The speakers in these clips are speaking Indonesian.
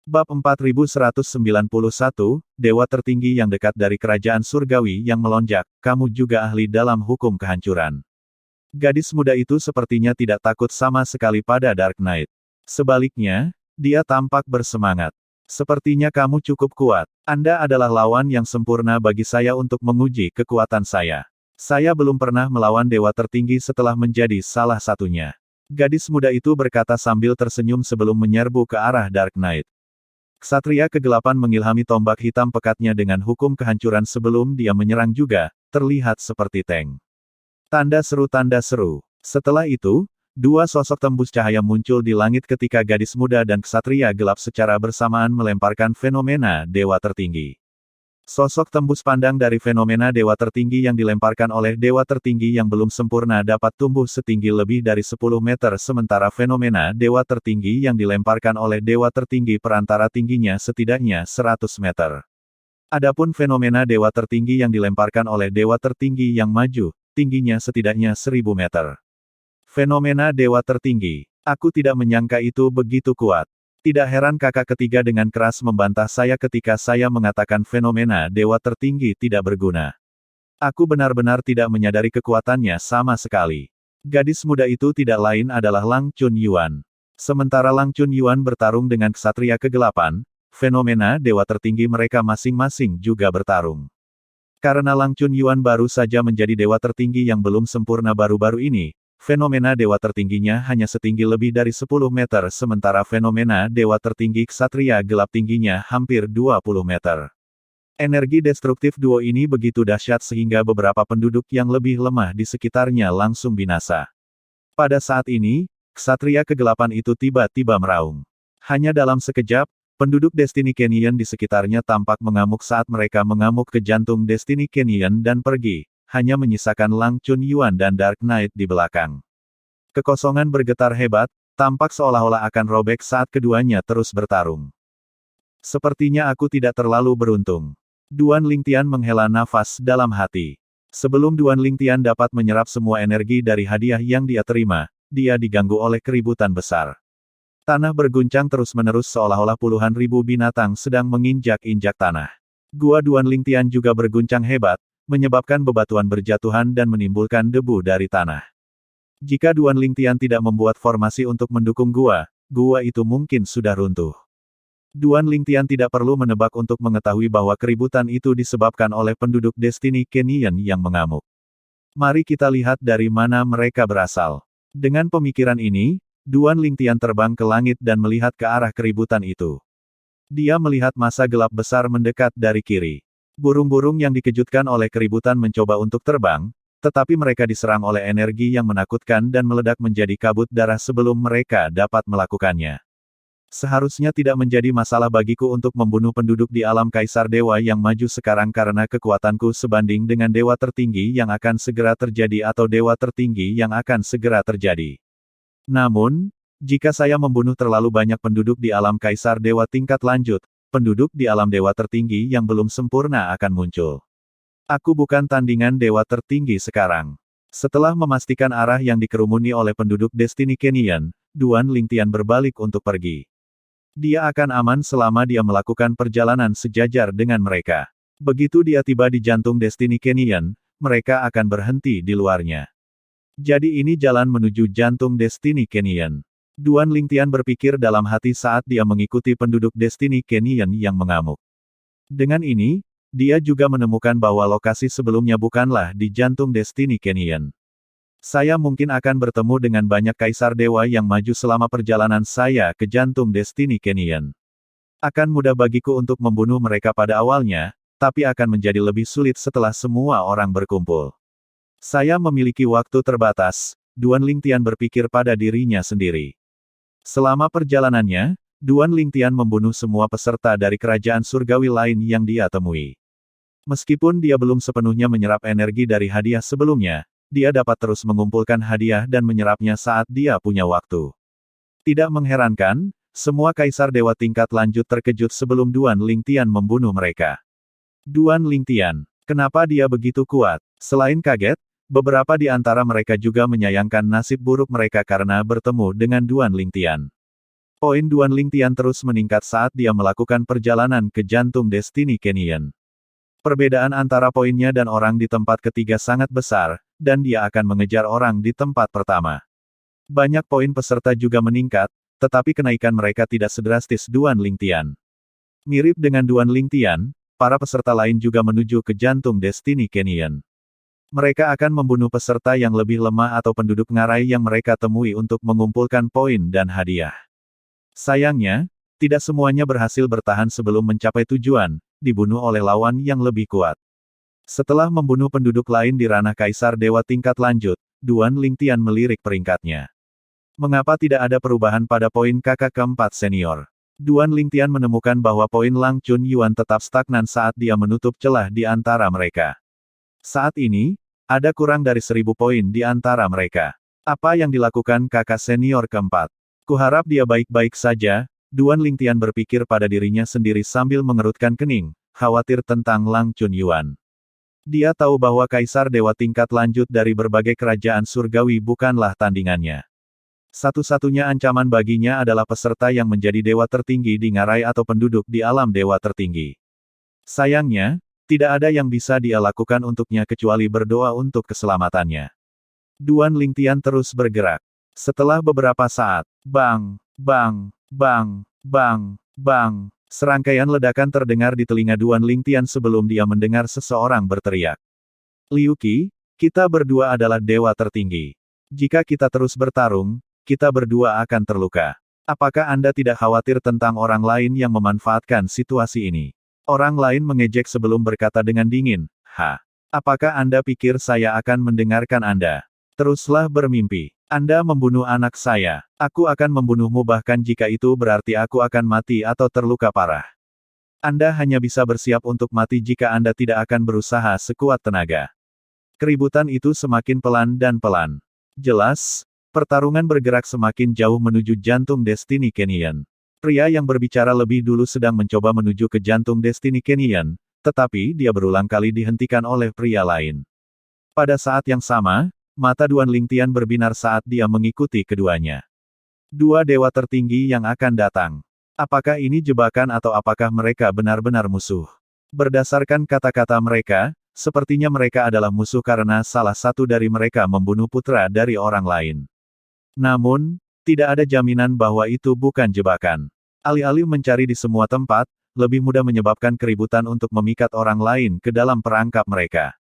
Bab 4191, Dewa tertinggi yang dekat dari kerajaan surgawi yang melonjak, kamu juga ahli dalam hukum kehancuran. Gadis muda itu sepertinya tidak takut sama sekali pada Dark Knight. Sebaliknya, dia tampak bersemangat. Sepertinya kamu cukup kuat. Anda adalah lawan yang sempurna bagi saya untuk menguji kekuatan saya. Saya belum pernah melawan dewa tertinggi setelah menjadi salah satunya. Gadis muda itu berkata sambil tersenyum sebelum menyerbu ke arah Dark Knight. Ksatria kegelapan mengilhami tombak hitam pekatnya dengan hukum kehancuran sebelum dia menyerang juga, terlihat seperti tank. Tanda seru. Setelah itu, dua sosok tembus cahaya muncul di langit ketika gadis muda dan ksatria gelap secara bersamaan melemparkan fenomena dewa tertinggi. Sosok tembus pandang dari fenomena dewa tertinggi yang dilemparkan oleh dewa tertinggi yang belum sempurna dapat tumbuh setinggi lebih dari 10 meter sementara fenomena dewa tertinggi yang dilemparkan oleh dewa tertinggi perantara tingginya setidaknya 100 meter. Adapun fenomena dewa tertinggi yang dilemparkan oleh dewa tertinggi yang maju, tingginya setidaknya 1000 meter. Fenomena dewa tertinggi. Aku tidak menyangka itu begitu kuat. Tidak heran kakak ketiga dengan keras membantah saya ketika saya mengatakan fenomena dewa tertinggi tidak berguna. Aku benar-benar tidak menyadari kekuatannya sama sekali. Gadis muda itu tidak lain adalah Lang Chunyuan. Sementara Lang Chunyuan bertarung dengan ksatria kegelapan, fenomena dewa tertinggi mereka masing-masing juga bertarung. Karena Lang Chunyuan baru saja menjadi dewa tertinggi yang belum sempurna baru-baru ini, fenomena dewa tertingginya hanya setinggi lebih dari 10 meter sementara fenomena dewa tertinggi ksatria gelap tingginya hampir 20 meter. Energi destruktif duo ini begitu dahsyat sehingga beberapa penduduk yang lebih lemah di sekitarnya langsung binasa. Pada saat ini, ksatria kegelapan itu tiba-tiba meraung. Hanya dalam sekejap, penduduk Destiny Canyon di sekitarnya tampak mengamuk saat mereka mengamuk ke jantung Destiny Canyon dan pergi. Hanya menyisakan Lang Chunyuan dan Dark Knight di belakang. Kekosongan bergetar hebat, tampak seolah-olah akan robek saat keduanya terus bertarung. Sepertinya aku tidak terlalu beruntung. Duan Lingtian menghela nafas dalam hati. Sebelum Duan Lingtian dapat menyerap semua energi dari hadiah yang dia terima, dia diganggu oleh keributan besar. Tanah berguncang terus-menerus seolah-olah puluhan ribu binatang sedang menginjak-injak tanah. Gua Duan Lingtian juga berguncang hebat, menyebabkan bebatuan berjatuhan dan menimbulkan debu dari tanah. Jika Duan Lingtian tidak membuat formasi untuk mendukung gua itu mungkin sudah runtuh. Duan Lingtian tidak perlu menebak untuk mengetahui bahwa keributan itu disebabkan oleh penduduk Destiny Canyon yang mengamuk. Mari kita lihat dari mana mereka berasal. Dengan pemikiran ini, Duan Lingtian terbang ke langit dan melihat ke arah keributan itu. Dia melihat massa gelap besar mendekat dari kiri. Burung-burung yang dikejutkan oleh keributan mencoba untuk terbang, tetapi mereka diserang oleh energi yang menakutkan dan meledak menjadi kabut darah sebelum mereka dapat melakukannya. Seharusnya tidak menjadi masalah bagiku untuk membunuh penduduk di alam Kaisar Dewa yang maju sekarang karena kekuatanku sebanding dengan dewa tertinggi yang akan segera terjadi atau dewa tertinggi yang akan segera terjadi. Namun, jika saya membunuh terlalu banyak penduduk di alam Kaisar Dewa tingkat lanjut, penduduk di alam dewa tertinggi yang belum sempurna akan muncul. Aku bukan tandingan dewa tertinggi sekarang. Setelah memastikan arah yang dikerumuni oleh penduduk Destiny Canyon, Duan Lingtian berbalik untuk pergi. Dia akan aman selama dia melakukan perjalanan sejajar dengan mereka. Begitu dia tiba di jantung Destiny Canyon, mereka akan berhenti di luarnya. Jadi ini jalan menuju jantung Destiny Canyon. Duan Lingtian berpikir dalam hati saat dia mengikuti penduduk Destiny Canyon yang mengamuk. Dengan ini, dia juga menemukan bahwa lokasi sebelumnya bukanlah di jantung Destiny Canyon. Saya mungkin akan bertemu dengan banyak kaisar dewa yang maju selama perjalanan saya ke jantung Destiny Canyon. Akan mudah bagiku untuk membunuh mereka pada awalnya, tapi akan menjadi lebih sulit setelah semua orang berkumpul. Saya memiliki waktu terbatas, Duan Lingtian berpikir pada dirinya sendiri. Selama perjalanannya, Duan Lingtian membunuh semua peserta dari kerajaan surgawi lain yang dia temui. Meskipun dia belum sepenuhnya menyerap energi dari hadiah sebelumnya, dia dapat terus mengumpulkan hadiah dan menyerapnya saat dia punya waktu. Tidak mengherankan, semua kaisar dewa tingkat lanjut terkejut sebelum Duan Lingtian membunuh mereka. Duan Lingtian, kenapa dia begitu kuat? Selain kaget, beberapa di antara mereka juga menyayangkan nasib buruk mereka karena bertemu dengan Duan Lingtian. Poin Duan Lingtian terus meningkat saat dia melakukan perjalanan ke jantung Destiny Canyon. Perbedaan antara poinnya dan orang di tempat ketiga sangat besar, dan dia akan mengejar orang di tempat pertama. Banyak poin peserta juga meningkat, tetapi kenaikan mereka tidak sedrastis Duan Lingtian. Mirip dengan Duan Lingtian, para peserta lain juga menuju ke jantung Destiny Canyon. Mereka akan membunuh peserta yang lebih lemah atau penduduk ngarai yang mereka temui untuk mengumpulkan poin dan hadiah. Sayangnya, tidak semuanya berhasil bertahan sebelum mencapai tujuan, dibunuh oleh lawan yang lebih kuat. Setelah membunuh penduduk lain di ranah Kaisar Dewa tingkat lanjut, Duan Lingtian melirik peringkatnya. Mengapa tidak ada perubahan pada poin kakak keempat senior? Duan Lingtian menemukan bahwa poin Lang Chun Yuan tetap stagnan saat dia menutup celah di antara mereka. Saat ini, ada kurang dari 1000 poin di antara mereka. Apa yang dilakukan kakak senior keempat? Kuharap dia baik-baik saja, Duan Lingtian berpikir pada dirinya sendiri sambil mengerutkan kening, khawatir tentang Lang Chun Yuan. Dia tahu bahwa Kaisar Dewa tingkat lanjut dari berbagai kerajaan surgawi bukanlah tandingannya. Satu-satunya ancaman baginya adalah peserta yang menjadi dewa tertinggi di ngarai atau penduduk di alam dewa tertinggi. Sayangnya, tidak ada yang bisa dia lakukan untuknya kecuali berdoa untuk keselamatannya. Duan Lingtian terus bergerak. Setelah beberapa saat, bang, bang, bang, bang, bang, serangkaian ledakan terdengar di telinga Duan Lingtian sebelum dia mendengar seseorang berteriak. Liu Qi, kita berdua adalah dewa tertinggi. Jika kita terus bertarung, kita berdua akan terluka. Apakah Anda tidak khawatir tentang orang lain yang memanfaatkan situasi ini? Orang lain mengejek sebelum berkata dengan dingin, apakah Anda pikir saya akan mendengarkan Anda? Teruslah bermimpi. Anda membunuh anak saya. Aku akan membunuhmu bahkan jika itu berarti aku akan mati atau terluka parah. Anda hanya bisa bersiap untuk mati jika Anda tidak akan berusaha sekuat tenaga. Keributan itu semakin pelan dan pelan. Jelas, pertarungan bergerak semakin jauh menuju jantung Destiny Canyon. Pria yang berbicara lebih dulu sedang mencoba menuju ke jantung Destiny Canyon, tetapi dia berulang kali dihentikan oleh pria lain. Pada saat yang sama, mata Duan Lingtian berbinar saat dia mengikuti keduanya. Dua dewa tertinggi yang akan datang. Apakah ini jebakan atau apakah mereka benar-benar musuh? Berdasarkan kata-kata mereka, sepertinya mereka adalah musuh karena salah satu dari mereka membunuh putra dari orang lain. Namun, tidak ada jaminan bahwa itu bukan jebakan. Alih-alih mencari di semua tempat, lebih mudah menyebabkan keributan untuk memikat orang lain ke dalam perangkap mereka.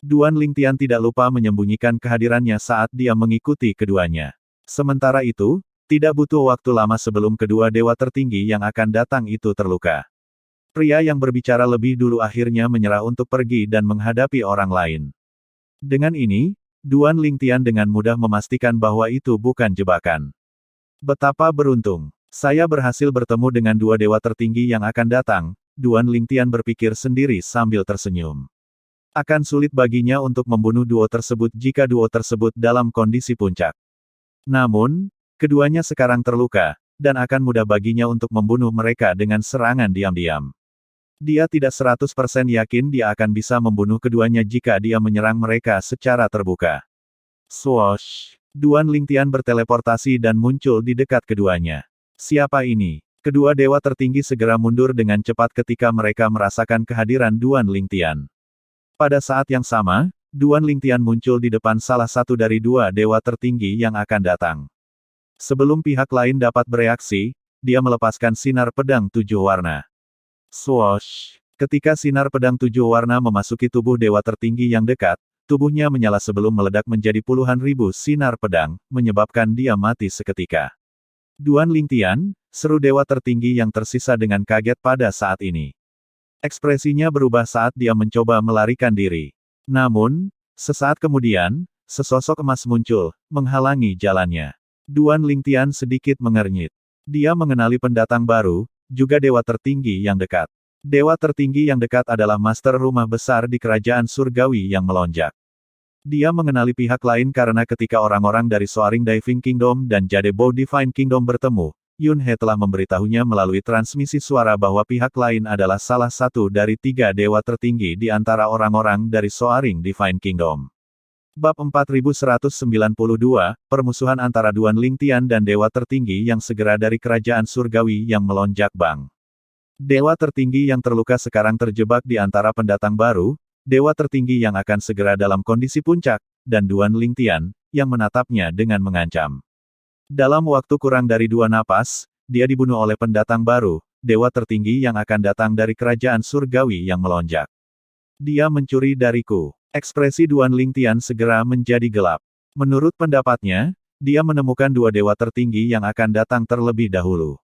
Duan Lingtian tidak lupa menyembunyikan kehadirannya saat dia mengikuti keduanya. Sementara itu, tidak butuh waktu lama sebelum kedua dewa tertinggi yang akan datang itu terluka. Pria yang berbicara lebih dulu akhirnya menyerah untuk pergi dan menghadapi orang lain. Dengan ini, Duan Lingtian dengan mudah memastikan bahwa itu bukan jebakan. Betapa beruntung. Saya berhasil bertemu dengan dua dewa tertinggi yang akan datang, Duan Lingtian berpikir sendiri sambil tersenyum. Akan sulit baginya untuk membunuh duo tersebut jika duo tersebut dalam kondisi puncak. Namun, keduanya sekarang terluka, dan akan mudah baginya untuk membunuh mereka dengan serangan diam-diam. Dia tidak 100% yakin dia akan bisa membunuh keduanya jika dia menyerang mereka secara terbuka. Swoosh! Duan Lingtian berteleportasi dan muncul di dekat keduanya. Siapa ini? Kedua dewa tertinggi segera mundur dengan cepat ketika mereka merasakan kehadiran Duan Lingtian. Pada saat yang sama, Duan Lingtian muncul di depan salah satu dari dua dewa tertinggi yang akan datang. Sebelum pihak lain dapat bereaksi, dia melepaskan sinar pedang 7 warna. Swoosh! Ketika sinar pedang 7 warna memasuki tubuh dewa tertinggi yang dekat, tubuhnya menyala sebelum meledak menjadi puluhan ribu sinar pedang, menyebabkan dia mati seketika. Duan Lingtian, seru dewa tertinggi yang tersisa dengan kaget pada saat ini. Ekspresinya berubah saat dia mencoba melarikan diri. Namun, sesaat kemudian, sesosok emas muncul, menghalangi jalannya. Duan Lingtian sedikit mengernyit. Dia mengenali pendatang baru, juga dewa tertinggi yang dekat. Dewa tertinggi yang dekat adalah master rumah besar di kerajaan surgawi yang melonjak. Dia mengenali pihak lain karena ketika orang-orang dari Soaring Diving Kingdom dan Jade Bow Divine Kingdom bertemu, Yun He telah memberitahunya melalui transmisi suara bahwa pihak lain adalah salah satu dari 3 dewa tertinggi di antara orang-orang dari Soaring Divine Kingdom. Bab 4192, Permusuhan antara Duan Lingtian dan Dewa Tertinggi yang segera dari Kerajaan Surgawi yang melonjak bang. Dewa Tertinggi yang terluka sekarang terjebak di antara pendatang baru, Dewa Tertinggi yang akan segera dalam kondisi puncak, dan Duan Lingtian, yang menatapnya dengan mengancam. Dalam waktu kurang dari 2 napas, dia dibunuh oleh pendatang baru, Dewa Tertinggi yang akan datang dari Kerajaan Surgawi yang melonjak. Dia mencuri dariku. Ekspresi Duan Lingtian segera menjadi gelap. Menurut pendapatnya, dia menemukan 2 dewa tertinggi yang akan datang terlebih dahulu.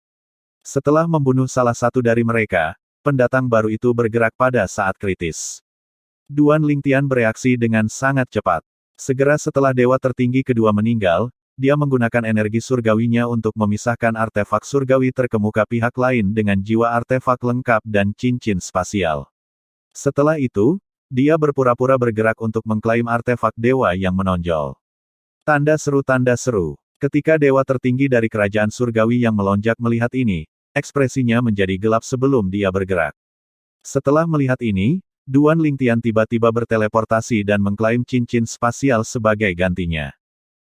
Setelah membunuh salah satu dari mereka, pendatang baru itu bergerak pada saat kritis. Duan Lingtian bereaksi dengan sangat cepat. Segera setelah dewa tertinggi kedua meninggal, dia menggunakan energi surgawinya untuk memisahkan artefak surgawi terkemuka pihak lain dengan jiwa artefak lengkap dan cincin spasial. Setelah itu, dia berpura-pura bergerak untuk mengklaim artefak dewa yang menonjol. Tanda seru. Ketika dewa tertinggi dari kerajaan surgawi yang melonjak melihat ini, ekspresinya menjadi gelap sebelum dia bergerak. Setelah melihat ini, Duan Lingtian tiba-tiba berteleportasi dan mengklaim cincin spasial sebagai gantinya.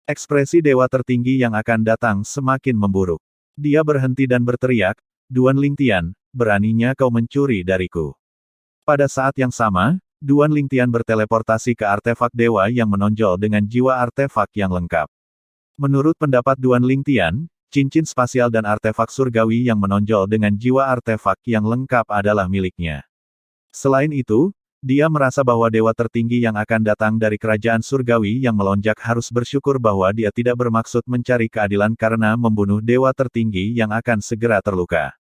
Ekspresi dewa tertinggi yang akan datang semakin memburuk. Dia berhenti dan berteriak, "Duan Lingtian, beraninya kau mencuri dariku." Pada saat yang sama, Duan Lingtian berteleportasi ke artefak dewa yang menonjol dengan jiwa artefak yang lengkap. Menurut pendapat Duan Lingtian, cincin spasial dan artefak surgawi yang menonjol dengan jiwa artefak yang lengkap adalah miliknya. Selain itu, dia merasa bahwa dewa tertinggi yang akan datang dari kerajaan surgawi yang melonjak harus bersyukur bahwa dia tidak bermaksud mencari keadilan karena membunuh dewa tertinggi yang akan segera terluka.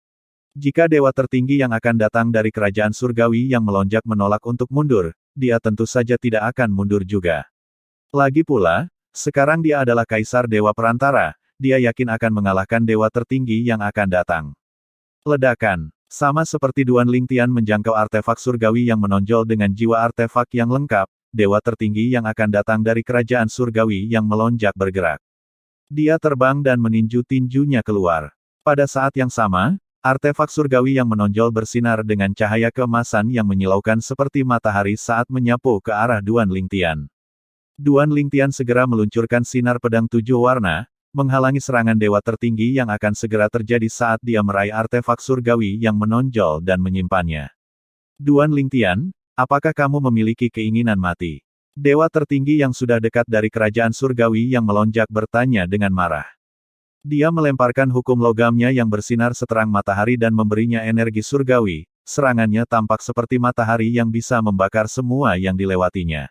Jika dewa tertinggi yang akan datang dari kerajaan surgawi yang melonjak menolak untuk mundur, dia tentu saja tidak akan mundur juga. Lagi pula, sekarang dia adalah kaisar dewa perantara, dia yakin akan mengalahkan dewa tertinggi yang akan datang. Ledakan. Sama seperti Duan Lingtian menjangkau artefak surgawi yang menonjol dengan jiwa artefak yang lengkap, dewa tertinggi yang akan datang dari kerajaan surgawi yang melonjak bergerak. Dia terbang dan meninju tinjunya keluar. Pada saat yang sama, artefak surgawi yang menonjol bersinar dengan cahaya keemasan yang menyilaukan seperti matahari saat menyapu ke arah Duan Lingtian. Duan Lingtian segera meluncurkan sinar pedang 7 warna, menghalangi serangan dewa tertinggi yang akan segera terjadi saat dia meraih artefak surgawi yang menonjol dan menyimpannya. Duan Lingtian, apakah kamu memiliki keinginan mati? Dewa tertinggi yang sudah dekat dari kerajaan surgawi yang melonjak bertanya dengan marah. Dia melemparkan hukum logamnya yang bersinar seterang matahari dan memberinya energi surgawi, serangannya tampak seperti matahari yang bisa membakar semua yang dilewatinya.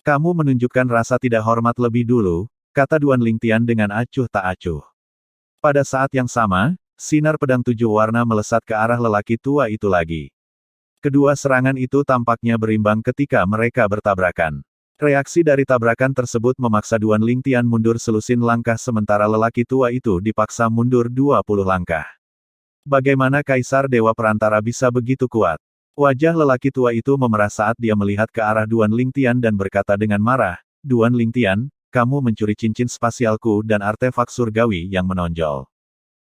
Kamu menunjukkan rasa tidak hormat lebih dulu, kata Duan Lingtian dengan acuh tak acuh. Pada saat yang sama, sinar pedang 7 warna melesat ke arah lelaki tua itu lagi. Kedua serangan itu tampaknya berimbang ketika mereka bertabrakan. Reaksi dari tabrakan tersebut memaksa Duan Lingtian mundur selusin langkah sementara lelaki tua itu dipaksa mundur 20 langkah. Bagaimana Kaisar Dewa Perantara bisa begitu kuat? Wajah lelaki tua itu memerah saat dia melihat ke arah Duan Lingtian dan berkata dengan marah, "Duan Lingtian, kamu mencuri cincin spasialku dan artefak surgawi yang menonjol.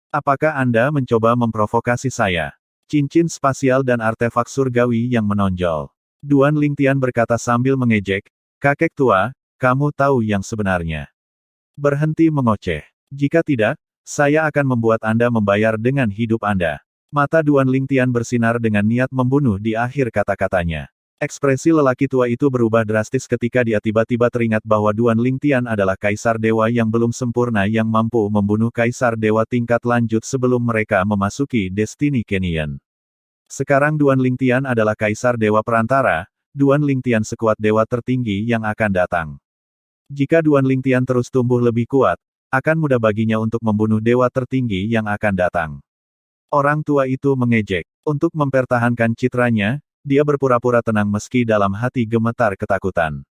Apakah Anda mencoba memprovokasi saya? Cincin spasial dan artefak surgawi yang menonjol." Duan Lingtian berkata sambil mengejek, "Kakek tua, kamu tahu yang sebenarnya. Berhenti mengoceh. Jika tidak, saya akan membuat Anda membayar dengan hidup Anda." Mata Duan Lingtian bersinar dengan niat membunuh di akhir kata-katanya. Ekspresi lelaki tua itu berubah drastis ketika dia tiba-tiba teringat bahwa Duan Lingtian adalah kaisar dewa yang belum sempurna yang mampu membunuh kaisar dewa tingkat lanjut sebelum mereka memasuki Destiny Canyon. Sekarang Duan Lingtian adalah kaisar dewa perantara, Duan Lingtian sekuat dewa tertinggi yang akan datang. Jika Duan Lingtian terus tumbuh lebih kuat, akan mudah baginya untuk membunuh dewa tertinggi yang akan datang. Orang tua itu mengejek. Untuk mempertahankan citranya, dia berpura-pura tenang meski dalam hati gemetar ketakutan.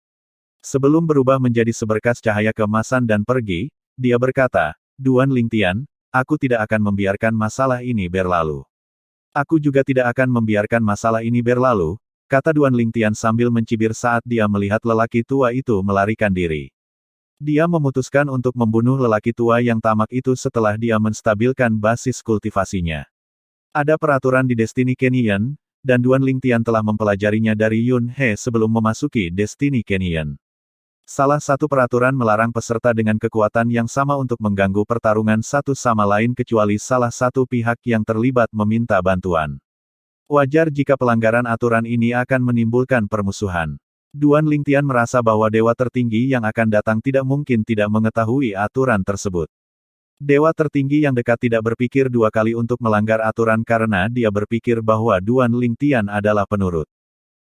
Sebelum berubah menjadi seberkas cahaya keemasan dan pergi, dia berkata, "Duan Lingtian, aku tidak akan membiarkan masalah ini berlalu." "Aku juga tidak akan membiarkan masalah ini berlalu," kata Duan Lingtian sambil mencibir saat dia melihat lelaki tua itu melarikan diri. Dia memutuskan untuk membunuh lelaki tua yang tamak itu setelah dia menstabilkan basis kultivasinya. Ada peraturan di Destiny Canyon, dan Duan Lingtian telah mempelajarinya dari Yun He sebelum memasuki Destiny Canyon. Salah satu peraturan melarang peserta dengan kekuatan yang sama untuk mengganggu pertarungan satu sama lain kecuali salah satu pihak yang terlibat meminta bantuan. Wajar jika pelanggaran aturan ini akan menimbulkan permusuhan. Duan Lingtian merasa bahwa dewa tertinggi yang akan datang tidak mungkin tidak mengetahui aturan tersebut. Dewa tertinggi yang dekat tidak berpikir dua kali untuk melanggar aturan karena dia berpikir bahwa Duan Lingtian adalah penurut.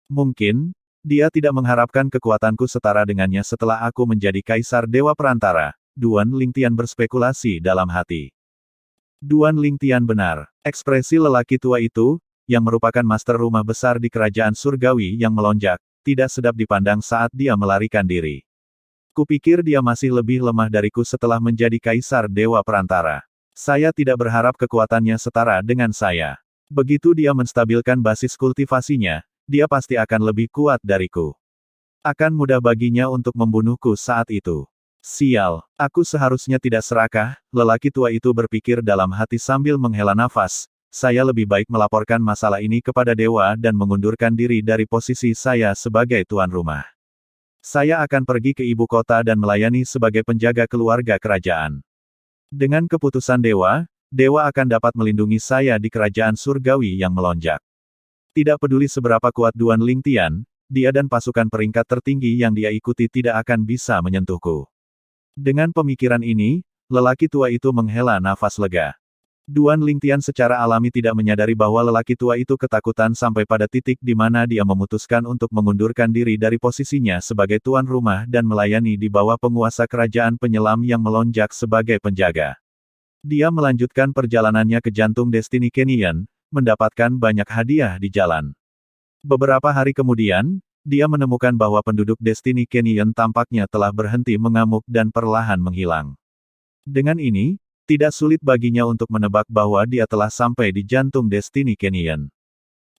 Mungkin, dia tidak mengharapkan kekuatanku setara dengannya setelah aku menjadi kaisar dewa perantara. Duan Lingtian berspekulasi dalam hati. Duan Lingtian benar. Ekspresi lelaki tua itu, yang merupakan master rumah besar di kerajaan surgawi yang melonjak, tidak sedap dipandang saat dia melarikan diri. Kupikir dia masih lebih lemah dariku setelah menjadi kaisar dewa perantara. Saya tidak berharap kekuatannya setara dengan saya. Begitu dia menstabilkan basis kultivasinya, dia pasti akan lebih kuat dariku. Akan mudah baginya untuk membunuhku saat itu. Sial, aku seharusnya tidak serakah, lelaki tua itu berpikir dalam hati sambil menghela nafas. Saya lebih baik melaporkan masalah ini kepada dewa dan mengundurkan diri dari posisi saya sebagai tuan rumah. Saya akan pergi ke ibu kota dan melayani sebagai penjaga keluarga kerajaan. Dengan keputusan dewa, dewa akan dapat melindungi saya di kerajaan surgawi yang melonjak. Tidak peduli seberapa kuat Duan Lingtian, dia dan pasukan peringkat tertinggi yang dia ikuti tidak akan bisa menyentuhku. Dengan pemikiran ini, lelaki tua itu menghela nafas lega. Duan Lingtian secara alami tidak menyadari bahwa lelaki tua itu ketakutan sampai pada titik di mana dia memutuskan untuk mengundurkan diri dari posisinya sebagai tuan rumah dan melayani di bawah penguasa kerajaan penyelam yang melonjak sebagai penjaga. Dia melanjutkan perjalanannya ke jantung Destiny Canyon, mendapatkan banyak hadiah di jalan. Beberapa hari kemudian, dia menemukan bahwa penduduk Destiny Canyon tampaknya telah berhenti mengamuk dan perlahan menghilang. Dengan ini, tidak sulit baginya untuk menebak bahwa dia telah sampai di jantung Destiny Canyon.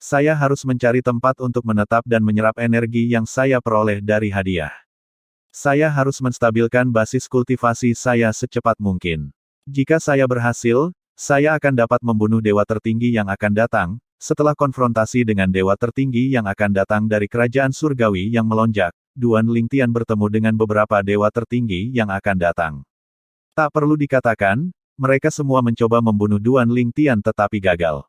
Saya harus mencari tempat untuk menetap dan menyerap energi yang saya peroleh dari hadiah. Saya harus menstabilkan basis kultivasi saya secepat mungkin. Jika saya berhasil, saya akan dapat membunuh dewa tertinggi yang akan datang. Setelah konfrontasi dengan dewa tertinggi yang akan datang dari kerajaan surgawi yang melonjak, Duan Lingtian bertemu dengan beberapa dewa tertinggi yang akan datang. Tak perlu dikatakan, mereka semua mencoba membunuh Duan Lingtian tetapi gagal.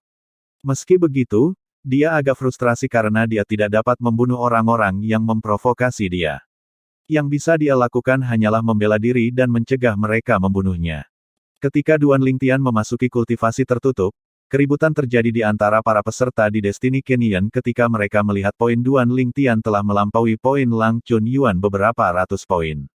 Meski begitu, dia agak frustrasi karena dia tidak dapat membunuh orang-orang yang memprovokasi dia. Yang bisa dia lakukan hanyalah membela diri dan mencegah mereka membunuhnya. Ketika Duan Lingtian memasuki kultivasi tertutup, keributan terjadi di antara para peserta di Destiny Canyon ketika mereka melihat poin Duan Lingtian telah melampaui poin Lang Chunyuan beberapa ratus poin.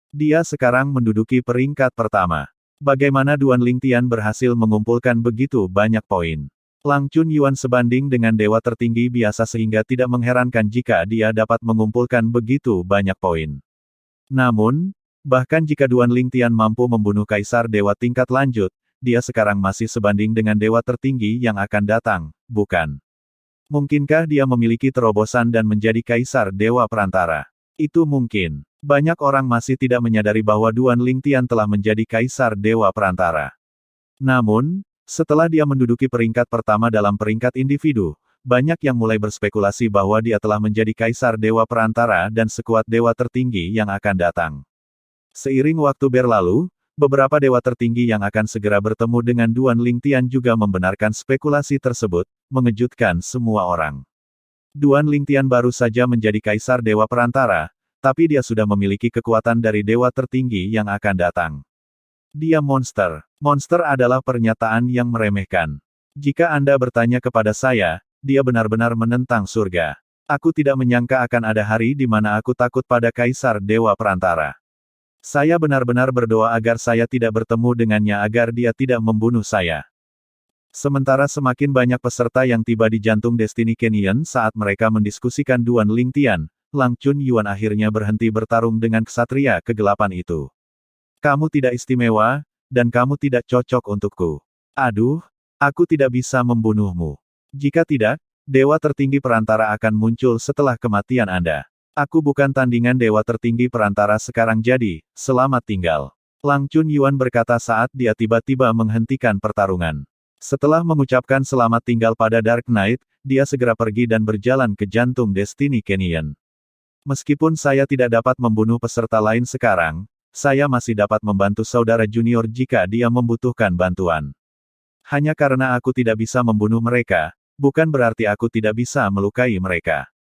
Dia sekarang menduduki peringkat pertama. Bagaimana Duan Lingtian berhasil mengumpulkan begitu banyak poin? Lang Chunyuan sebanding dengan dewa tertinggi biasa sehingga tidak mengherankan jika dia dapat mengumpulkan begitu banyak poin. Namun, bahkan jika Duan Lingtian mampu membunuh kaisar dewa tingkat lanjut, dia sekarang masih sebanding dengan dewa tertinggi yang akan datang, bukan? Mungkinkah dia memiliki terobosan dan menjadi kaisar dewa perantara? Itu mungkin. Banyak orang masih tidak menyadari bahwa Duan Lingtian telah menjadi kaisar dewa perantara. Namun, setelah dia menduduki peringkat pertama dalam peringkat individu, banyak yang mulai berspekulasi bahwa dia telah menjadi kaisar dewa perantara dan sekuat dewa tertinggi yang akan datang. Seiring waktu berlalu, beberapa dewa tertinggi yang akan segera bertemu dengan Duan Lingtian juga membenarkan spekulasi tersebut, mengejutkan semua orang. Duan Lingtian baru saja menjadi kaisar dewa perantara, tapi dia sudah memiliki kekuatan dari dewa tertinggi yang akan datang. Dia monster. Monster adalah pernyataan yang meremehkan. Jika Anda bertanya kepada saya, dia benar-benar menentang surga. Aku tidak menyangka akan ada hari di mana aku takut pada kaisar dewa perantara. Saya benar-benar berdoa agar saya tidak bertemu dengannya agar dia tidak membunuh saya. Sementara semakin banyak peserta yang tiba di jantung Destiny Canyon saat mereka mendiskusikan Duan Lingtian, Lang Chunyuan akhirnya berhenti bertarung dengan ksatria kegelapan itu. Kamu tidak istimewa, dan kamu tidak cocok untukku. Aduh, aku tidak bisa membunuhmu. Jika tidak, dewa tertinggi perantara akan muncul setelah kematian Anda. Aku bukan tandingan dewa tertinggi perantara sekarang jadi, selamat tinggal. Lang Chunyuan berkata saat dia tiba-tiba menghentikan pertarungan. Setelah mengucapkan selamat tinggal pada Dark Knight, dia segera pergi dan berjalan ke jantung Destiny Canyon. Meskipun saya tidak dapat membunuh peserta lain sekarang, saya masih dapat membantu saudara junior jika dia membutuhkan bantuan. Hanya karena aku tidak bisa membunuh mereka, bukan berarti aku tidak bisa melukai mereka.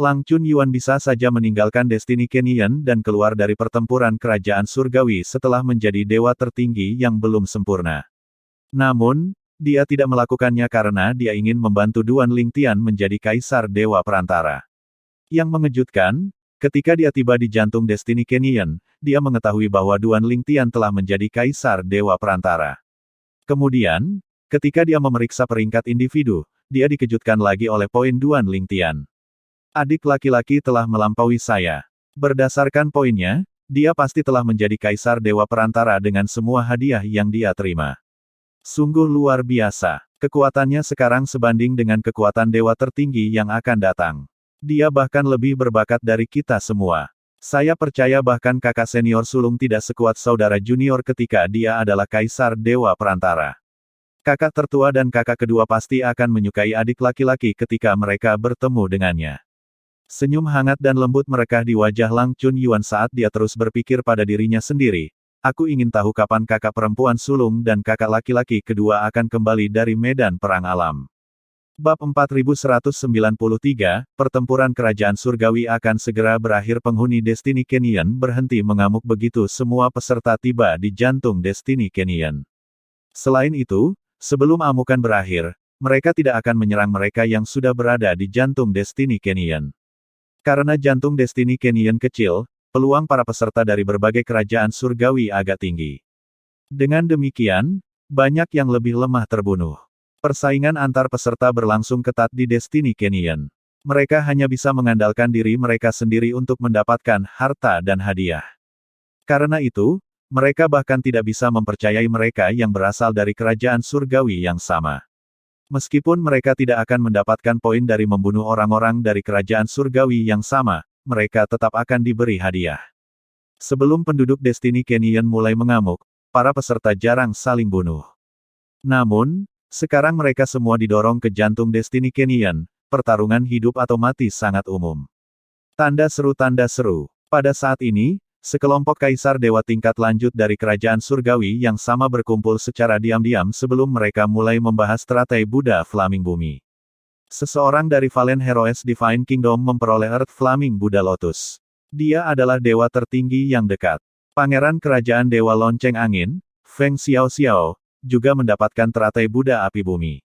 Lang Chunyuan bisa saja meninggalkan Destiny Canyon dan keluar dari pertempuran kerajaan surgawi setelah menjadi dewa tertinggi yang belum sempurna. Namun, dia tidak melakukannya karena dia ingin membantu Duan Lingtian menjadi kaisar dewa perantara. Yang mengejutkan, ketika dia tiba di jantung Destiny Canyon, dia mengetahui bahwa Duan Lingtian telah menjadi kaisar dewa perantara. Kemudian, ketika dia memeriksa peringkat individu, dia dikejutkan lagi oleh poin Duan Lingtian. Adik laki-laki telah melampaui saya. Berdasarkan poinnya, dia pasti telah menjadi kaisar dewa perantara dengan semua hadiah yang dia terima. Sungguh luar biasa. Kekuatannya sekarang sebanding dengan kekuatan dewa tertinggi yang akan datang. Dia bahkan lebih berbakat dari kita semua. Saya percaya bahkan kakak senior sulung tidak sekuat saudara junior ketika dia adalah kaisar dewa perantara. Kakak tertua dan kakak kedua pasti akan menyukai adik laki-laki ketika mereka bertemu dengannya. Senyum hangat dan lembut merekah di wajah Lang Chunyuan saat dia terus berpikir pada dirinya sendiri. Aku ingin tahu kapan kakak perempuan sulung dan kakak laki-laki kedua akan kembali dari medan perang alam. Bab 4193, Pertempuran Kerajaan Surgawi akan segera berakhir. Penghuni Destiny Canyon berhenti mengamuk begitu semua peserta tiba di jantung Destiny Canyon. Selain itu, sebelum amukan berakhir, mereka tidak akan menyerang mereka yang sudah berada di jantung Destiny Canyon. Karena jantung Destiny Canyon kecil, peluang para peserta dari berbagai kerajaan surgawi agak tinggi. Dengan demikian, banyak yang lebih lemah terbunuh. Persaingan antar peserta berlangsung ketat di Destiny Canyon. Mereka hanya bisa mengandalkan diri mereka sendiri untuk mendapatkan harta dan hadiah. Karena itu, mereka bahkan tidak bisa mempercayai mereka yang berasal dari kerajaan surgawi yang sama. Meskipun mereka tidak akan mendapatkan poin dari membunuh orang-orang dari kerajaan surgawi yang sama, mereka tetap akan diberi hadiah. Sebelum penduduk Destiny Canyon mulai mengamuk, para peserta jarang saling bunuh. Namun, sekarang mereka semua didorong ke jantung Destiny Canyon, pertarungan hidup atau mati sangat umum. Tanda seru. Pada saat ini, sekelompok kaisar dewa tingkat lanjut dari kerajaan surgawi yang sama berkumpul secara diam-diam sebelum mereka mulai membahas teratai Buddha Flaming Bumi. Seseorang dari Valen Heroes Divine Kingdom memperoleh Earth Flaming Buddha Lotus. Dia adalah dewa tertinggi yang dekat. Pangeran Kerajaan Dewa Lonceng Angin, Feng Xiao, juga mendapatkan teratai Buddha Api Bumi.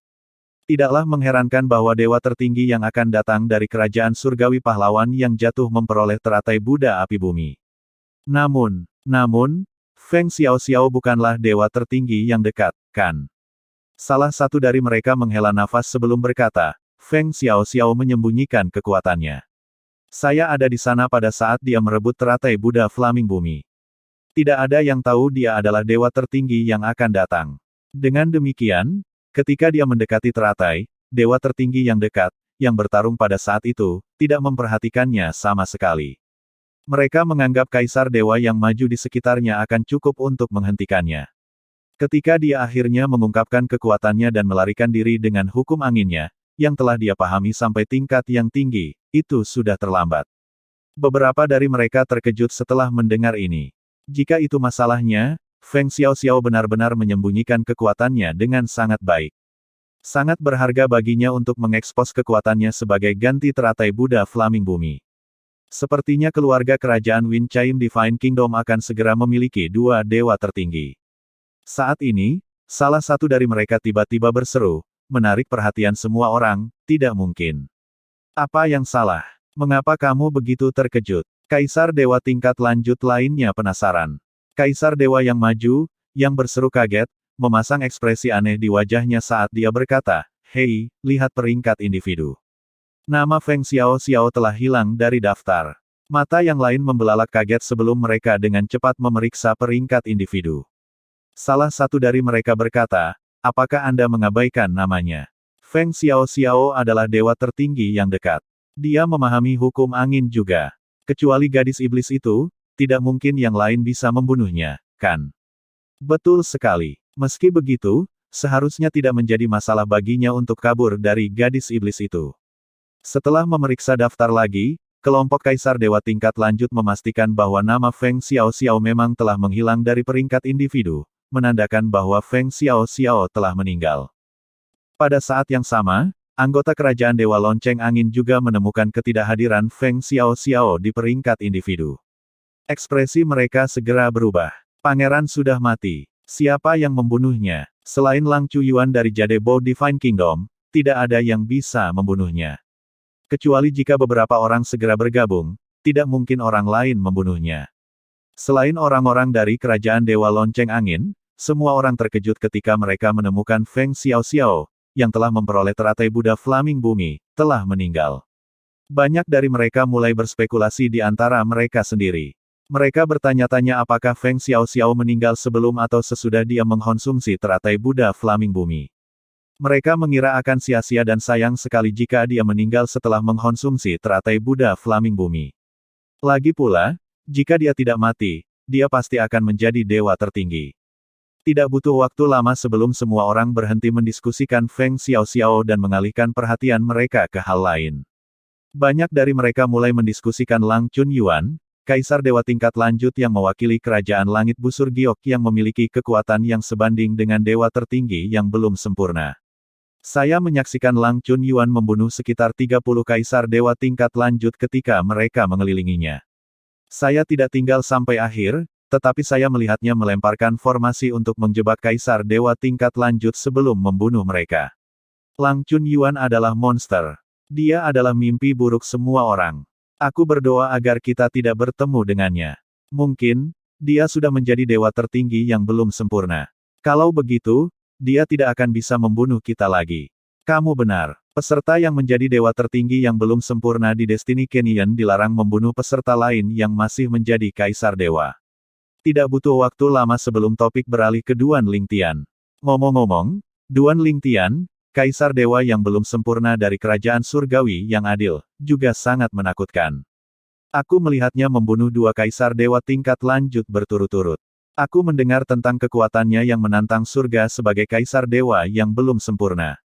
Tidaklah mengherankan bahwa dewa tertinggi yang akan datang dari kerajaan surgawi pahlawan yang jatuh memperoleh teratai Buddha Api Bumi. Namun, Feng Xiao bukanlah dewa tertinggi yang dekat, kan? Salah satu dari mereka menghela nafas sebelum berkata, Feng Xiao menyembunyikan kekuatannya. Saya ada di sana pada saat dia merebut teratai Buddha Flaming Bumi. Tidak ada yang tahu dia adalah dewa tertinggi yang akan datang. Dengan demikian, ketika dia mendekati teratai, dewa tertinggi yang dekat, yang bertarung pada saat itu, tidak memperhatikannya sama sekali. Mereka menganggap kaisar dewa yang maju di sekitarnya akan cukup untuk menghentikannya. Ketika dia akhirnya mengungkapkan kekuatannya dan melarikan diri dengan hukum anginnya, yang telah dia pahami sampai tingkat yang tinggi, itu sudah terlambat. Beberapa dari mereka terkejut setelah mendengar ini. Jika itu masalahnya, Feng Xiao benar-benar menyembunyikan kekuatannya dengan sangat baik. Sangat berharga baginya untuk mengekspos kekuatannya sebagai ganti teratai Buddha Flaming Bumi. Sepertinya keluarga kerajaan Wind Chime Divine Kingdom akan segera memiliki dua dewa tertinggi. Saat ini, salah satu dari mereka tiba-tiba berseru, menarik perhatian semua orang, tidak mungkin. Apa yang salah? Mengapa kamu begitu terkejut? Kaisar dewa tingkat lanjut lainnya penasaran. Kaisar dewa yang maju, yang berseru kaget, memasang ekspresi aneh di wajahnya saat dia berkata, Hei, lihat peringkat individu. Nama Feng Xiao telah hilang dari daftar. Mata yang lain membelalak kaget sebelum mereka dengan cepat memeriksa peringkat individu. Salah satu dari mereka berkata, apakah Anda mengabaikan namanya? Feng Xiao adalah dewa tertinggi yang dekat. Dia memahami hukum angin juga. Kecuali gadis iblis itu, tidak mungkin yang lain bisa membunuhnya, kan? Betul sekali. Meski begitu, seharusnya tidak menjadi masalah baginya untuk kabur dari gadis iblis itu. Setelah memeriksa daftar lagi, kelompok Kaisar Dewa tingkat lanjut memastikan bahwa nama Feng Xiao Xiao memang telah menghilang dari peringkat individu, menandakan bahwa Feng Xiao Xiao telah meninggal. Pada saat yang sama, anggota Kerajaan Dewa Lonceng Angin juga menemukan ketidakhadiran Feng Xiao Xiao di peringkat individu. Ekspresi mereka segera berubah. Pangeran sudah mati. Siapa yang membunuhnya? Selain Lang Chuyuan dari Jadebo Divine Kingdom, tidak ada yang bisa membunuhnya. Kecuali jika beberapa orang segera bergabung, tidak mungkin orang lain membunuhnya. Selain orang-orang dari Kerajaan Dewa Lonceng Angin, semua orang terkejut ketika mereka menemukan Feng Xiao Xiao, yang telah memperoleh teratai Buddha Flaming Bumi, telah meninggal. Banyak dari mereka mulai berspekulasi di antara mereka sendiri. Mereka bertanya-tanya apakah Feng Xiao Xiao meninggal sebelum atau sesudah dia mengkonsumsi teratai Buddha Flaming Bumi. Mereka mengira akan sia-sia dan sayang sekali jika dia meninggal setelah mengkonsumsi teratai Buddha Flaming Bumi. Lagi pula, jika dia tidak mati, dia pasti akan menjadi dewa tertinggi. Tidak butuh waktu lama sebelum semua orang berhenti mendiskusikan Feng Xiao Xiao dan mengalihkan perhatian mereka ke hal lain. Banyak dari mereka mulai mendiskusikan Lang Chunyuan, Kaisar Dewa tingkat lanjut yang mewakili Kerajaan Langit Busur Giok yang memiliki kekuatan yang sebanding dengan dewa tertinggi yang belum sempurna. Saya menyaksikan Lang Chunyuan membunuh sekitar 30 Kaisar Dewa tingkat lanjut ketika mereka mengelilinginya. Saya tidak tinggal sampai akhir, tetapi saya melihatnya melemparkan formasi untuk menjebak Kaisar Dewa tingkat lanjut sebelum membunuh mereka. Lang Chunyuan adalah monster. Dia adalah mimpi buruk semua orang. Aku berdoa agar kita tidak bertemu dengannya. Mungkin, dia sudah menjadi dewa tertinggi yang belum sempurna. Kalau begitu, dia tidak akan bisa membunuh kita lagi. Kamu benar. Peserta yang menjadi dewa tertinggi yang belum sempurna di Destiny Canyon dilarang membunuh peserta lain yang masih menjadi kaisar dewa. Tidak butuh waktu lama sebelum topik beralih ke Duan Lingtian. Ngomong-ngomong, Duan Lingtian, Kaisar Dewa yang belum sempurna dari Kerajaan Surgawi yang adil, juga sangat menakutkan. Aku melihatnya membunuh 2 Kaisar Dewa tingkat lanjut berturut-turut. Aku mendengar tentang kekuatannya yang menantang surga sebagai Kaisar Dewa yang belum sempurna.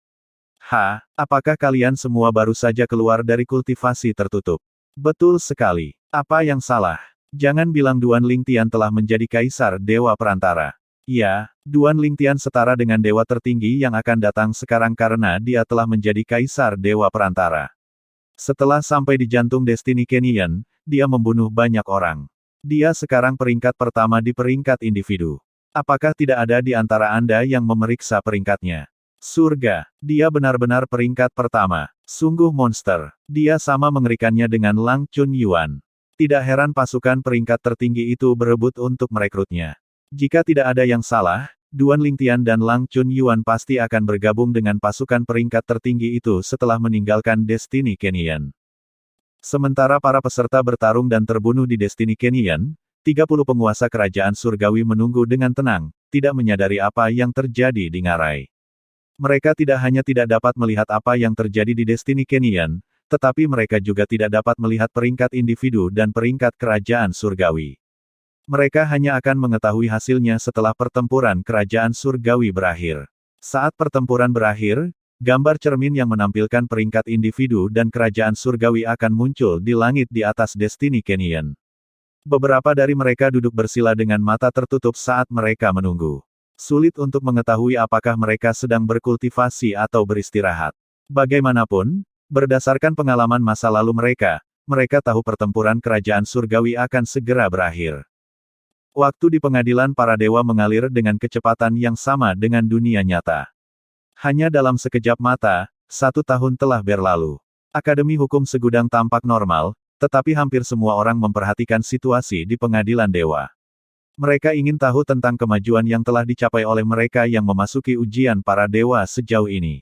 Apakah kalian semua baru saja keluar dari kultivasi tertutup? Betul sekali. Apa yang salah? Jangan bilang Duan Lingtian telah menjadi Kaisar Dewa Perantara. Ya, Duan Lingtian setara dengan dewa tertinggi yang akan datang sekarang karena dia telah menjadi Kaisar Dewa Perantara. Setelah sampai di jantung Destiny Canyon, dia membunuh banyak orang. Dia sekarang peringkat pertama di peringkat individu. Apakah tidak ada di antara Anda yang memeriksa peringkatnya? Surga, dia benar-benar peringkat pertama. Sungguh monster. Dia sama mengerikannya dengan Lang Chunyuan. Tidak heran pasukan peringkat tertinggi itu berebut untuk merekrutnya. Jika tidak ada yang salah, Duan Lingtian dan Lang Chunyuan pasti akan bergabung dengan pasukan peringkat tertinggi itu setelah meninggalkan Destiny Canyon. Sementara para peserta bertarung dan terbunuh di Destiny Canyon, 30 penguasa kerajaan surgawi menunggu dengan tenang, tidak menyadari apa yang terjadi di ngarai. Mereka tidak hanya tidak dapat melihat apa yang terjadi di Destiny Canyon, tetapi mereka juga tidak dapat melihat peringkat individu dan peringkat kerajaan surgawi. Mereka hanya akan mengetahui hasilnya setelah pertempuran kerajaan surgawi berakhir. Saat pertempuran berakhir, gambar cermin yang menampilkan peringkat individu dan kerajaan surgawi akan muncul di langit di atas Destiny Canyon. Beberapa dari mereka duduk bersila dengan mata tertutup saat mereka menunggu. Sulit untuk mengetahui apakah mereka sedang berkultivasi atau beristirahat. Bagaimanapun, berdasarkan pengalaman masa lalu mereka tahu pertempuran kerajaan surgawi akan segera berakhir. Waktu di pengadilan para dewa mengalir dengan kecepatan yang sama dengan dunia nyata. Hanya dalam sekejap mata, 1 tahun telah berlalu. Akademi Hukum Segudang tampak normal, tetapi hampir semua orang memperhatikan situasi di pengadilan dewa. Mereka ingin tahu tentang kemajuan yang telah dicapai oleh mereka yang memasuki ujian para dewa sejauh ini.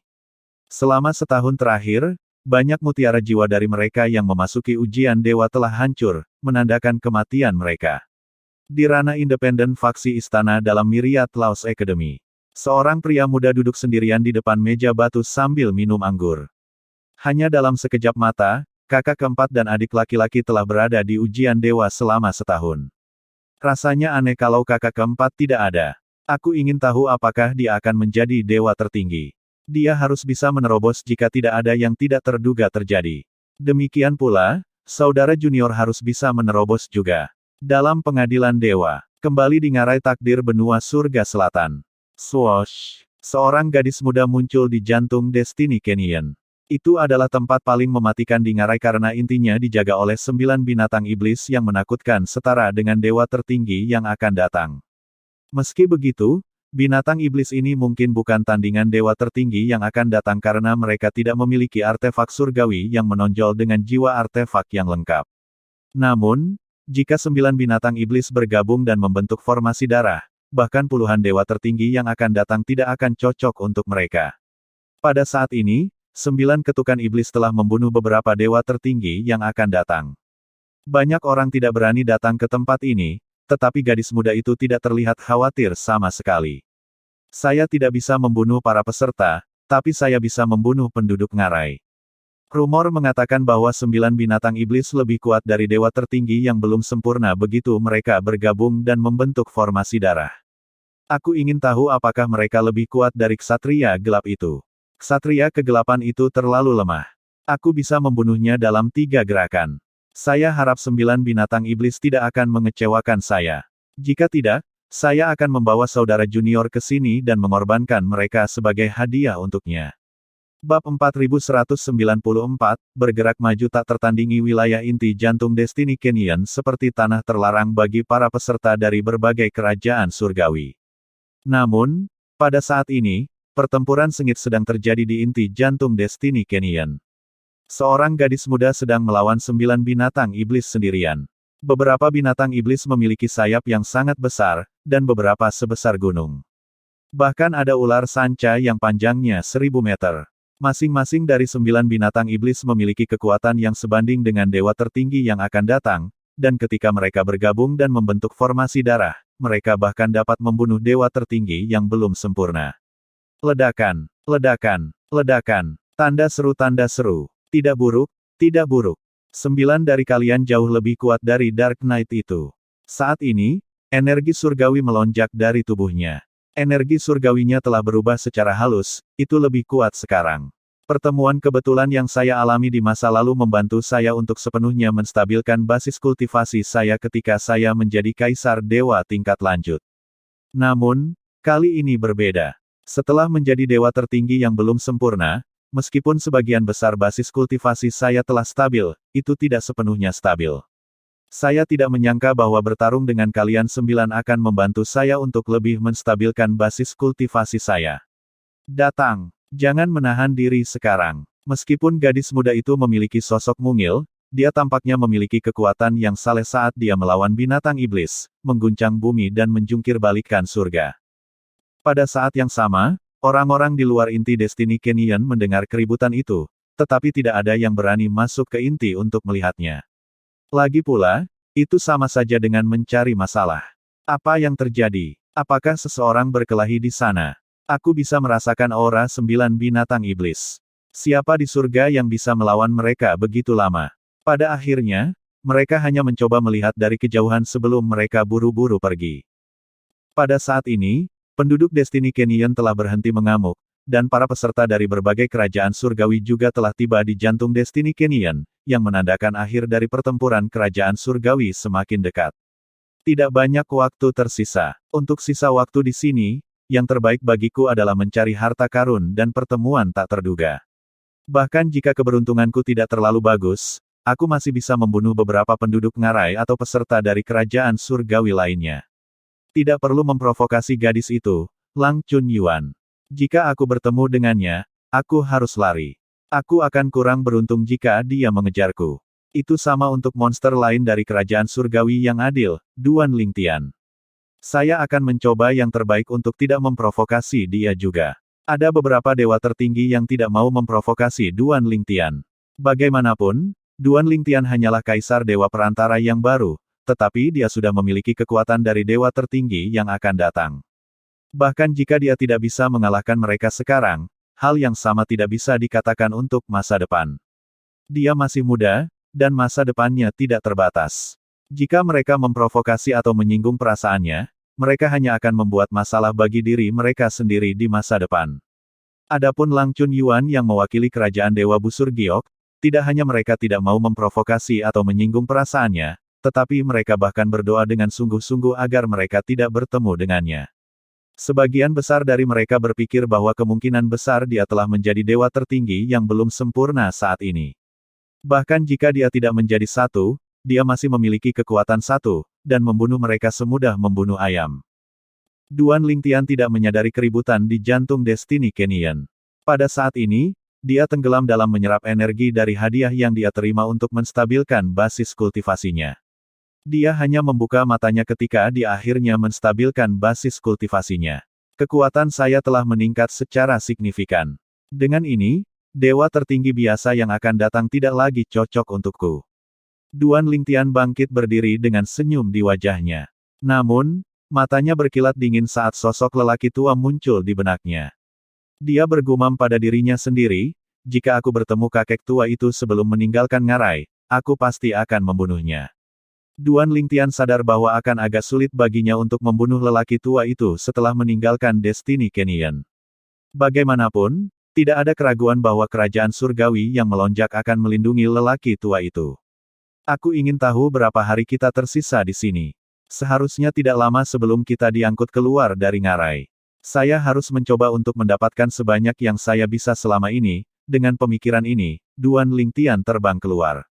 Selama setahun terakhir, banyak mutiara jiwa dari mereka yang memasuki ujian dewa telah hancur, menandakan kematian mereka. Di ranah independen faksi istana dalam Myriad Laws Academy. Seorang pria muda duduk sendirian di depan meja batu sambil minum anggur. Hanya dalam sekejap mata, kakak keempat dan adik laki-laki telah berada di ujian dewa selama setahun. Rasanya aneh kalau kakak keempat tidak ada. Aku ingin tahu apakah dia akan menjadi dewa tertinggi. Dia harus bisa menerobos jika tidak ada yang tidak terduga terjadi. Demikian pula, saudara junior harus bisa menerobos juga. Dalam pengadilan dewa, kembali di ngarai takdir benua surga selatan. Swoosh! Seorang gadis muda muncul di jantung Destiny Canyon. Itu adalah tempat paling mematikan di ngarai karena intinya dijaga oleh 9 binatang iblis yang menakutkan setara dengan dewa tertinggi yang akan datang. Meski begitu, binatang iblis ini mungkin bukan tandingan dewa tertinggi yang akan datang karena mereka tidak memiliki artefak surgawi yang menonjol dengan jiwa artefak yang lengkap. Namun, jika 9 binatang iblis bergabung dan membentuk formasi darah, bahkan puluhan dewa tertinggi yang akan datang tidak akan cocok untuk mereka. Pada saat ini, 9 ketukan iblis telah membunuh beberapa dewa tertinggi yang akan datang. Banyak orang tidak berani datang ke tempat ini, tetapi gadis muda itu tidak terlihat khawatir sama sekali. Saya tidak bisa membunuh para peserta, tapi saya bisa membunuh penduduk ngarai. Rumor mengatakan bahwa 9 binatang iblis lebih kuat dari dewa tertinggi yang belum sempurna begitu mereka bergabung dan membentuk formasi darah. Aku ingin tahu apakah mereka lebih kuat dari ksatria gelap itu. Ksatria kegelapan itu terlalu lemah. Aku bisa membunuhnya dalam 3 gerakan. Saya harap 9 binatang iblis tidak akan mengecewakan saya. Jika tidak, saya akan membawa saudara junior ke sini dan mengorbankan mereka sebagai hadiah untuknya. Bab 4194, bergerak maju tak tertandingi wilayah inti jantung Destiny Canyon seperti tanah terlarang bagi para peserta dari berbagai kerajaan surgawi. Namun, pada saat ini, pertempuran sengit sedang terjadi di inti jantung Destiny Canyon. Seorang gadis muda sedang melawan 9 binatang iblis sendirian. Beberapa binatang iblis memiliki sayap yang sangat besar, dan beberapa sebesar gunung. Bahkan ada ular sanca yang panjangnya 1000 meter. Masing-masing dari 9 binatang iblis memiliki kekuatan yang sebanding dengan dewa tertinggi yang akan datang, dan ketika mereka bergabung dan membentuk formasi darah, mereka bahkan dapat membunuh dewa tertinggi yang belum sempurna. Ledakan, ledakan, ledakan, tanda seru, tidak buruk, tidak buruk. 9 dari kalian jauh lebih kuat dari Dark Knight itu. Saat ini, energi surgawi melonjak dari tubuhnya. Energi surgawinya telah berubah secara halus, itu lebih kuat sekarang. Pertemuan kebetulan yang saya alami di masa lalu membantu saya untuk sepenuhnya menstabilkan basis kultivasi saya ketika saya menjadi kaisar dewa tingkat lanjut. Namun, kali ini berbeda. Setelah menjadi dewa tertinggi yang belum sempurna, meskipun sebagian besar basis kultivasi saya telah stabil, itu tidak sepenuhnya stabil. Saya tidak menyangka bahwa bertarung dengan kalian 9 akan membantu saya untuk lebih menstabilkan basis kultivasi saya. Datang, jangan menahan diri sekarang. Meskipun gadis muda itu memiliki sosok mungil, dia tampaknya memiliki kekuatan yang saleh saat dia melawan binatang iblis, mengguncang bumi dan menjungkir balikkan surga. Pada saat yang sama, orang-orang di luar inti Destiny Canyon mendengar keributan itu, tetapi tidak ada yang berani masuk ke inti untuk melihatnya. Lagi pula, itu sama saja dengan mencari masalah. Apa yang terjadi? Apakah seseorang berkelahi di sana? Aku bisa merasakan aura 9 binatang iblis. Siapa di surga yang bisa melawan mereka begitu lama? Pada akhirnya, mereka hanya mencoba melihat dari kejauhan sebelum mereka buru-buru pergi. Pada saat ini, penduduk Destiny Canyon telah berhenti mengamuk, dan para peserta dari berbagai kerajaan surgawi juga telah tiba di jantung Destiny Canyon, yang menandakan akhir dari pertempuran kerajaan surgawi semakin dekat. Tidak banyak waktu tersisa. Untuk sisa waktu di sini, yang terbaik bagiku adalah mencari harta karun dan pertemuan tak terduga. Bahkan jika keberuntunganku tidak terlalu bagus, aku masih bisa membunuh beberapa penduduk ngarai atau peserta dari kerajaan surgawi lainnya. Tidak perlu memprovokasi gadis itu, Lang Chunyuan. Jika aku bertemu dengannya, aku harus lari. Aku akan kurang beruntung jika dia mengejarku. Itu sama untuk monster lain dari kerajaan surgawi yang adil, Duan Lingtian. Saya akan mencoba yang terbaik untuk tidak memprovokasi dia juga. Ada beberapa dewa tertinggi yang tidak mau memprovokasi Duan Lingtian. Bagaimanapun, Duan Lingtian hanyalah kaisar dewa perantara yang baru, tetapi dia sudah memiliki kekuatan dari dewa tertinggi yang akan datang. Bahkan jika dia tidak bisa mengalahkan mereka sekarang, hal yang sama tidak bisa dikatakan untuk masa depan. Dia masih muda, dan masa depannya tidak terbatas. Jika mereka memprovokasi atau menyinggung perasaannya, mereka hanya akan membuat masalah bagi diri mereka sendiri di masa depan. Adapun Lang Chunyuan yang mewakili kerajaan Dewa Busur Giok, Tidak hanya mereka tidak mau memprovokasi atau menyinggung perasaannya, tetapi mereka bahkan berdoa dengan sungguh-sungguh agar mereka tidak bertemu dengannya. Sebagian besar dari mereka berpikir bahwa kemungkinan besar dia telah menjadi dewa tertinggi yang belum sempurna saat ini. Bahkan jika dia tidak menjadi satu, dia masih memiliki kekuatan satu, dan membunuh mereka semudah membunuh ayam. Duan Lingtian tidak menyadari keributan di jantung Destiny Canyon. Pada saat ini, dia tenggelam dalam menyerap energi dari hadiah yang dia terima untuk menstabilkan basis kultivasinya. Dia hanya membuka matanya ketika dia akhirnya menstabilkan basis kultivasinya. Kekuatan saya telah meningkat secara signifikan. Dengan ini, dewa tertinggi biasa yang akan datang tidak lagi cocok untukku. Duan Lingtian bangkit berdiri dengan senyum di wajahnya. Namun, matanya berkilat dingin saat sosok lelaki tua muncul di benaknya. Dia bergumam pada dirinya sendiri, jika aku bertemu kakek tua itu sebelum meninggalkan ngarai, aku pasti akan membunuhnya. Duan Lingtian sadar bahwa akan agak sulit baginya untuk membunuh lelaki tua itu setelah meninggalkan Destiny Canyon. Bagaimanapun, tidak ada keraguan bahwa kerajaan surgawi yang melonjak akan melindungi lelaki tua itu. Aku ingin tahu berapa hari kita tersisa di sini. Seharusnya tidak lama sebelum kita diangkut keluar dari ngarai. Saya harus mencoba untuk mendapatkan sebanyak yang saya bisa selama ini. Dengan pemikiran ini, Duan Lingtian terbang keluar.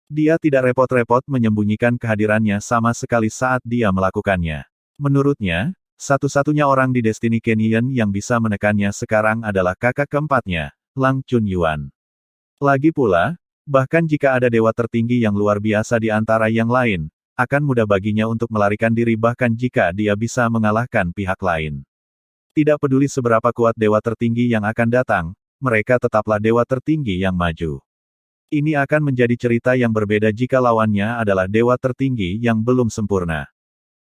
Dia tidak repot-repot menyembunyikan kehadirannya sama sekali saat dia melakukannya. Menurutnya, satu-satunya orang di Destiny Canyon yang bisa menekannya sekarang adalah kakak keempatnya, Lang Chunyuan. Lagi pula, bahkan jika ada dewa tertinggi yang luar biasa di antara yang lain, akan mudah baginya untuk melarikan diri bahkan jika dia bisa mengalahkan pihak lain. Tidak peduli seberapa kuat dewa tertinggi yang akan datang, mereka tetaplah dewa tertinggi yang maju. Ini akan menjadi cerita yang berbeda jika lawannya adalah dewa tertinggi yang belum sempurna.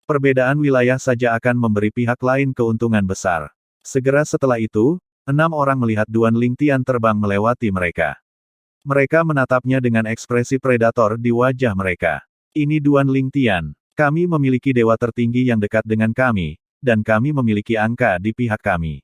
Perbedaan wilayah saja akan memberi pihak lain keuntungan besar. Segera setelah itu, 6 orang melihat Duan Lingtian terbang melewati mereka. Mereka menatapnya dengan ekspresi predator di wajah mereka. Ini Duan Lingtian. Kami memiliki dewa tertinggi yang dekat dengan kami, dan kami memiliki angka di pihak kami.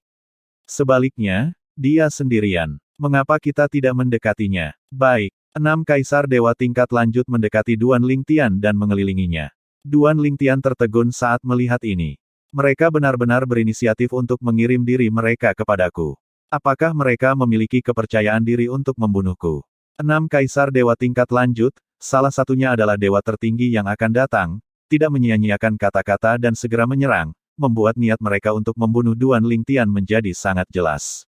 Sebaliknya, dia sendirian. Mengapa kita tidak mendekatinya? Baik, 6 kaisar dewa tingkat lanjut mendekati Duan Lingtian dan mengelilinginya. Duan Lingtian tertegun saat melihat ini. Mereka benar-benar berinisiatif untuk mengirim diri mereka kepadaku. Apakah mereka memiliki kepercayaan diri untuk membunuhku? 6 kaisar dewa tingkat lanjut, salah satunya adalah dewa tertinggi yang akan datang, tidak menyia-nyiakan kata-kata dan segera menyerang, membuat niat mereka untuk membunuh Duan Lingtian menjadi sangat jelas.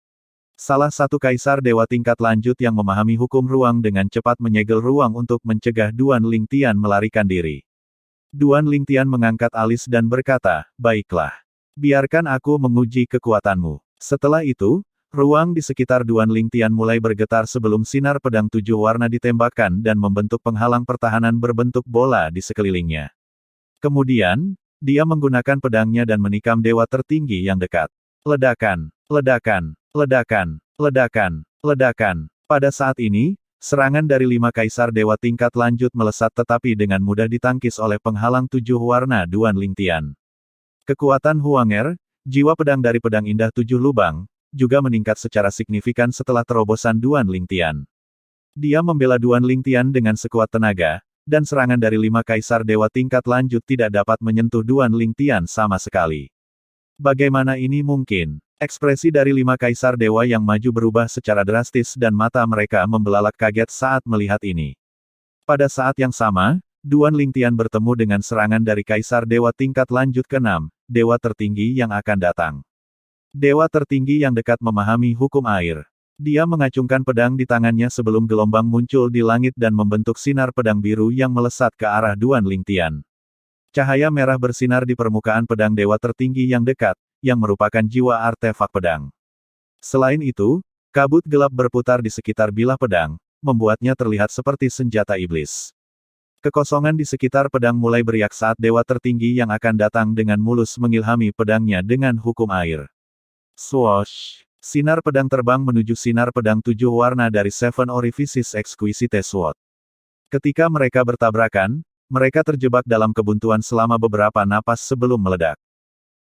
Salah satu kaisar dewa tingkat lanjut yang memahami hukum ruang dengan cepat menyegel ruang untuk mencegah Duan Lingtian melarikan diri. Duan Lingtian mengangkat alis dan berkata, "Baiklah. Biarkan aku menguji kekuatanmu." Setelah itu, ruang di sekitar Duan Lingtian mulai bergetar sebelum sinar pedang 7 warna ditembakkan dan membentuk penghalang pertahanan berbentuk bola di sekelilingnya. Kemudian, dia menggunakan pedangnya dan menikam dewa tertinggi yang dekat. Ledakan, ledakan, ledakan, ledakan, ledakan. Pada saat ini, serangan dari 5 kaisar dewa tingkat lanjut melesat tetapi dengan mudah ditangkis oleh penghalang 7 warna Duan Lingtian. Kekuatan Huanger, jiwa pedang dari pedang indah 7 lubang, juga meningkat secara signifikan setelah terobosan Duan Lingtian. Dia membela Duan Lingtian dengan sekuat tenaga, dan serangan dari 5 kaisar dewa tingkat lanjut tidak dapat menyentuh Duan Lingtian sama sekali. Bagaimana ini mungkin? Ekspresi dari 5 kaisar dewa yang maju berubah secara drastis dan mata mereka membelalak kaget saat melihat ini. Pada saat yang sama, Duan Lingtian bertemu dengan serangan dari kaisar dewa tingkat lanjut ke-6, dewa tertinggi yang akan datang. Dewa tertinggi yang dekat memahami hukum air. Dia mengacungkan pedang di tangannya sebelum gelombang muncul di langit dan membentuk sinar pedang biru yang melesat ke arah Duan Lingtian. Cahaya merah bersinar di permukaan pedang dewa tertinggi yang dekat, yang merupakan jiwa artefak pedang. Selain itu, kabut gelap berputar di sekitar bilah pedang, membuatnya terlihat seperti senjata iblis. Kekosongan di sekitar pedang mulai beriak saat dewa tertinggi yang akan datang dengan mulus mengilhami pedangnya dengan hukum air. Swoosh! Sinar pedang terbang menuju sinar pedang 7 warna dari Seven Orifices Exquisite Sword. Ketika mereka bertabrakan, mereka terjebak dalam kebuntuan selama beberapa napas sebelum meledak.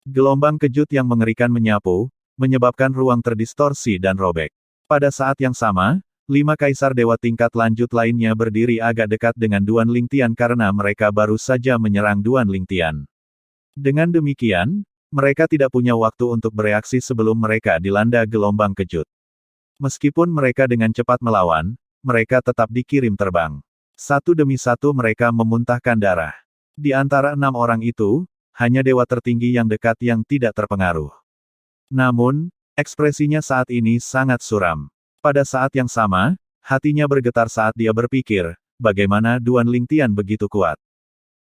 Gelombang kejut yang mengerikan menyapu, menyebabkan ruang terdistorsi dan robek. Pada saat yang sama, 5 kaisar dewa tingkat lanjut lainnya berdiri agak dekat dengan Duan Lingtian karena mereka baru saja menyerang Duan Lingtian. Dengan demikian, mereka tidak punya waktu untuk bereaksi sebelum mereka dilanda gelombang kejut. Meskipun mereka dengan cepat melawan, mereka tetap dikirim terbang. Satu demi satu mereka memuntahkan darah. Di antara 6 orang itu, hanya dewa tertinggi yang dekat yang tidak terpengaruh. Namun, ekspresinya saat ini sangat suram. Pada saat yang sama, hatinya bergetar saat dia berpikir, bagaimana Duan Lingtian begitu kuat.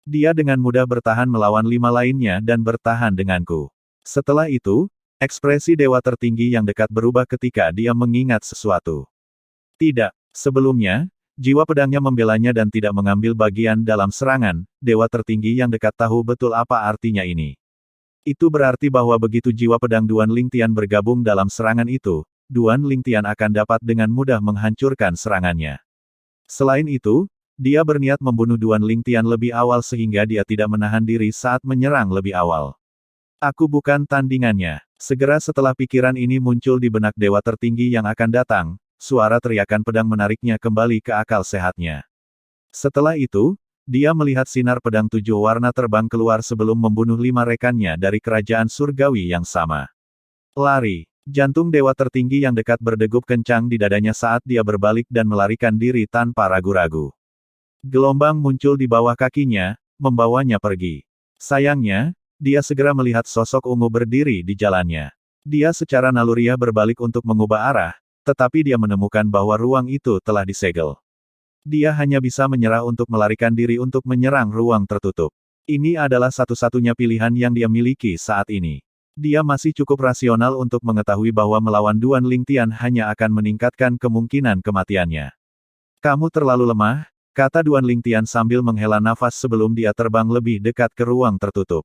Dia dengan mudah bertahan melawan 5 lainnya dan bertahan denganku. Setelah itu, ekspresi dewa tertinggi yang dekat berubah ketika dia mengingat sesuatu. Tidak, sebelumnya, jiwa pedangnya membelanya dan tidak mengambil bagian dalam serangan. Dewa tertinggi yang dekat tahu betul apa artinya ini. Itu berarti bahwa begitu jiwa pedang Duan Lingtian bergabung dalam serangan itu, Duan Lingtian akan dapat dengan mudah menghancurkan serangannya. Selain itu, dia berniat membunuh Duan Lingtian lebih awal sehingga dia tidak menahan diri saat menyerang lebih awal. Aku bukan tandingannya. Segera setelah pikiran ini muncul di benak dewa tertinggi yang akan datang, suara teriakan pedang menariknya kembali ke akal sehatnya. Setelah itu, dia melihat sinar pedang 7 warna terbang keluar sebelum membunuh 5 rekannya dari kerajaan surgawi yang sama. Lari. Jantung dewa tertinggi yang dekat berdegup kencang di dadanya saat dia berbalik dan melarikan diri tanpa ragu-ragu. Gelombang muncul di bawah kakinya, membawanya pergi. Sayangnya, dia segera melihat sosok ungu berdiri di jalannya. Dia secara naluriah berbalik untuk mengubah arah, tetapi dia menemukan bahwa ruang itu telah disegel. Dia hanya bisa menyerah untuk melarikan diri untuk menyerang ruang tertutup. Ini adalah satu-satunya pilihan yang dia miliki saat ini. Dia masih cukup rasional untuk mengetahui bahwa melawan Duan Lingtian hanya akan meningkatkan kemungkinan kematiannya. Kamu terlalu lemah, kata Duan Lingtian sambil menghela nafas sebelum dia terbang lebih dekat ke ruang tertutup.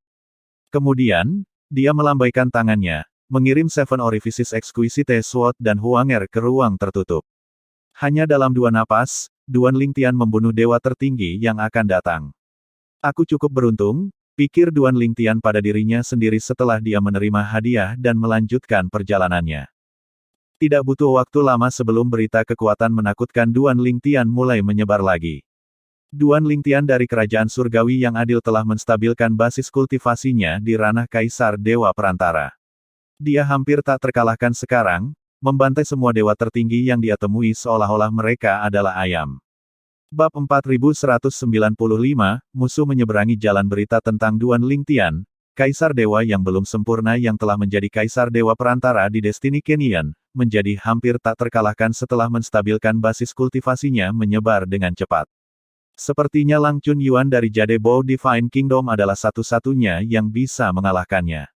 Kemudian, dia melambaikan tangannya, mengirim Seven Orifices Exquisite Sword dan Huanger ke ruang tertutup. Hanya dalam 2 napas, Duan Lingtian membunuh dewa tertinggi yang akan datang. Aku cukup beruntung, pikir Duan Lingtian pada dirinya sendiri setelah dia menerima hadiah dan melanjutkan perjalanannya. Tidak butuh waktu lama sebelum berita kekuatan menakutkan Duan Lingtian mulai menyebar lagi. Duan Lingtian dari kerajaan surgawi yang adil telah menstabilkan basis kultivasinya di ranah Kaisar Dewa Perantara. Dia hampir tak terkalahkan sekarang, membantai semua dewa tertinggi yang dia temui seolah-olah mereka adalah ayam. Bab 4195, Musuh menyeberangi jalan. Berita tentang Duan Lingtian, Kaisar Dewa yang belum sempurna yang telah menjadi Kaisar Dewa Perantara di Destiny Canyon, menjadi hampir tak terkalahkan setelah menstabilkan basis kultivasinya menyebar dengan cepat. Sepertinya Lang Chunyuan dari Jade Bow Divine Kingdom adalah satu-satunya yang bisa mengalahkannya.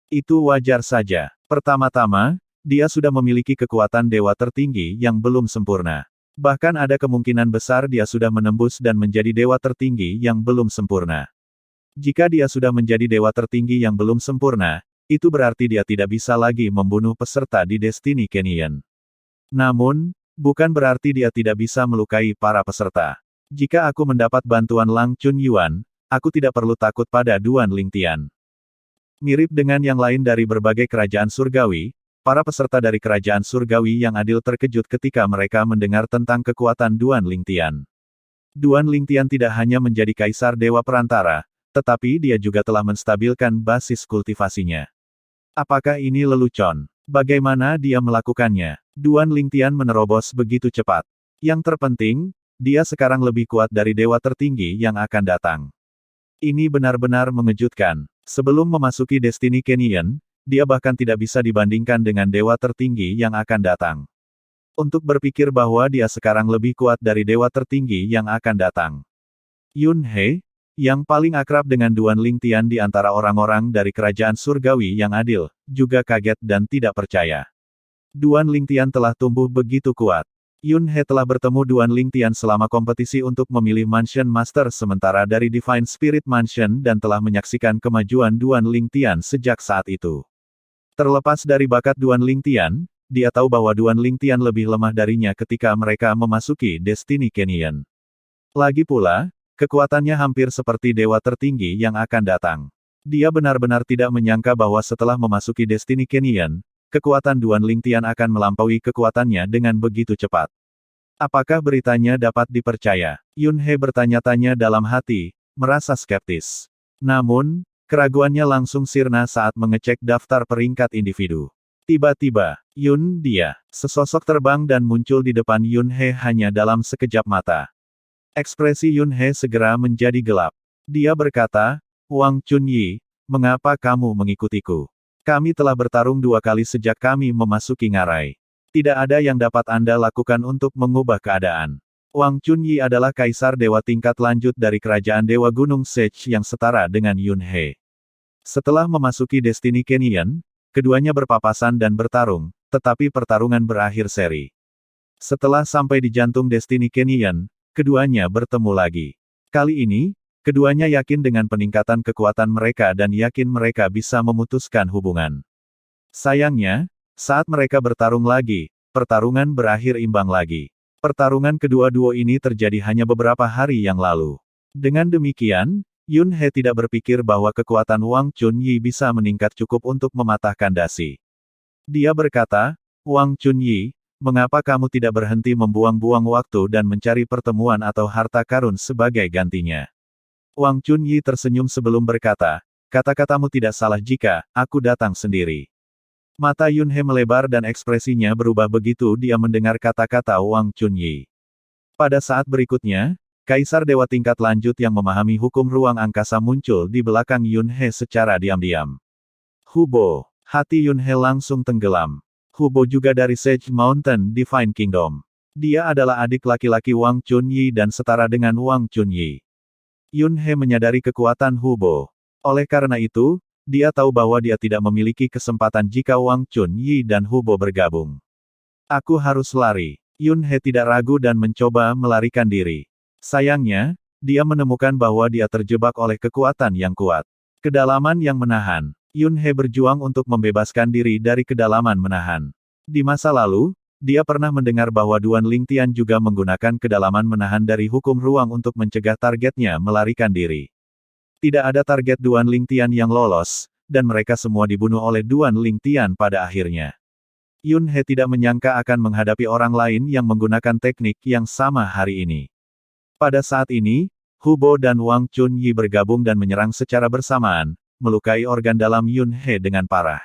Itu wajar saja. Pertama-tama, dia sudah memiliki kekuatan dewa tertinggi yang belum sempurna. Bahkan ada kemungkinan besar dia sudah menembus dan menjadi dewa tertinggi yang belum sempurna. Jika dia sudah menjadi dewa tertinggi yang belum sempurna, itu berarti dia tidak bisa lagi membunuh peserta di Destiny Canyon. Namun, bukan berarti dia tidak bisa melukai para peserta. Jika aku mendapat bantuan Lang Chunyuan, aku tidak perlu takut pada Duan Lingtian. Mirip dengan yang lain dari berbagai kerajaan surgawi, para peserta dari kerajaan surgawi yang adil terkejut ketika mereka mendengar tentang kekuatan Duan Lingtian. Duan Lingtian tidak hanya menjadi Kaisar Dewa Perantara, tetapi dia juga telah menstabilkan basis kultivasinya. Apakah ini lelucon? Bagaimana dia melakukannya? Duan Lingtian menerobos begitu cepat. Yang terpenting, dia sekarang lebih kuat dari dewa tertinggi yang akan datang. Ini benar-benar mengejutkan. Sebelum memasuki Destiny Canyon, dia bahkan tidak bisa dibandingkan dengan dewa tertinggi yang akan datang. Untuk berpikir bahwa dia sekarang lebih kuat dari dewa tertinggi yang akan datang. Yun He, yang paling akrab dengan Duan Lingtian di antara orang-orang dari kerajaan surgawi yang adil, juga kaget dan tidak percaya. Duan Lingtian telah tumbuh begitu kuat. Yun He telah bertemu Duan Lingtian selama kompetisi untuk memilih Mansion Master sementara dari Divine Spirit Mansion dan telah menyaksikan kemajuan Duan Lingtian sejak saat itu. Terlepas dari bakat Duan Lingtian, dia tahu bahwa Duan Lingtian lebih lemah darinya ketika mereka memasuki Destiny Canyon. Lagi pula, kekuatannya hampir seperti dewa tertinggi yang akan datang. Dia benar-benar tidak menyangka bahwa setelah memasuki Destiny Canyon, kekuatan Duan Lingtian akan melampaui kekuatannya dengan begitu cepat. Apakah beritanya dapat dipercaya? Yun He bertanya-tanya dalam hati, merasa skeptis. Namun, keraguannya langsung sirna saat mengecek daftar peringkat individu. Tiba-tiba, dia, sesosok terbang dan muncul di depan Yun He hanya dalam sekejap mata. Ekspresi Yun He segera menjadi gelap. Dia berkata, Wang Chunyi, mengapa kamu mengikutiku? Kami telah bertarung 2 kali sejak kami memasuki ngarai. Tidak ada yang dapat Anda lakukan untuk mengubah keadaan. Wang Chunyi adalah kaisar dewa tingkat lanjut dari kerajaan Dewa Gunung Sage yang setara dengan Yun He. Setelah memasuki Destiny Canyon, keduanya berpapasan dan bertarung, tetapi pertarungan berakhir seri. Setelah sampai di jantung Destiny Canyon, keduanya bertemu lagi. Kali ini, keduanya yakin dengan peningkatan kekuatan mereka dan yakin mereka bisa memutuskan hubungan. Sayangnya, saat mereka bertarung lagi, pertarungan berakhir imbang lagi. Pertarungan kedua duo ini terjadi hanya beberapa hari yang lalu. Dengan demikian, Yun He tidak berpikir bahwa kekuatan Wang Chunyi bisa meningkat cukup untuk mematahkan dasi. Dia berkata, Wang Chunyi, mengapa kamu tidak berhenti membuang-buang waktu dan mencari pertemuan atau harta karun sebagai gantinya? Wang Chunyi tersenyum sebelum berkata, kata-katamu tidak salah jika aku datang sendiri. Mata Yun He melebar dan ekspresinya berubah begitu dia mendengar kata-kata Wang Chunyi. Pada saat berikutnya, Kaisar Dewa tingkat lanjut yang memahami hukum ruang angkasa muncul di belakang Yun He secara diam-diam. Hubo, hati Yun He langsung tenggelam. Hubo juga dari Sage Mountain Divine Kingdom. Dia adalah adik laki-laki Wang Chunyi dan setara dengan Wang Chunyi. Yun He menyadari kekuatan Hubo. Oleh karena itu, dia tahu bahwa dia tidak memiliki kesempatan jika Wang Chunyi dan Hubo bergabung. Aku harus lari. Yun He tidak ragu dan mencoba melarikan diri. Sayangnya, dia menemukan bahwa dia terjebak oleh kekuatan yang kuat. Kedalaman yang menahan. Yun He berjuang untuk membebaskan diri dari kedalaman menahan. Di masa lalu, dia pernah mendengar bahwa Duan Lingtian juga menggunakan kedalaman menahan dari hukum ruang untuk mencegah targetnya melarikan diri. Tidak ada target Duan Lingtian yang lolos, dan mereka semua dibunuh oleh Duan Lingtian pada akhirnya. Yun He tidak menyangka akan menghadapi orang lain yang menggunakan teknik yang sama hari ini. Pada saat ini, Hubo dan Wang Chunyi bergabung dan menyerang secara bersamaan, melukai organ dalam Yun He dengan parah.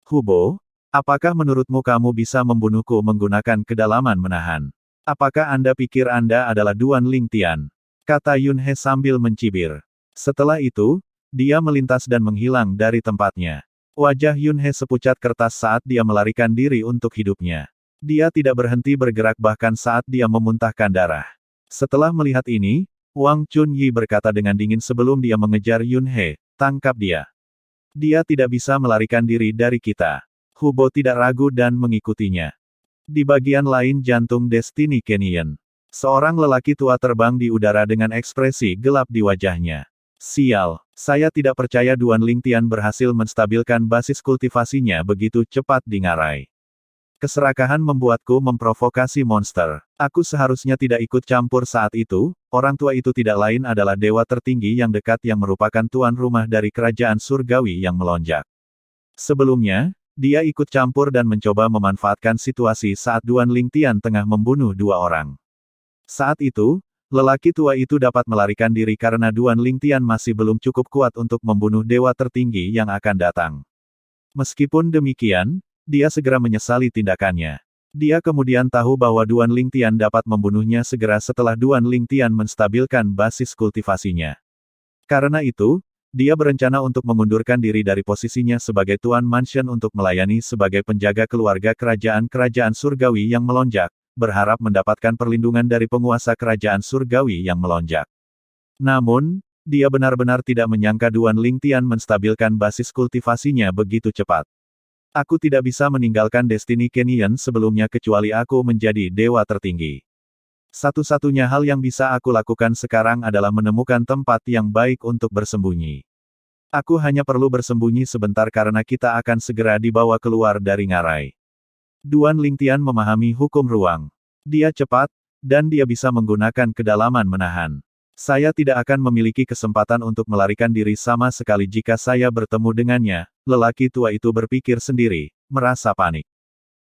Hubo, apakah menurutmu kamu bisa membunuhku menggunakan kedalaman menahan? Apakah Anda pikir Anda adalah Duan Lingtian? Kata Yun He sambil mencibir. Setelah itu, dia melintas dan menghilang dari tempatnya. Wajah Yun He sepucat kertas saat dia melarikan diri untuk hidupnya. Dia tidak berhenti bergerak bahkan saat dia memuntahkan darah. Setelah melihat ini, Wang Chunyi berkata dengan dingin sebelum dia mengejar Yun He, tangkap dia. Dia tidak bisa melarikan diri dari kita. Hubo tidak ragu dan mengikutinya. Di bagian lain jantung Destiny Canyon, seorang lelaki tua terbang di udara dengan ekspresi gelap di wajahnya. Sial, saya tidak percaya Duan Lingtian berhasil menstabilkan basis kultivasinya begitu cepat di ngarai. Keserakahan membuatku memprovokasi monster. Aku seharusnya tidak ikut campur saat itu, orang tua itu tidak lain adalah dewa tertinggi yang dekat yang merupakan tuan rumah dari kerajaan surgawi yang melonjak. Sebelumnya, dia ikut campur dan mencoba memanfaatkan situasi saat Duan Lingtian tengah membunuh 2 orang. Saat itu, lelaki tua itu dapat melarikan diri karena Duan Lingtian masih belum cukup kuat untuk membunuh dewa tertinggi yang akan datang. Meskipun demikian, dia segera menyesali tindakannya. Dia kemudian tahu bahwa Duan Lingtian dapat membunuhnya segera setelah Duan Lingtian menstabilkan basis kultivasinya. Karena itu, dia berencana untuk mengundurkan diri dari posisinya sebagai Tuan Mansion untuk melayani sebagai penjaga keluarga kerajaan-kerajaan surgawi yang melonjak, berharap mendapatkan perlindungan dari penguasa kerajaan surgawi yang melonjak. Namun, dia benar-benar tidak menyangka Duan Lingtian menstabilkan basis kultivasinya begitu cepat. Aku tidak bisa meninggalkan Destiny Canyon sebelumnya kecuali aku menjadi dewa tertinggi. Satu-satunya hal yang bisa aku lakukan sekarang adalah menemukan tempat yang baik untuk bersembunyi. Aku hanya perlu bersembunyi sebentar karena kita akan segera dibawa keluar dari ngarai. Duan Lingtian memahami hukum ruang. Dia cepat, dan dia bisa menggunakan kedalaman menahan. Saya tidak akan memiliki kesempatan untuk melarikan diri sama sekali jika saya bertemu dengannya, lelaki tua itu berpikir sendiri, merasa panik.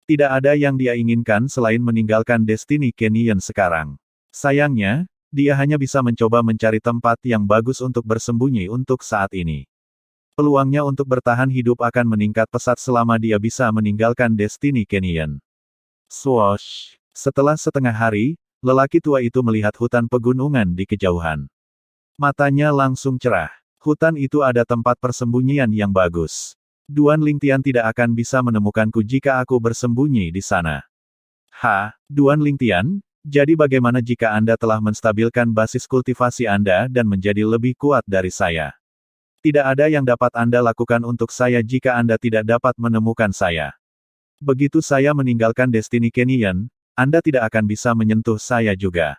Tidak ada yang dia inginkan selain meninggalkan Destiny Canyon sekarang. Sayangnya, dia hanya bisa mencoba mencari tempat yang bagus untuk bersembunyi untuk saat ini. Peluangnya untuk bertahan hidup akan meningkat pesat selama dia bisa meninggalkan Destiny Canyon. Swoosh! Setelah setengah hari, lelaki tua itu melihat hutan pegunungan di kejauhan. Matanya langsung cerah. Hutan itu ada tempat persembunyian yang bagus. Duan Lingtian tidak akan bisa menemukanku jika aku bersembunyi di sana. Duan Lingtian, jadi bagaimana jika Anda telah menstabilkan basis kultivasi Anda dan menjadi lebih kuat dari saya? Tidak ada yang dapat Anda lakukan untuk saya jika Anda tidak dapat menemukan saya. Begitu saya meninggalkan Destiny Canyon, Anda tidak akan bisa menyentuh saya juga.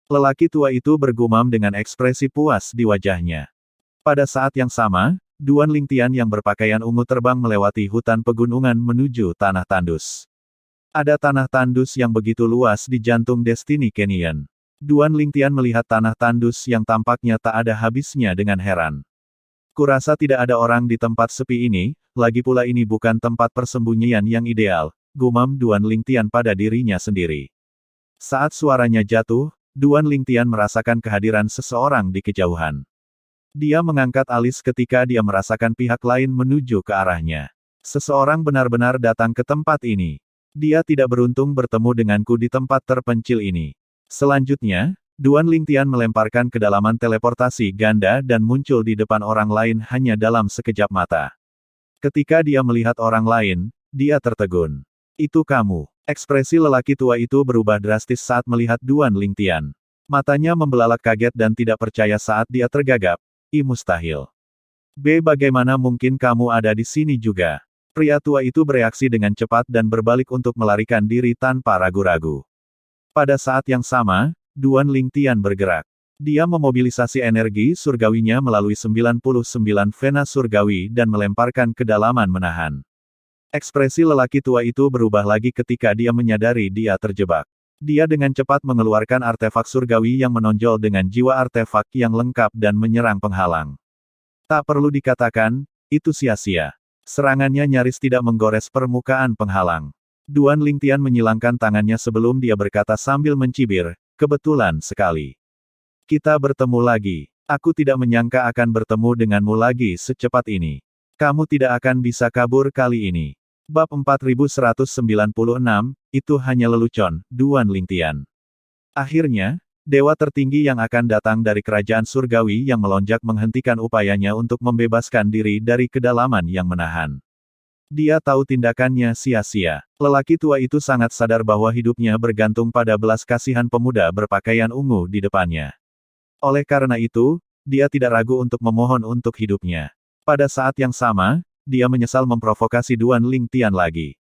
Lelaki tua itu bergumam dengan ekspresi puas di wajahnya. Pada saat yang sama, Duan Lingtian yang berpakaian ungu terbang melewati hutan pegunungan menuju tanah tandus. Ada tanah tandus yang begitu luas di jantung Destiny Canyon. Duan Lingtian melihat tanah tandus yang tampaknya tak ada habisnya dengan heran. Kurasa tidak ada orang di tempat sepi ini, lagi pula ini bukan tempat persembunyian yang ideal, gumam Duan Lingtian pada dirinya sendiri. Saat suaranya jatuh, Duan Lingtian merasakan kehadiran seseorang di kejauhan. Dia mengangkat alis ketika dia merasakan pihak lain menuju ke arahnya. Seseorang benar-benar datang ke tempat ini. Dia tidak beruntung bertemu denganku di tempat terpencil ini. Selanjutnya, Duan Lingtian melemparkan kedalaman teleportasi ganda dan muncul di depan orang lain hanya dalam sekejap mata. Ketika dia melihat orang lain, dia tertegun. Itu kamu. Ekspresi lelaki tua itu berubah drastis saat melihat Duan Lingtian. Matanya membelalak kaget dan tidak percaya saat dia tergagap. Mustahil. Bagaimana mungkin kamu ada di sini juga? Pria tua itu bereaksi dengan cepat dan berbalik untuk melarikan diri tanpa ragu-ragu. Pada saat yang sama, Duan Lingtian bergerak. Dia memobilisasi energi surgawinya melalui 99 vena surgawi dan melemparkan kedalaman menahan. Ekspresi lelaki tua itu berubah lagi ketika dia menyadari dia terjebak. Dia dengan cepat mengeluarkan artefak surgawi yang menonjol dengan jiwa artefak yang lengkap dan menyerang penghalang. Tak perlu dikatakan, itu sia-sia. Serangannya nyaris tidak menggores permukaan penghalang. Duan Lingtian menyilangkan tangannya sebelum dia berkata sambil mencibir, kebetulan sekali. Kita bertemu lagi. Aku tidak menyangka akan bertemu denganmu lagi secepat ini. Kamu tidak akan bisa kabur kali ini. Bab 4196, itu hanya lelucon, Duan Lingtian. Akhirnya, dewa tertinggi yang akan datang dari kerajaan surgawi yang melonjak menghentikan upayanya untuk membebaskan diri dari kedalaman yang menahan. Dia tahu tindakannya sia-sia. Lelaki tua itu sangat sadar bahwa hidupnya bergantung pada belas kasihan pemuda berpakaian ungu di depannya. Oleh karena itu, dia tidak ragu untuk memohon untuk hidupnya. Pada saat yang sama, dia menyesal memprovokasi Duan Lingtian lagi.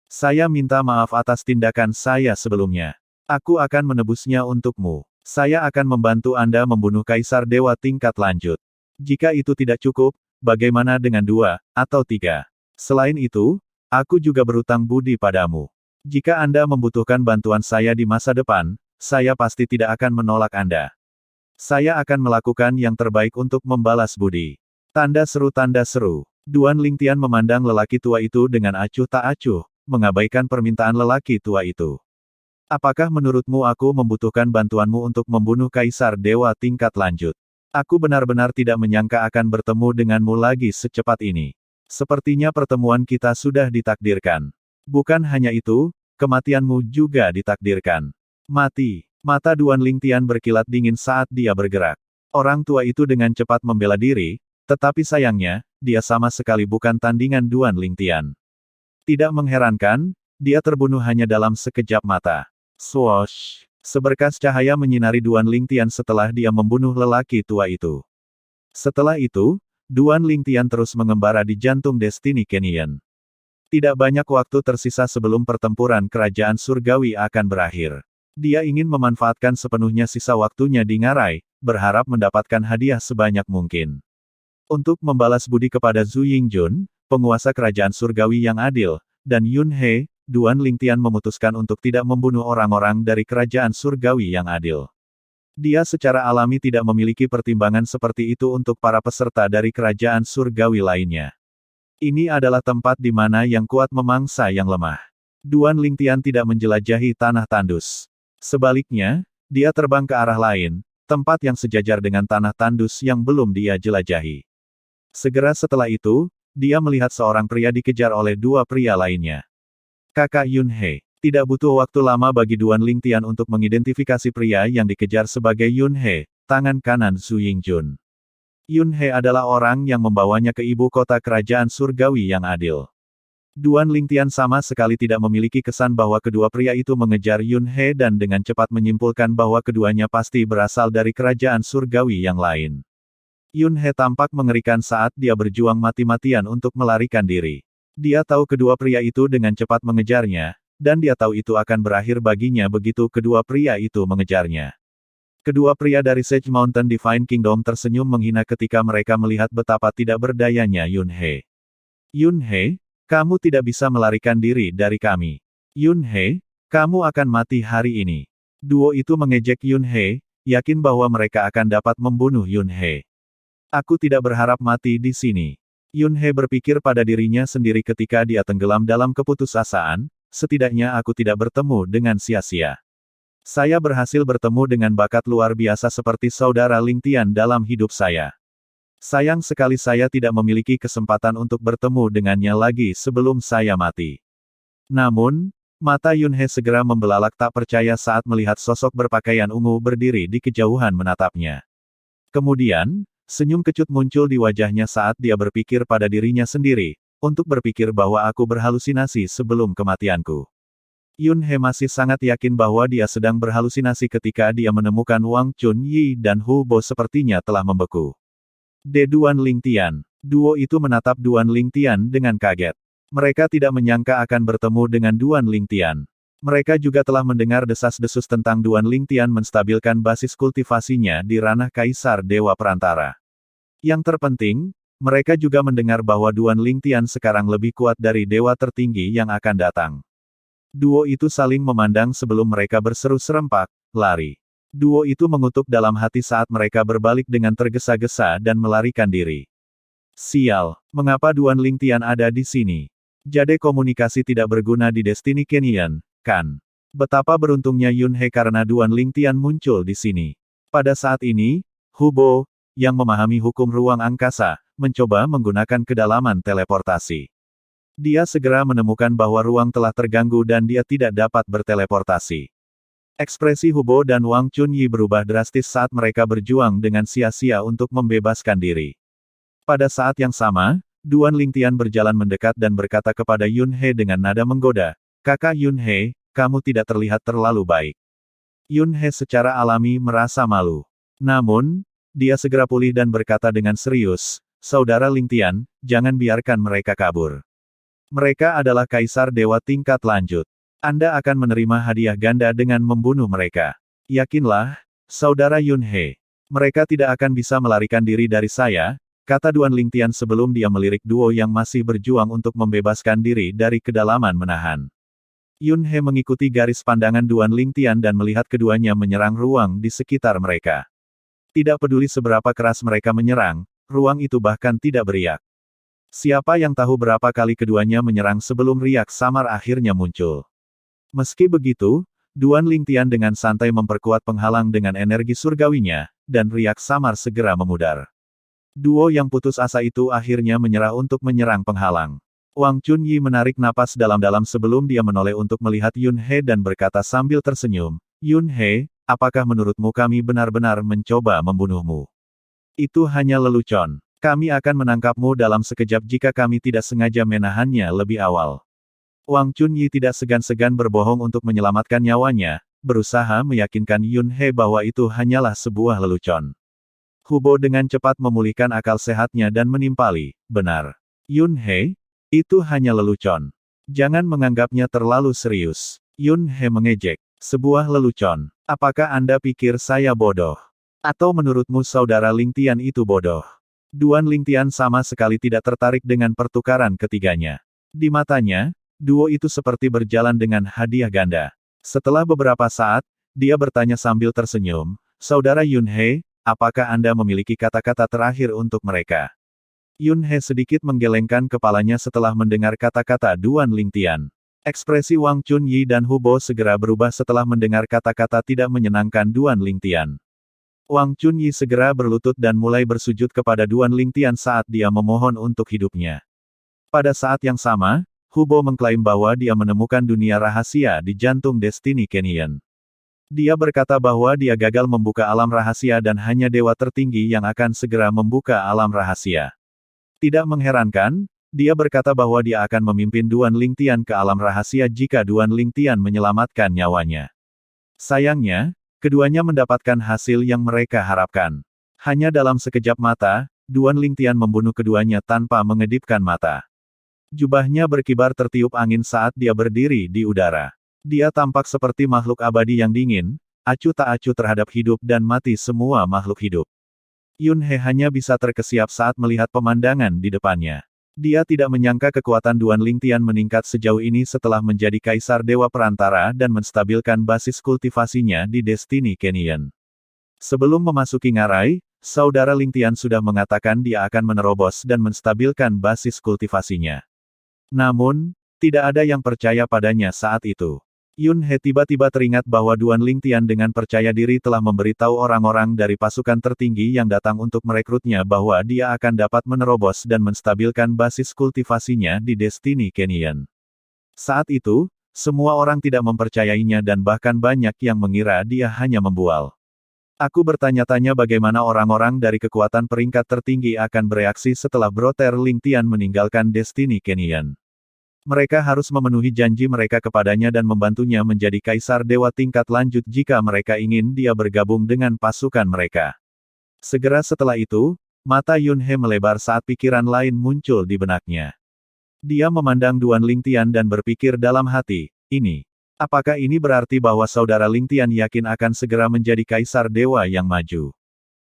Saya minta maaf atas tindakan saya sebelumnya. Aku akan menebusnya untukmu. Saya akan membantu Anda membunuh Kaisar Dewa tingkat lanjut. Jika itu tidak cukup, bagaimana dengan 2 atau 3? Selain itu, aku juga berutang budi padamu. Jika Anda membutuhkan bantuan saya di masa depan, saya pasti tidak akan menolak Anda. Saya akan melakukan yang terbaik untuk membalas budi. Tanda seru. Duan Lingtian memandang lelaki tua itu dengan acuh tak acuh, mengabaikan permintaan lelaki tua itu. Apakah menurutmu aku membutuhkan bantuanmu untuk membunuh Kaisar Dewa tingkat lanjut? Aku benar-benar tidak menyangka akan bertemu denganmu lagi secepat ini. Sepertinya pertemuan kita sudah ditakdirkan. Bukan hanya itu, kematianmu juga ditakdirkan. Mati. Mata Duan Lingtian berkilat dingin saat dia bergerak. Orang tua itu dengan cepat membela diri, tetapi sayangnya, dia sama sekali bukan tandingan Duan Lingtian. Tidak mengherankan, dia terbunuh hanya dalam sekejap mata. Swoosh! Seberkas cahaya menyinari Duan Lingtian setelah dia membunuh lelaki tua itu. Setelah itu, Duan Lingtian terus mengembara di jantung Destiny Canyon. Tidak banyak waktu tersisa sebelum pertempuran kerajaan surgawi akan berakhir. Dia ingin memanfaatkan sepenuhnya sisa waktunya di ngarai, berharap mendapatkan hadiah sebanyak mungkin. Untuk membalas budi kepada Zhu Yingjun, penguasa kerajaan surgawi yang adil, dan Yun He, Duan Lingtian memutuskan untuk tidak membunuh orang-orang dari kerajaan surgawi yang adil. Dia secara alami tidak memiliki pertimbangan seperti itu untuk para peserta dari kerajaan surgawi lainnya. Ini adalah tempat di mana yang kuat memangsa yang lemah. Duan Lingtian tidak menjelajahi tanah tandus. Sebaliknya, dia terbang ke arah lain, tempat yang sejajar dengan tanah tandus yang belum dia jelajahi. Segera setelah itu, dia melihat seorang pria dikejar oleh dua pria lainnya. Kakak Yun He. Tidak butuh waktu lama bagi Duan Lingtian untuk mengidentifikasi pria yang dikejar sebagai Yun He, tangan kanan Zhu Yingjun. Yun He adalah orang yang membawanya ke ibu kota kerajaan surgawi yang adil. Duan Lingtian sama sekali tidak memiliki kesan bahwa kedua pria itu mengejar Yun He dan dengan cepat menyimpulkan bahwa keduanya pasti berasal dari kerajaan surgawi yang lain. Yun He tampak mengerikan saat dia berjuang mati-matian untuk melarikan diri. Dia tahu kedua pria itu dengan cepat mengejarnya, dan dia tahu itu akan berakhir baginya begitu kedua pria itu mengejarnya. Kedua pria dari Sage Mountain Divine Kingdom tersenyum menghina ketika mereka melihat betapa tidak berdayanya Yun He. Yun He, kamu tidak bisa melarikan diri dari kami. Yun He, kamu akan mati hari ini. Duo itu mengejek Yun He, yakin bahwa mereka akan dapat membunuh Yun He. Aku tidak berharap mati di sini. Yun He berpikir pada dirinya sendiri ketika dia tenggelam dalam keputusasaan, setidaknya aku tidak bertemu dengan sia-sia. Saya berhasil bertemu dengan bakat luar biasa seperti saudara Lingtian dalam hidup saya. Sayang sekali saya tidak memiliki kesempatan untuk bertemu dengannya lagi sebelum saya mati. Namun, mata Yun He segera membelalak tak percaya saat melihat sosok berpakaian ungu berdiri di kejauhan menatapnya. Kemudian, senyum kecut muncul di wajahnya saat dia berpikir pada dirinya sendiri, untuk berpikir bahwa aku berhalusinasi sebelum kematianku. Yun He masih sangat yakin bahwa dia sedang berhalusinasi ketika dia menemukan Wang Chunyi dan Hu Bo sepertinya telah membeku. Duan Lingtian. Duo itu menatap Duan Lingtian dengan kaget. Mereka tidak menyangka akan bertemu dengan Duan Lingtian. Mereka juga telah mendengar desas-desus tentang Duan Lingtian menstabilkan basis kultivasinya di ranah Kaisar Dewa Perantara. Yang terpenting, mereka juga mendengar bahwa Duan Lingtian sekarang lebih kuat dari dewa tertinggi yang akan datang. Duo itu saling memandang sebelum mereka berseru serempak, lari. Duo itu mengutuk dalam hati saat mereka berbalik dengan tergesa-gesa dan melarikan diri. Sial, mengapa Duan Lingtian ada di sini? Jade komunikasi tidak berguna di Destiny Canyon, kan? Betapa beruntungnya Yun He karena Duan Lingtian muncul di sini. Pada saat ini, Hu Bo, yang memahami hukum ruang angkasa, mencoba menggunakan kedalaman teleportasi. Dia segera menemukan bahwa ruang telah terganggu dan dia tidak dapat berteleportasi. Ekspresi Hu Bo dan Wang Chunyi berubah drastis saat mereka berjuang dengan sia-sia untuk membebaskan diri. Pada saat yang sama, Duan Lingtian berjalan mendekat dan berkata kepada Yun He dengan nada menggoda, "Kakak Yun He, kamu tidak terlihat terlalu baik." Yun He secara alami merasa malu. Namun, dia segera pulih dan berkata dengan serius, "Saudara Lingtian, jangan biarkan mereka kabur. Mereka adalah kaisar dewa tingkat lanjut. Anda akan menerima hadiah ganda dengan membunuh mereka. Yakinlah, saudara Yun He. Mereka tidak akan bisa melarikan diri dari saya," kata Duan Lingtian sebelum dia melirik duo yang masih berjuang untuk membebaskan diri dari kedalaman menahan. Yun He mengikuti garis pandangan Duan Lingtian dan melihat keduanya menyerang ruang di sekitar mereka. Tidak peduli seberapa keras mereka menyerang, ruang itu bahkan tidak beriak. Siapa yang tahu berapa kali keduanya menyerang sebelum riak samar akhirnya muncul. Meski begitu, Duan Lingtian dengan santai memperkuat penghalang dengan energi surgawinya, dan riak samar segera memudar. Duo yang putus asa itu akhirnya menyerah untuk menyerang penghalang. Wang Chunyi menarik napas dalam-dalam sebelum dia menoleh untuk melihat Yun He dan berkata sambil tersenyum, "Yun He, apakah menurutmu kami benar-benar mencoba membunuhmu? Itu hanya lelucon. Kami akan menangkapmu dalam sekejap jika kami tidak sengaja menahannya lebih awal." Wang Chunyi tidak segan-segan berbohong untuk menyelamatkan nyawanya, berusaha meyakinkan Yun He bahwa itu hanyalah sebuah lelucon. Hu Bo dengan cepat memulihkan akal sehatnya dan menimpali, "Benar. Yun He, itu hanya lelucon. Jangan menganggapnya terlalu serius." Yun He mengejek, "Sebuah lelucon. Apakah Anda pikir saya bodoh? Atau menurutmu saudara Lingtian itu bodoh?" Duan Lingtian sama sekali tidak tertarik dengan pertukaran ketiganya. Di matanya, duo itu seperti berjalan dengan hadiah ganda. Setelah beberapa saat, dia bertanya sambil tersenyum, "Saudara Yun He, apakah Anda memiliki kata-kata terakhir untuk mereka?" Yun He sedikit menggelengkan kepalanya setelah mendengar kata-kata Duan Lingtian. Ekspresi Wang Chunyi dan Hubo segera berubah setelah mendengar kata-kata tidak menyenangkan Duan Lingtian. Wang Chunyi segera berlutut dan mulai bersujud kepada Duan Lingtian saat dia memohon untuk hidupnya. Pada saat yang sama, Hubo mengklaim bahwa dia menemukan dunia rahasia di jantung Destiny Canyon. Dia berkata bahwa dia gagal membuka alam rahasia dan hanya dewa tertinggi yang akan segera membuka alam rahasia. Tidak mengherankan, dia berkata bahwa dia akan memimpin Duan Lingtian ke alam rahasia jika Duan Lingtian menyelamatkan nyawanya. Sayangnya, keduanya mendapatkan hasil yang mereka harapkan. Hanya dalam sekejap mata, Duan Lingtian membunuh keduanya tanpa mengedipkan mata. Jubahnya berkibar tertiup angin saat dia berdiri di udara. Dia tampak seperti makhluk abadi yang dingin, acuh tak acuh terhadap hidup dan mati semua makhluk hidup. Yun He hanya bisa terkesiap saat melihat pemandangan di depannya. Dia tidak menyangka kekuatan Duan Lingtian meningkat sejauh ini setelah menjadi Kaisar Dewa Perantara dan menstabilkan basis kultivasinya di Destiny Canyon. Sebelum memasuki Ngarai, Saudara Lingtian sudah mengatakan dia akan menerobos dan menstabilkan basis kultivasinya. Namun, tidak ada yang percaya padanya saat itu. Yun He tiba-tiba teringat bahwa Duan Lingtian dengan percaya diri telah memberitahu orang-orang dari pasukan tertinggi yang datang untuk merekrutnya bahwa dia akan dapat menerobos dan menstabilkan basis kultivasinya di Destiny Canyon. Saat itu, semua orang tidak mempercayainya dan bahkan banyak yang mengira dia hanya membual. Aku bertanya-tanya bagaimana orang-orang dari kekuatan peringkat tertinggi akan bereaksi setelah Brother Lingtian meninggalkan Destiny Canyon. Mereka harus memenuhi janji mereka kepadanya dan membantunya menjadi kaisar dewa tingkat lanjut jika mereka ingin dia bergabung dengan pasukan mereka. Segera setelah itu, mata Yun He melebar saat pikiran lain muncul di benaknya. Dia memandang Duan Lingtian dan berpikir dalam hati, apakah ini berarti bahwa saudara Lingtian yakin akan segera menjadi kaisar dewa yang maju?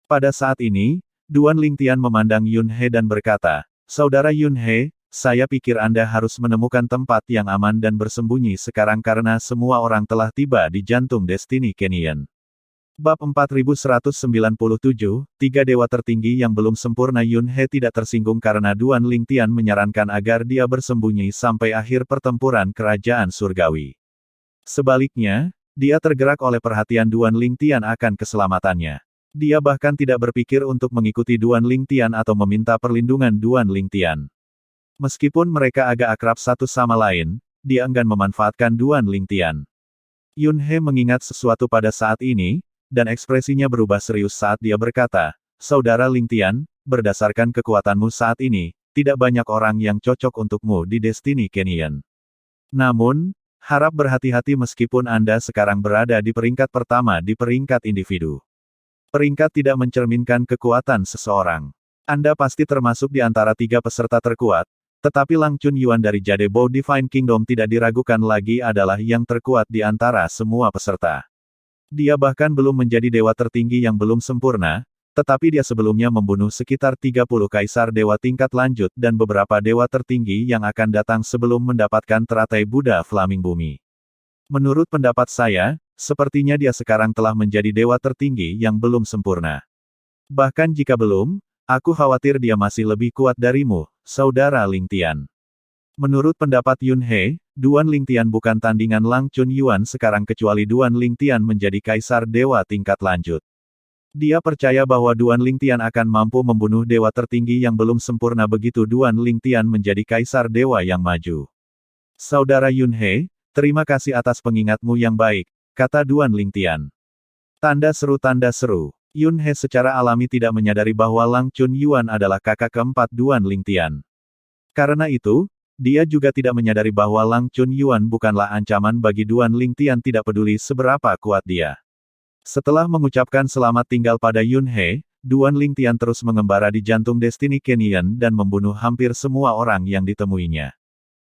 Pada saat ini, Duan Lingtian memandang Yun He dan berkata, Saudara Yun He, saya pikir Anda harus menemukan tempat yang aman dan bersembunyi sekarang karena semua orang telah tiba di jantung Destiny Canyon. Bab 4197, Tiga Dewa Tertinggi yang belum sempurna. Yun He tidak tersinggung karena Duan Lingtian menyarankan agar dia bersembunyi sampai akhir pertempuran kerajaan surgawi. Sebaliknya, dia tergerak oleh perhatian Duan Lingtian akan keselamatannya. Dia bahkan tidak berpikir untuk mengikuti Duan Lingtian atau meminta perlindungan Duan Lingtian. Meskipun mereka agak akrab satu sama lain, dia enggan memanfaatkan Duan Lingtian. Yun He mengingat sesuatu pada saat ini, dan ekspresinya berubah serius saat dia berkata, Saudara Lingtian, berdasarkan kekuatanmu saat ini, tidak banyak orang yang cocok untukmu di Destiny Canyon. Namun, harap berhati-hati meskipun Anda sekarang berada di peringkat pertama di peringkat individu. Peringkat tidak mencerminkan kekuatan seseorang. Anda pasti termasuk di antara tiga peserta terkuat, tetapi Lang Chunyuan dari Jade Bow Divine Kingdom tidak diragukan lagi adalah yang terkuat di antara semua peserta. Dia bahkan belum menjadi dewa tertinggi yang belum sempurna, tetapi dia sebelumnya membunuh sekitar 30 kaisar dewa tingkat lanjut dan beberapa dewa tertinggi yang akan datang sebelum mendapatkan teratai Buddha Flaming Bumi. Menurut pendapat saya, sepertinya dia sekarang telah menjadi dewa tertinggi yang belum sempurna. Bahkan jika belum, aku khawatir dia masih lebih kuat darimu, Saudara Lingtian. Menurut pendapat Yun He, Duan Lingtian bukan tandingan Lang Chunyuan sekarang kecuali Duan Lingtian menjadi kaisar dewa tingkat lanjut. Dia percaya bahwa Duan Lingtian akan mampu membunuh dewa tertinggi yang belum sempurna begitu Duan Lingtian menjadi kaisar dewa yang maju. Saudara Yun He, terima kasih atas pengingatmu yang baik, kata Duan Lingtian. Tanda seru. Yun He secara alami tidak menyadari bahwa Lang Chunyuan adalah kakak keempat Duan Lingtian. Karena itu, dia juga tidak menyadari bahwa Lang Chunyuan bukanlah ancaman bagi Duan Lingtian tidak peduli seberapa kuat dia. Setelah mengucapkan selamat tinggal pada Yun He, Duan Lingtian terus mengembara di jantung Destiny Canyon dan membunuh hampir semua orang yang ditemuinya.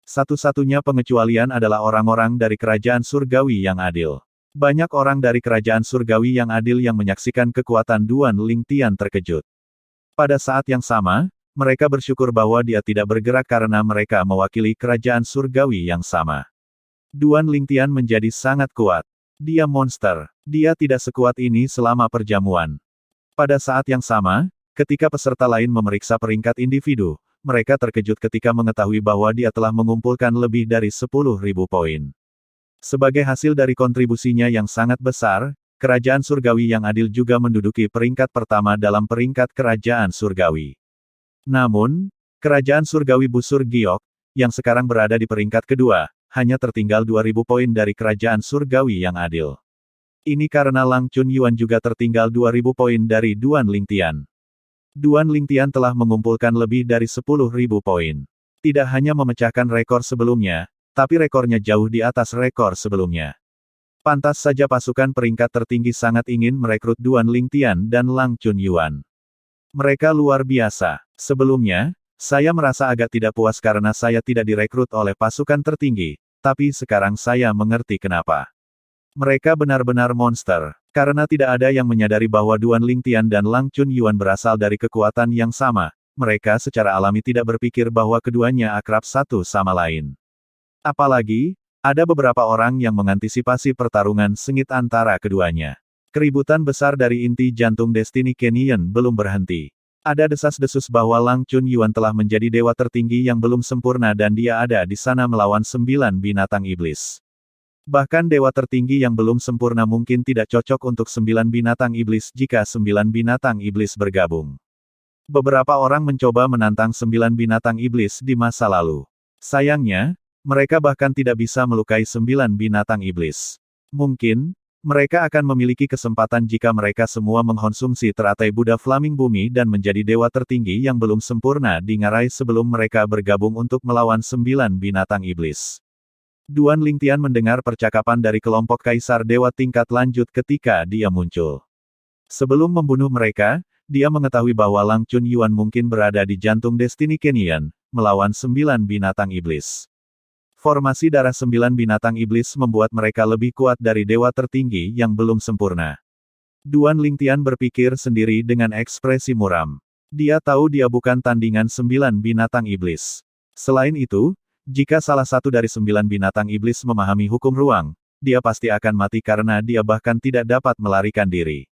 Satu-satunya pengecualian adalah orang-orang dari kerajaan surgawi yang adil. Banyak orang dari kerajaan surgawi yang adil yang menyaksikan kekuatan Duan Lingtian terkejut. Pada saat yang sama, mereka bersyukur bahwa dia tidak bergerak karena mereka mewakili kerajaan surgawi yang sama. Duan Lingtian menjadi sangat kuat. Dia monster. Dia tidak sekuat ini selama perjamuan. Pada saat yang sama, ketika peserta lain memeriksa peringkat individu, mereka terkejut ketika mengetahui bahwa dia telah mengumpulkan lebih dari 10.000 poin. Sebagai hasil dari kontribusinya yang sangat besar, Kerajaan Surgawi yang Adil juga menduduki peringkat pertama dalam peringkat Kerajaan Surgawi. Namun, Kerajaan Surgawi Busur Giok, yang sekarang berada di peringkat kedua, hanya tertinggal 2.000 poin dari Kerajaan Surgawi yang Adil. Ini karena Lang Chunyuan juga tertinggal 2.000 poin dari Duan Lingtian. Duan Lingtian telah mengumpulkan lebih dari 10.000 poin. Tidak hanya memecahkan rekor sebelumnya, tapi rekornya jauh di atas rekor sebelumnya. Pantas saja pasukan peringkat tertinggi sangat ingin merekrut Duan Lingtian dan Lang Chunyuan. Mereka luar biasa. Sebelumnya, saya merasa agak tidak puas karena saya tidak direkrut oleh pasukan tertinggi, tapi sekarang saya mengerti kenapa. Mereka benar-benar monster, karena tidak ada yang menyadari bahwa Duan Lingtian dan Lang Chunyuan berasal dari kekuatan yang sama. Mereka secara alami tidak berpikir bahwa keduanya akrab satu sama lain. Apalagi, ada beberapa orang yang mengantisipasi pertarungan sengit antara keduanya. Keributan besar dari inti jantung Destiny Canyon belum berhenti. Ada desas-desus bahwa Lang Chunyuan telah menjadi dewa tertinggi yang belum sempurna dan dia ada di sana melawan 9 binatang iblis. Bahkan dewa tertinggi yang belum sempurna mungkin tidak cocok untuk 9 binatang iblis jika 9 binatang iblis bergabung. Beberapa orang mencoba menantang 9 binatang iblis di masa lalu. Sayangnya, mereka bahkan tidak bisa melukai 9 binatang iblis. Mungkin, mereka akan memiliki kesempatan jika mereka semua mengkonsumsi teratai Buddha Flaming Bumi dan menjadi dewa tertinggi yang belum sempurna di ngarai sebelum mereka bergabung untuk melawan 9 binatang iblis. Duan Lingtian mendengar percakapan dari kelompok kaisar dewa tingkat lanjut ketika dia muncul. Sebelum membunuh mereka, dia mengetahui bahwa Lang Chunyuan mungkin berada di jantung Destiny Canyon, melawan 9 binatang iblis. Formasi darah 9 binatang iblis membuat mereka lebih kuat dari dewa tertinggi yang belum sempurna. Duan Lingtian berpikir sendiri dengan ekspresi muram. Dia tahu dia bukan tandingan 9 binatang iblis. Selain itu, jika salah satu dari 9 binatang iblis memahami hukum ruang, dia pasti akan mati karena dia bahkan tidak dapat melarikan diri.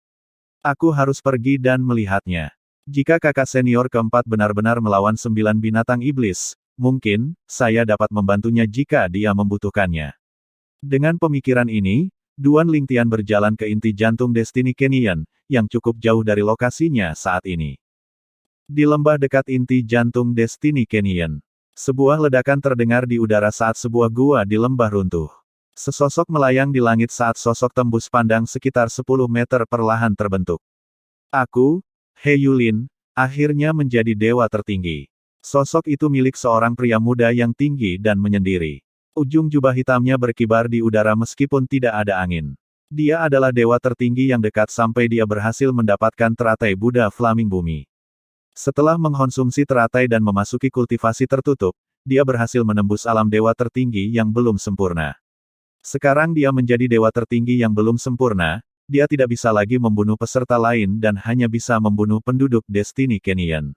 Aku harus pergi dan melihatnya. Jika kakak senior keempat benar-benar melawan 9 binatang iblis, mungkin, saya dapat membantunya jika dia membutuhkannya. Dengan pemikiran ini, Duan Lingtian berjalan ke inti jantung Destiny Canyon, yang cukup jauh dari lokasinya saat ini. Di lembah dekat inti jantung Destiny Canyon, sebuah ledakan terdengar di udara saat sebuah gua di lembah runtuh. Sesosok melayang di langit saat sosok tembus pandang sekitar 10 meter perlahan terbentuk. Aku, He Yulin, akhirnya menjadi dewa tertinggi. Sosok itu milik seorang pria muda yang tinggi dan menyendiri. Ujung jubah hitamnya berkibar di udara meskipun tidak ada angin. Dia adalah dewa tertinggi yang dekat sampai dia berhasil mendapatkan teratai Buddha Flaming Bumi. Setelah mengkonsumsi teratai dan memasuki kultivasi tertutup, dia berhasil menembus alam dewa tertinggi yang belum sempurna. Sekarang dia menjadi dewa tertinggi yang belum sempurna, dia tidak bisa lagi membunuh peserta lain dan hanya bisa membunuh penduduk Destiny Canyon.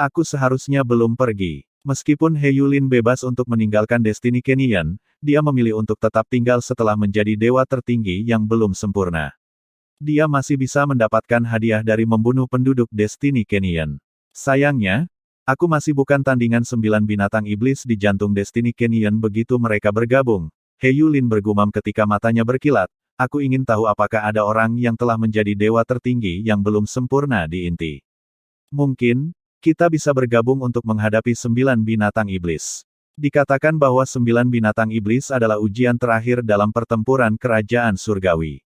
Aku seharusnya belum pergi. Meskipun He Yulin bebas untuk meninggalkan Destiny Canyon, dia memilih untuk tetap tinggal setelah menjadi dewa tertinggi yang belum sempurna. Dia masih bisa mendapatkan hadiah dari membunuh penduduk Destiny Canyon. Sayangnya, aku masih bukan tandingan 9 binatang iblis di jantung Destiny Canyon begitu mereka bergabung. He Yulin bergumam ketika matanya berkilat, aku ingin tahu apakah ada orang yang telah menjadi dewa tertinggi yang belum sempurna di inti. Mungkin, kita bisa bergabung untuk menghadapi 9 binatang iblis. Dikatakan bahwa 9 binatang iblis adalah ujian terakhir dalam pertempuran kerajaan surgawi.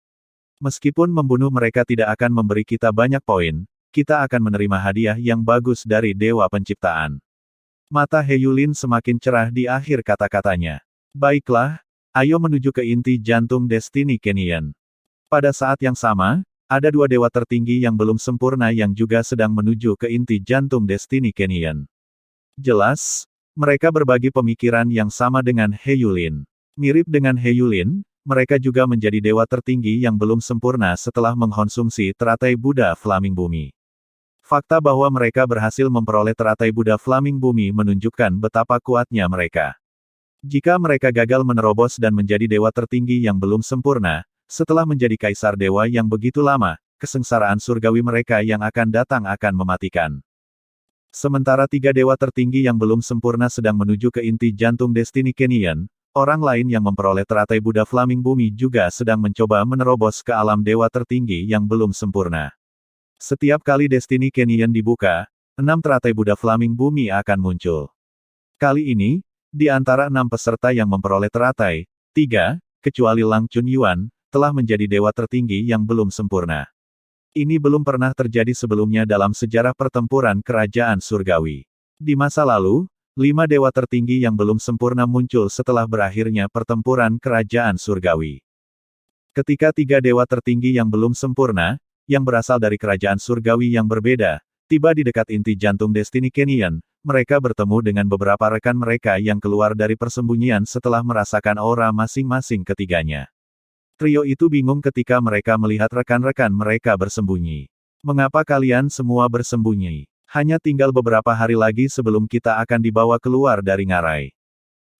Meskipun membunuh mereka tidak akan memberi kita banyak poin, kita akan menerima hadiah yang bagus dari Dewa Penciptaan. Mata He Yulin semakin cerah di akhir kata-katanya. Baiklah, ayo menuju ke inti jantung Destiny Canyon. Pada saat yang sama, ada dua dewa tertinggi yang belum sempurna yang juga sedang menuju ke inti jantung Destiny Canyon. Jelas, mereka berbagi pemikiran yang sama dengan He Yulin. Mirip dengan He Yulin, mereka juga menjadi dewa tertinggi yang belum sempurna setelah mengkonsumsi teratai Buddha Flaming Bumi. Fakta bahwa mereka berhasil memperoleh teratai Buddha Flaming Bumi menunjukkan betapa kuatnya mereka. Jika mereka gagal menerobos dan menjadi dewa tertinggi yang belum sempurna, setelah menjadi kaisar dewa yang begitu lama, kesengsaraan surgawi mereka yang akan datang akan mematikan. Sementara tiga dewa tertinggi yang belum sempurna sedang menuju ke inti jantung Destiny Canyon, orang lain yang memperoleh teratai Buddha Flaming Bumi juga sedang mencoba menerobos ke alam dewa tertinggi yang belum sempurna. Setiap kali Destiny Canyon dibuka, 6 teratai Buddha Flaming Bumi akan muncul. Kali ini, di antara 6 peserta yang memperoleh teratai, 3, kecuali Lang Chunyuan, telah menjadi dewa tertinggi yang belum sempurna. Ini belum pernah terjadi sebelumnya dalam sejarah pertempuran kerajaan surgawi. Di masa lalu, 5 dewa tertinggi yang belum sempurna muncul setelah berakhirnya pertempuran kerajaan surgawi. Ketika 3 dewa tertinggi yang belum sempurna, yang berasal dari kerajaan surgawi yang berbeda, tiba di dekat inti jantung Destiny Canyon, mereka bertemu dengan beberapa rekan mereka yang keluar dari persembunyian setelah merasakan aura masing-masing ketiganya. Trio itu bingung ketika mereka melihat rekan-rekan mereka bersembunyi. Mengapa kalian semua bersembunyi? Hanya tinggal beberapa hari lagi sebelum kita akan dibawa keluar dari ngarai.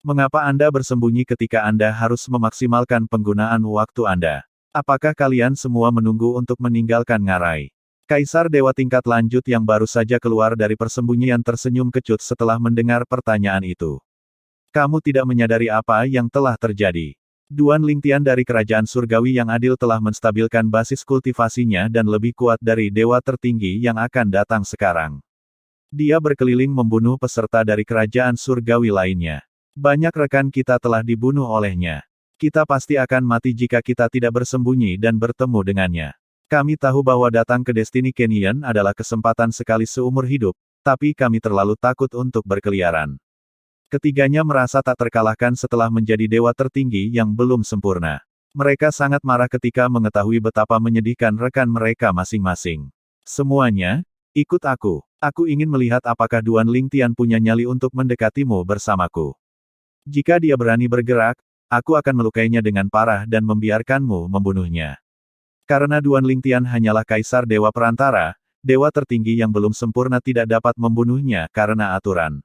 Mengapa Anda bersembunyi ketika Anda harus memaksimalkan penggunaan waktu Anda? Apakah kalian semua menunggu untuk meninggalkan ngarai? Kaisar Dewa tingkat lanjut yang baru saja keluar dari persembunyian tersenyum kecut setelah mendengar pertanyaan itu. Kamu tidak menyadari apa yang telah terjadi. Duan Lingtian dari kerajaan surgawi yang adil telah menstabilkan basis kultivasinya dan lebih kuat dari dewa tertinggi yang akan datang sekarang. Dia berkeliling membunuh peserta dari kerajaan surgawi lainnya. Banyak rekan kita telah dibunuh olehnya. Kita pasti akan mati jika kita tidak bersembunyi dan bertemu dengannya. Kami tahu bahwa datang ke Destiny Canyon adalah kesempatan sekali seumur hidup, tapi kami terlalu takut untuk berkeliaran. Ketiganya merasa tak terkalahkan setelah menjadi dewa tertinggi yang belum sempurna. Mereka sangat marah ketika mengetahui betapa menyedihkan rekan mereka masing-masing. Semuanya, ikut aku. Aku ingin melihat apakah Duan Lingtian punya nyali untuk mendekatimu bersamaku. Jika dia berani bergerak, aku akan melukainya dengan parah dan membiarkanmu membunuhnya. Karena Duan Lingtian hanyalah kaisar dewa perantara, dewa tertinggi yang belum sempurna tidak dapat membunuhnya karena aturan.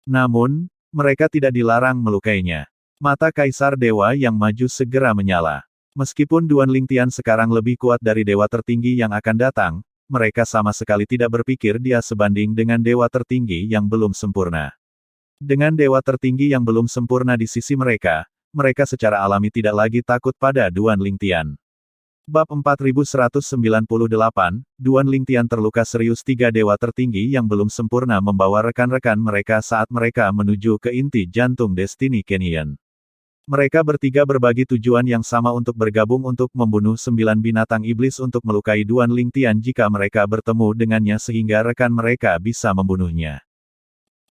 Namun, mereka tidak dilarang melukainya. Mata Kaisar Dewa yang maju segera menyala. Meskipun Duan Lingtian sekarang lebih kuat dari dewa tertinggi yang akan datang, mereka sama sekali tidak berpikir dia sebanding dengan dewa tertinggi yang belum sempurna. Dengan dewa tertinggi yang belum sempurna di sisi mereka, mereka secara alami tidak lagi takut pada Duan Lingtian. Bab 4198, Duan Lingtian terluka serius. 3 dewa tertinggi yang belum sempurna membawa rekan-rekan mereka saat mereka menuju ke inti jantung Destiny Canyon. Mereka bertiga berbagi tujuan yang sama untuk bergabung untuk membunuh 9 binatang iblis untuk melukai Duan Lingtian jika mereka bertemu dengannya sehingga rekan mereka bisa membunuhnya.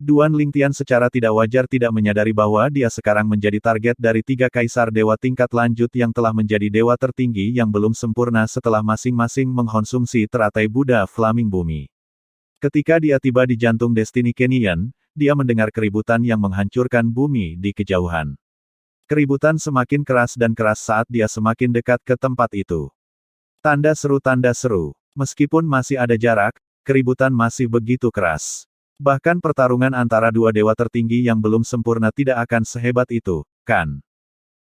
Duan Lingtian secara tidak wajar tidak menyadari bahwa dia sekarang menjadi target dari 3 kaisar dewa tingkat lanjut yang telah menjadi dewa tertinggi yang belum sempurna setelah masing-masing mengkonsumsi teratai Buddha Flaming Bumi. Ketika dia tiba di jantung Destiny Canyon, dia mendengar keributan yang menghancurkan bumi di kejauhan. Keributan semakin keras dan keras saat dia semakin dekat ke tempat itu. Tanda seru. Meskipun masih ada jarak, keributan masih begitu keras. Bahkan pertarungan antara 2 dewa tertinggi yang belum sempurna tidak akan sehebat itu, kan?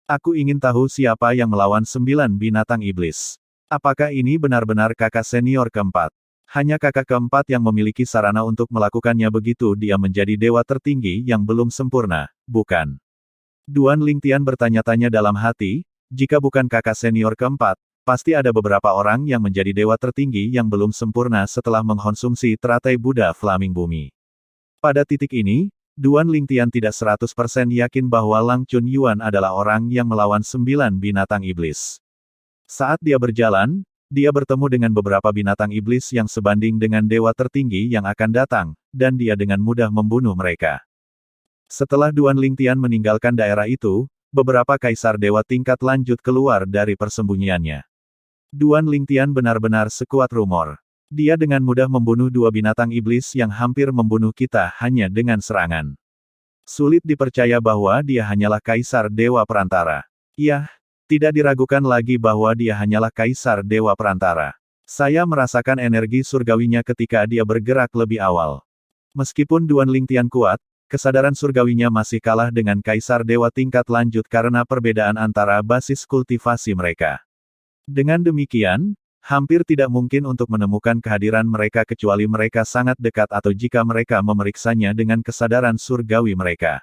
Aku ingin tahu siapa yang melawan 9 binatang iblis. Apakah ini benar-benar kakak senior keempat? Hanya kakak keempat yang memiliki sarana untuk melakukannya begitu dia menjadi dewa tertinggi yang belum sempurna, bukan? Duan Lingtian bertanya-tanya dalam hati, jika bukan kakak senior keempat, pasti ada beberapa orang yang menjadi dewa tertinggi yang belum sempurna setelah mengkonsumsi teratai Buddha Flaming Bumi. Pada titik ini, Duan Lingtian tidak 100% yakin bahwa Lang Chunyuan adalah orang yang melawan 9 binatang iblis. Saat dia berjalan, dia bertemu dengan beberapa binatang iblis yang sebanding dengan dewa tertinggi yang akan datang, dan dia dengan mudah membunuh mereka. Setelah Duan Lingtian meninggalkan daerah itu, beberapa kaisar dewa tingkat lanjut keluar dari persembunyiannya. Duan Lingtian benar-benar sekuat rumor. Dia dengan mudah membunuh 2 binatang iblis yang hampir membunuh kita hanya dengan serangan. Sulit dipercaya bahwa dia hanyalah kaisar dewa perantara. Yah, tidak diragukan lagi bahwa dia hanyalah kaisar dewa perantara. Saya merasakan energi surgawinya ketika dia bergerak lebih awal. Meskipun Duan Lingtian kuat, kesadaran surgawinya masih kalah dengan kaisar dewa tingkat lanjut karena perbedaan antara basis kultivasi mereka. Dengan demikian, Hampir tidak mungkin untuk menemukan kehadiran mereka kecuali mereka sangat dekat atau jika mereka memeriksanya dengan kesadaran surgawi mereka.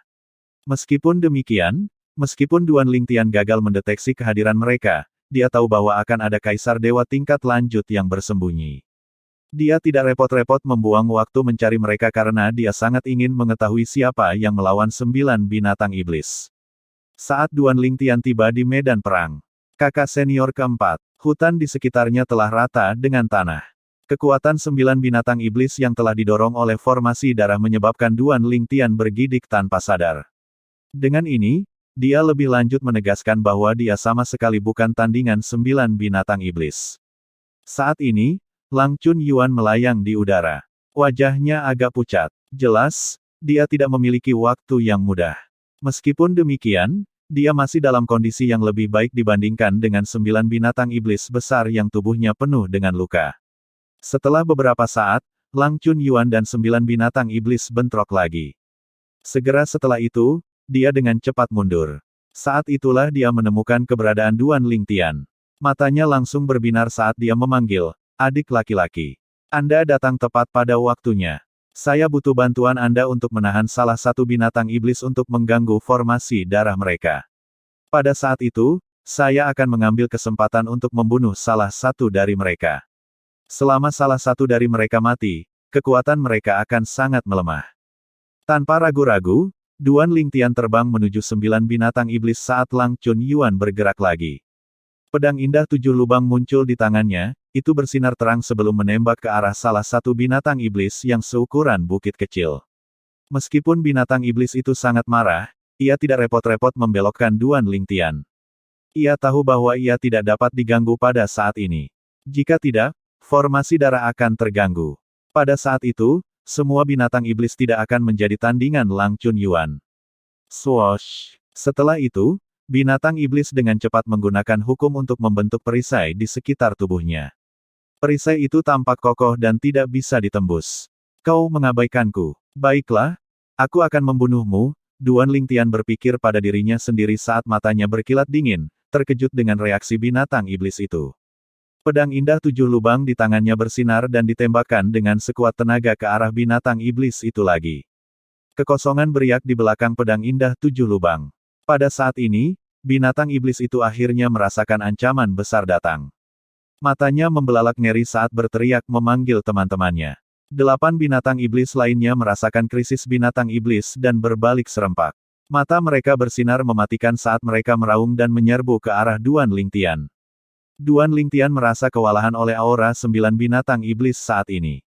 Meskipun demikian, meskipun Duan Lingtian gagal mendeteksi kehadiran mereka, dia tahu bahwa akan ada kaisar dewa tingkat lanjut yang bersembunyi. Dia tidak repot-repot membuang waktu mencari mereka karena dia sangat ingin mengetahui siapa yang melawan 9 binatang iblis. Saat Duan Lingtian tiba di medan perang, kakak senior keempat, hutan di sekitarnya telah rata dengan tanah. Kekuatan 9 binatang iblis yang telah didorong oleh formasi darah menyebabkan Duan Lingtian bergidik tanpa sadar. Dengan ini, dia lebih lanjut menegaskan bahwa dia sama sekali bukan tandingan 9 binatang iblis. Saat ini, Lang Chunyuan melayang di udara. Wajahnya agak pucat. Jelas, dia tidak memiliki waktu yang mudah. Meskipun demikian, dia masih dalam kondisi yang lebih baik dibandingkan dengan 9 binatang iblis besar yang tubuhnya penuh dengan luka. Setelah beberapa saat, Lang Chunyuan dan 9 binatang iblis bentrok lagi. Segera setelah itu, dia dengan cepat mundur. Saat itulah dia menemukan keberadaan Duan Lingtian. Matanya langsung berbinar saat dia memanggil, "Adik laki-laki. Anda datang tepat pada waktunya. Saya butuh bantuan Anda untuk menahan salah satu binatang iblis untuk mengganggu formasi darah mereka. Pada saat itu, saya akan mengambil kesempatan untuk membunuh salah satu dari mereka. Selama salah satu dari mereka mati, kekuatan mereka akan sangat melemah." Tanpa ragu-ragu, Duan Lingtian terbang menuju 9 binatang iblis saat Lang Chunyuan bergerak lagi. Pedang indah 7 lubang muncul di tangannya, itu bersinar terang sebelum menembak ke arah salah satu binatang iblis yang seukuran bukit kecil. Meskipun binatang iblis itu sangat marah, ia tidak repot-repot membelokkan Duan Lingtian. Ia tahu bahwa ia tidak dapat diganggu pada saat ini. Jika tidak, formasi darah akan terganggu. Pada saat itu, semua binatang iblis tidak akan menjadi tandingan Lang Chunyuan. Swoosh! Setelah itu, binatang iblis dengan cepat menggunakan hukum untuk membentuk perisai di sekitar tubuhnya. Perisai itu tampak kokoh dan tidak bisa ditembus. Kau mengabaikanku. Baiklah, aku akan membunuhmu, Duan Lingtian berpikir pada dirinya sendiri saat matanya berkilat dingin, terkejut dengan reaksi binatang iblis itu. Pedang indah 7 lubang di tangannya bersinar dan ditembakkan dengan sekuat tenaga ke arah binatang iblis itu lagi. Kekosongan beriak di belakang pedang indah 7 lubang. Pada saat ini, binatang iblis itu akhirnya merasakan ancaman besar datang. Matanya membelalak ngeri saat berteriak memanggil teman-temannya. 8 binatang iblis lainnya merasakan krisis binatang iblis dan berbalik serempak. Mata mereka bersinar mematikan saat mereka meraung dan menyerbu ke arah Duan Lingtian. Duan Lingtian merasa kewalahan oleh aura 9 binatang iblis saat ini.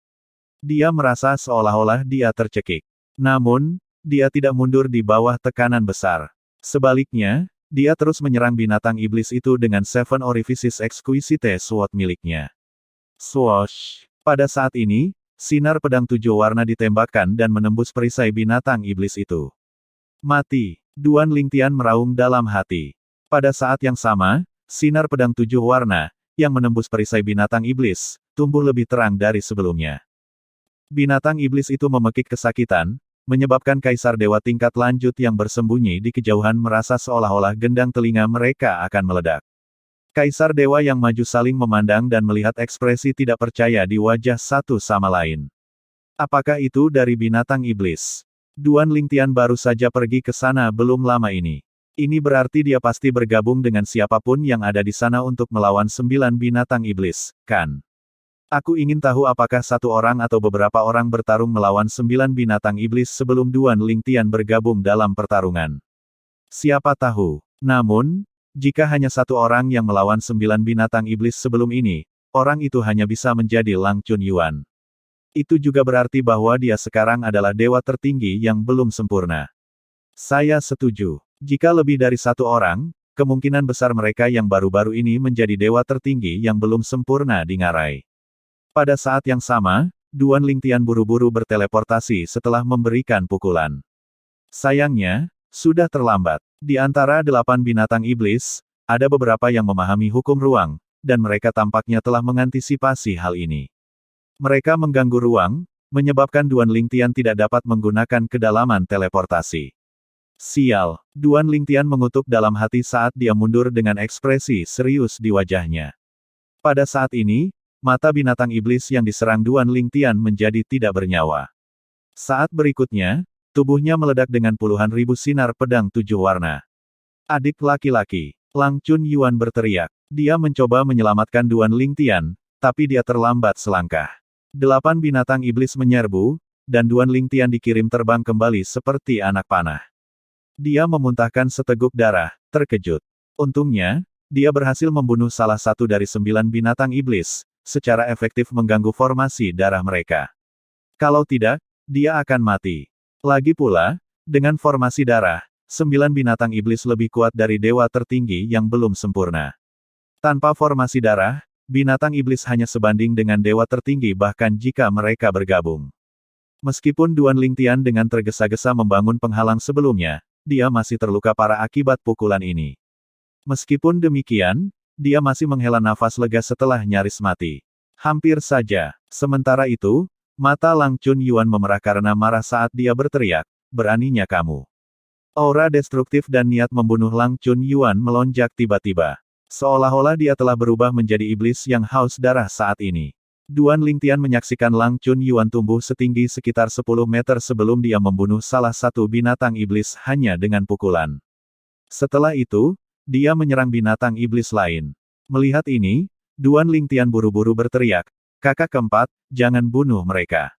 Dia merasa seolah-olah dia tercekik. Namun, dia tidak mundur di bawah tekanan besar. Sebaliknya, dia terus menyerang binatang iblis itu dengan Seven Orifices Exquisite Sword miliknya. Swoosh! Pada saat ini, sinar pedang 7 warna ditembakkan dan menembus perisai binatang iblis itu. Mati! Duan Lingtian meraung dalam hati. Pada saat yang sama, sinar pedang 7 warna, yang menembus perisai binatang iblis, tumbuh lebih terang dari sebelumnya. Binatang iblis itu memekik kesakitan, menyebabkan kaisar dewa tingkat lanjut yang bersembunyi di kejauhan merasa seolah-olah gendang telinga mereka akan meledak. Kaisar dewa yang maju saling memandang dan melihat ekspresi tidak percaya di wajah satu sama lain. Apakah itu dari binatang iblis? Duan Lingtian baru saja pergi ke sana belum lama ini. Ini berarti dia pasti bergabung dengan siapapun yang ada di sana untuk melawan 9 binatang iblis, kan? Aku ingin tahu apakah satu orang atau beberapa orang bertarung melawan 9 binatang iblis sebelum Duan Lingtian bergabung dalam pertarungan. Siapa tahu. Namun, jika hanya satu orang yang melawan 9 binatang iblis sebelum ini, orang itu hanya bisa menjadi Lang Chunyuan. Itu juga berarti bahwa dia sekarang adalah dewa tertinggi yang belum sempurna. Saya setuju. Jika lebih dari satu orang, kemungkinan besar mereka yang baru-baru ini menjadi dewa tertinggi yang belum sempurna di ngarai. Pada saat yang sama, Duan Lingtian buru-buru berteleportasi setelah memberikan pukulan. Sayangnya, sudah terlambat. Di antara 8 binatang iblis, ada beberapa yang memahami hukum ruang, dan mereka tampaknya telah mengantisipasi hal ini. Mereka mengganggu ruang, menyebabkan Duan Lingtian tidak dapat menggunakan kedalaman teleportasi. Sial, Duan Lingtian mengutuk dalam hati saat dia mundur dengan ekspresi serius di wajahnya. Pada saat ini, mata binatang iblis yang diserang Duan Lingtian menjadi tidak bernyawa. Saat berikutnya, tubuhnya meledak dengan puluhan ribu sinar pedang 7 warna. Adik laki-laki, Lang Chunyuan berteriak. Dia mencoba menyelamatkan Duan Lingtian, tapi dia terlambat selangkah. 8 binatang iblis menyerbu, dan Duan Lingtian dikirim terbang kembali seperti anak panah. Dia memuntahkan seteguk darah, terkejut. Untungnya, dia berhasil membunuh salah satu dari 9 binatang iblis, secara efektif mengganggu formasi darah mereka. Kalau tidak, dia akan mati. Lagi pula, dengan formasi darah, 9 binatang iblis lebih kuat dari dewa tertinggi yang belum sempurna. Tanpa formasi darah, binatang iblis hanya sebanding dengan dewa tertinggi bahkan jika mereka bergabung. Meskipun Duan Lingtian dengan tergesa-gesa membangun penghalang sebelumnya, dia masih terluka parah akibat pukulan ini. Meskipun demikian, dia masih menghela nafas lega setelah nyaris mati. Hampir saja. Sementara itu, mata Lang Chunyuan memerah karena marah saat dia berteriak, "Beraninya kamu." Aura destruktif dan niat membunuh Lang Chunyuan melonjak tiba-tiba. Seolah-olah dia telah berubah menjadi iblis yang haus darah saat ini. Duan Lingtian menyaksikan Lang Chunyuan tumbuh setinggi sekitar 10 meter sebelum dia membunuh salah satu binatang iblis hanya dengan pukulan. Setelah itu, dia menyerang binatang iblis lain. Melihat ini, Duan Lingtian buru-buru berteriak, "Kakak keempat, jangan bunuh mereka.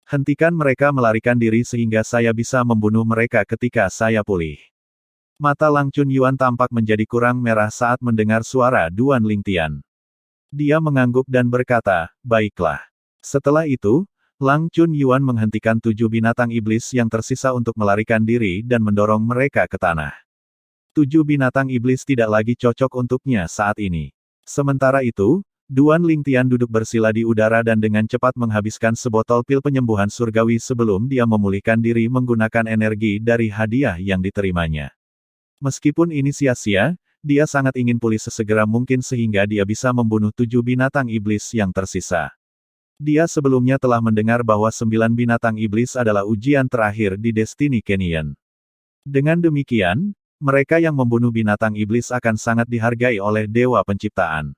Hentikan mereka melarikan diri sehingga saya bisa membunuh mereka ketika saya pulih." Mata Lang Chunyuan tampak menjadi kurang merah saat mendengar suara Duan Lingtian. Dia mengangguk dan berkata, "Baiklah." Setelah itu, Lang Chunyuan menghentikan 7 binatang iblis yang tersisa untuk melarikan diri dan mendorong mereka ke tanah. 7 binatang iblis tidak lagi cocok untuknya saat ini. Sementara itu, Duan Lingtian duduk bersila di udara dan dengan cepat menghabiskan sebotol pil penyembuhan surgawi sebelum dia memulihkan diri menggunakan energi dari hadiah yang diterimanya. Meskipun ini sia-sia, dia sangat ingin pulih sesegera mungkin sehingga dia bisa membunuh 7 binatang iblis yang tersisa. Dia sebelumnya telah mendengar bahwa 9 binatang iblis adalah ujian terakhir di Destiny Canyon. Dengan demikian, mereka yang membunuh binatang iblis akan sangat dihargai oleh Dewa Penciptaan.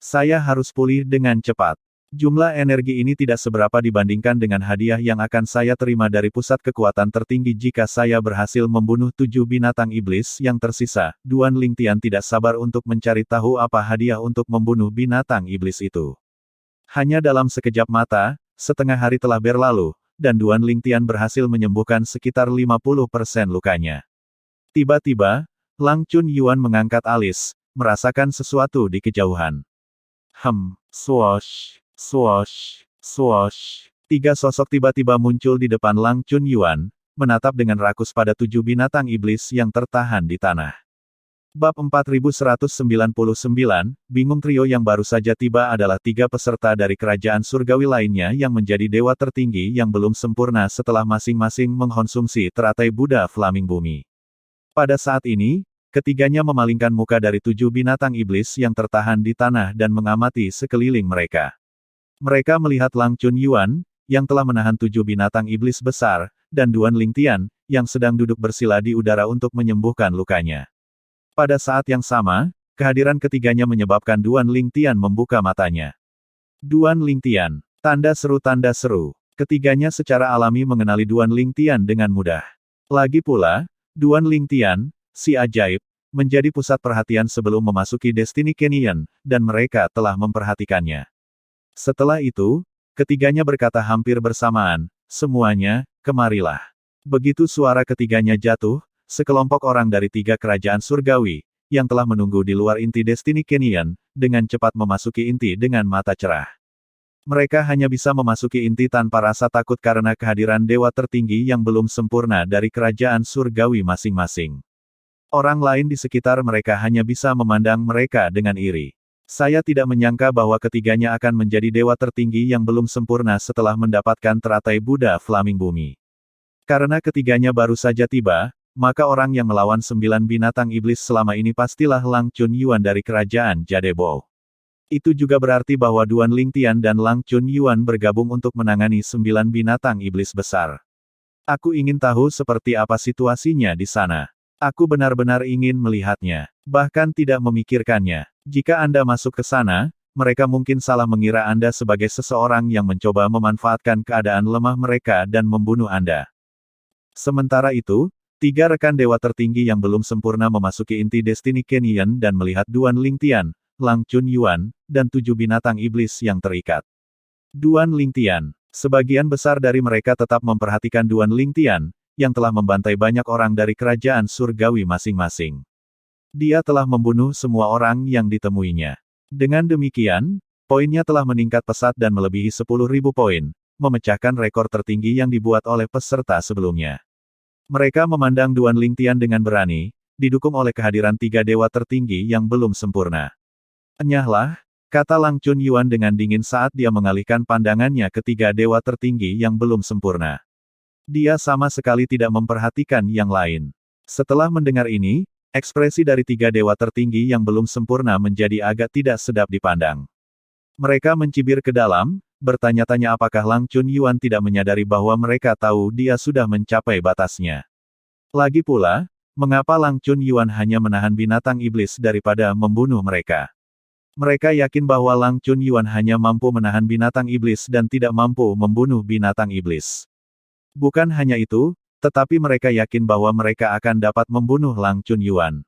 Saya harus pulih dengan cepat. Jumlah energi ini tidak seberapa dibandingkan dengan hadiah yang akan saya terima dari pusat kekuatan tertinggi jika saya berhasil membunuh 7 binatang iblis yang tersisa. Duan Lingtian tidak sabar untuk mencari tahu apa hadiah untuk membunuh binatang iblis itu. Hanya dalam sekejap mata, setengah hari telah berlalu, dan Duan Lingtian berhasil menyembuhkan sekitar 50% lukanya. Tiba-tiba, Lang Chunyuan mengangkat alis, merasakan sesuatu di kejauhan. Swoosh. Swoosh, swoosh. 3 sosok tiba-tiba muncul di depan Lang Chunyuan, menatap dengan rakus pada 7 binatang iblis yang tertahan di tanah. Bab 4199, bingung trio yang baru saja tiba adalah 3 peserta dari kerajaan surgawi lainnya yang menjadi dewa tertinggi yang belum sempurna setelah masing-masing mengkonsumsi teratai Buddha Flaming Bumi. Pada saat ini, ketiganya memalingkan muka dari 7 binatang iblis yang tertahan di tanah dan mengamati sekeliling mereka. Mereka melihat Lang Chunyuan, yang telah menahan 7 binatang iblis besar, dan Duan Lingtian, yang sedang duduk bersila di udara untuk menyembuhkan lukanya. Pada saat yang sama, kehadiran ketiganya menyebabkan Duan Lingtian membuka matanya. Duan Lingtian. Tanda seru. Ketiganya secara alami mengenali Duan Lingtian dengan mudah. Lagi pula, Duan Lingtian, si ajaib, menjadi pusat perhatian sebelum memasuki Destiny Canyon, dan mereka telah memperhatikannya. Setelah itu, ketiganya berkata hampir bersamaan, "Semuanya, kemarilah." Begitu suara ketiganya jatuh, sekelompok orang dari 3 kerajaan surgawi, yang telah menunggu di luar inti Destiny Canyon, dengan cepat memasuki inti dengan mata cerah. Mereka hanya bisa memasuki inti tanpa rasa takut karena kehadiran dewa tertinggi yang belum sempurna dari kerajaan surgawi masing-masing. Orang lain di sekitar mereka hanya bisa memandang mereka dengan iri. Saya tidak menyangka bahwa ketiganya akan menjadi dewa tertinggi yang belum sempurna setelah mendapatkan teratai Buddha Flaming Bumi. Karena ketiganya baru saja tiba, maka orang yang melawan 9 binatang iblis selama ini pastilah Lang Chunyuan dari kerajaan Jadebo. Itu juga berarti bahwa Duan Lingtian dan Lang Chunyuan bergabung untuk menangani 9 binatang iblis besar. Aku ingin tahu seperti apa situasinya di sana. Aku benar-benar ingin melihatnya. Bahkan tidak memikirkannya. Jika Anda masuk ke sana, mereka mungkin salah mengira Anda sebagai seseorang yang mencoba memanfaatkan keadaan lemah mereka dan membunuh Anda. Sementara itu, 3 rekan dewa tertinggi yang belum sempurna memasuki inti Destiny Canyon dan melihat Duan Lingtian, Lang Chunyuan, dan 7 binatang iblis yang terikat. Duan Lingtian. Sebagian besar dari mereka tetap memperhatikan Duan Lingtian, yang telah membantai banyak orang dari kerajaan surgawi masing-masing. Dia telah membunuh semua orang yang ditemuinya. Dengan demikian, poinnya telah meningkat pesat dan melebihi 10.000 poin, memecahkan rekor tertinggi yang dibuat oleh peserta sebelumnya. Mereka memandang Duan Lingtian dengan berani, didukung oleh kehadiran 3 dewa tertinggi yang belum sempurna. Enyahlah, kata Lang Chunyuan dengan dingin saat dia mengalihkan pandangannya ke 3 dewa tertinggi yang belum sempurna. Dia sama sekali tidak memperhatikan yang lain. Setelah mendengar ini, ekspresi dari 3 dewa tertinggi yang belum sempurna menjadi agak tidak sedap dipandang. Mereka mencibir ke dalam, bertanya-tanya apakah Lang Chunyuan tidak menyadari bahwa mereka tahu dia sudah mencapai batasnya. Lagi pula, mengapa Lang Chunyuan hanya menahan binatang iblis daripada membunuh mereka? Mereka yakin bahwa Lang Chunyuan hanya mampu menahan binatang iblis dan tidak mampu membunuh binatang iblis. Bukan hanya itu, tetapi mereka yakin bahwa mereka akan dapat membunuh Lang Chunyuan.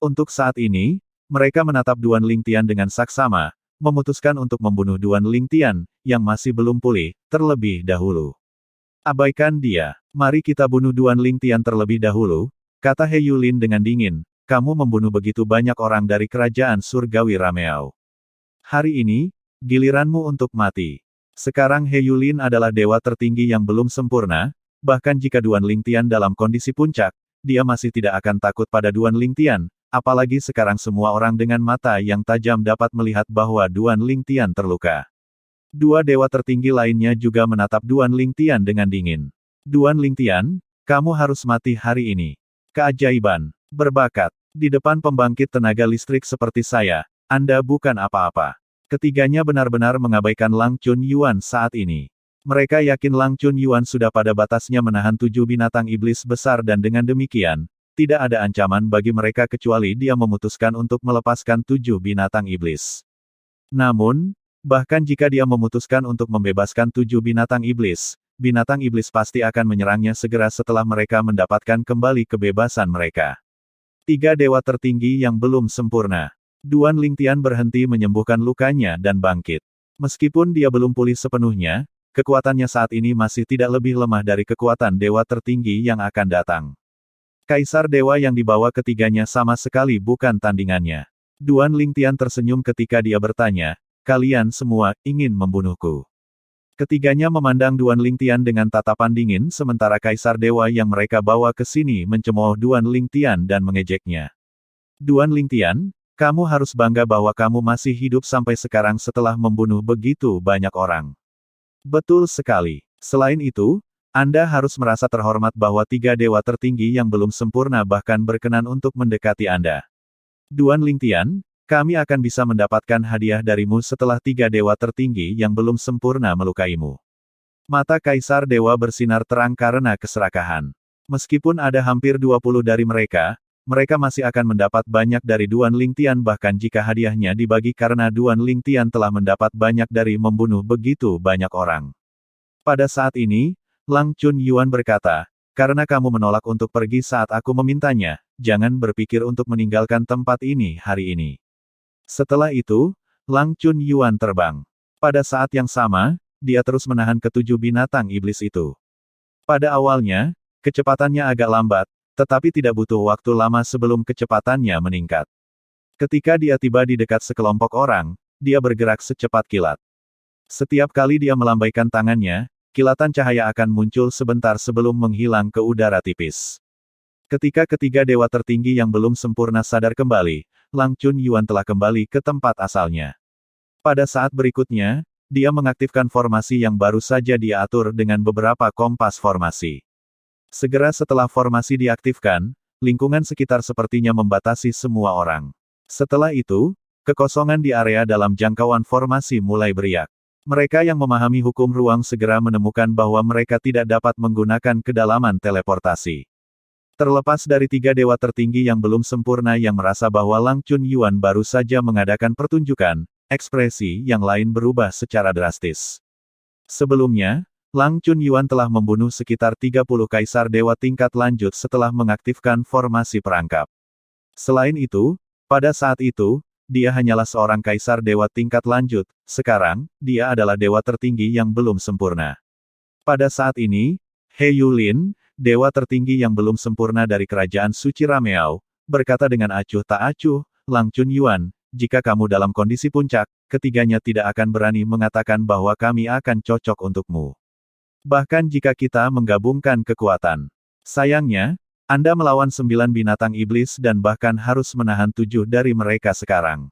Untuk saat ini, mereka menatap Duan Lingtian dengan saksama, memutuskan untuk membunuh Duan Lingtian, yang masih belum pulih, terlebih dahulu. Abaikan dia. Mari kita bunuh Duan Lingtian terlebih dahulu, kata He Yulin dengan dingin. Kamu membunuh begitu banyak orang dari kerajaan surgawi Rameau. Hari ini, giliranmu untuk mati. Sekarang He Yulin adalah dewa tertinggi yang belum sempurna, bahkan jika Duan Lingtian dalam kondisi puncak, dia masih tidak akan takut pada Duan Lingtian, apalagi sekarang semua orang dengan mata yang tajam dapat melihat bahwa Duan Lingtian terluka. 2 dewa tertinggi lainnya juga menatap Duan Lingtian dengan dingin. Duan Lingtian, kamu harus mati hari ini. Keajaiban. Berbakat. Di depan pembangkit tenaga listrik seperti saya, Anda bukan apa-apa. Ketiganya benar-benar mengabaikan Lang Chunyuan saat ini. Mereka yakin Lang Chunyuan sudah pada batasnya menahan 7 binatang iblis besar dan dengan demikian, tidak ada ancaman bagi mereka kecuali dia memutuskan untuk melepaskan 7 binatang iblis. Namun, bahkan jika dia memutuskan untuk membebaskan 7 binatang iblis pasti akan menyerangnya segera setelah mereka mendapatkan kembali kebebasan mereka. 3 dewa tertinggi yang belum sempurna. Duan Lingtian berhenti menyembuhkan lukanya dan bangkit. Meskipun dia belum pulih sepenuhnya, kekuatannya saat ini masih tidak lebih lemah dari kekuatan dewa tertinggi yang akan datang. Kaisar dewa yang dibawa ketiganya sama sekali bukan tandingannya. Duan Lingtian tersenyum ketika dia bertanya, kalian semua ingin membunuhku. Ketiganya memandang Duan Lingtian dengan tatapan dingin sementara Kaisar Dewa yang mereka bawa ke sini mencemooh Duan Lingtian dan mengejeknya. Duan Lingtian, kamu harus bangga bahwa kamu masih hidup sampai sekarang setelah membunuh begitu banyak orang. Betul sekali. Selain itu, Anda harus merasa terhormat bahwa 3 dewa tertinggi yang belum sempurna bahkan berkenan untuk mendekati Anda. Duan Lingtian, kami akan bisa mendapatkan hadiah darimu setelah 3 dewa tertinggi yang belum sempurna melukaimu. Mata Kaisar Dewa bersinar terang karena keserakahan. Meskipun ada hampir 20 dari mereka masih akan mendapat banyak dari Duan Lingtian bahkan jika hadiahnya dibagi karena Duan Lingtian telah mendapat banyak dari membunuh begitu banyak orang. Pada saat ini, Lang Chunyuan berkata, karena kamu menolak untuk pergi saat aku memintanya, jangan berpikir untuk meninggalkan tempat ini hari ini. Setelah itu, Lang Chunyuan terbang. Pada saat yang sama, dia terus menahan ketujuh binatang iblis itu. Pada awalnya, kecepatannya agak lambat, tetapi tidak butuh waktu lama sebelum kecepatannya meningkat. Ketika dia tiba di dekat sekelompok orang, dia bergerak secepat kilat. Setiap kali dia melambaikan tangannya, kilatan cahaya akan muncul sebentar sebelum menghilang ke udara tipis. Ketika ketiga dewa tertinggi yang belum sempurna sadar kembali, Lang Chunyuan telah kembali ke tempat asalnya. Pada saat berikutnya, dia mengaktifkan formasi yang baru saja dia atur dengan beberapa kompas formasi. Segera setelah formasi diaktifkan, lingkungan sekitar sepertinya membatasi semua orang. Setelah itu, kekosongan di area dalam jangkauan formasi mulai beriak. Mereka yang memahami hukum ruang segera menemukan bahwa mereka tidak dapat menggunakan kedalaman teleportasi. Terlepas dari tiga dewa tertinggi yang belum sempurna yang merasa bahwa Lang Chunyuan baru saja mengadakan pertunjukan, ekspresi yang lain berubah secara drastis. Sebelumnya, Lang Chunyuan telah membunuh sekitar 30 kaisar dewa tingkat lanjut setelah mengaktifkan formasi perangkap. Selain itu, pada saat itu, dia hanyalah seorang kaisar dewa tingkat lanjut, sekarang, dia adalah dewa tertinggi yang belum sempurna. Pada saat ini, He Yulin, dewa tertinggi yang belum sempurna dari kerajaan suci Rameau, berkata dengan acuh tak acuh, Lang Chunyuan, jika kamu dalam kondisi puncak, ketiganya tidak akan berani mengatakan bahwa kami akan cocok untukmu. Bahkan jika kita menggabungkan kekuatan. Sayangnya, Anda melawan 9 binatang iblis dan bahkan harus menahan 7 dari mereka sekarang.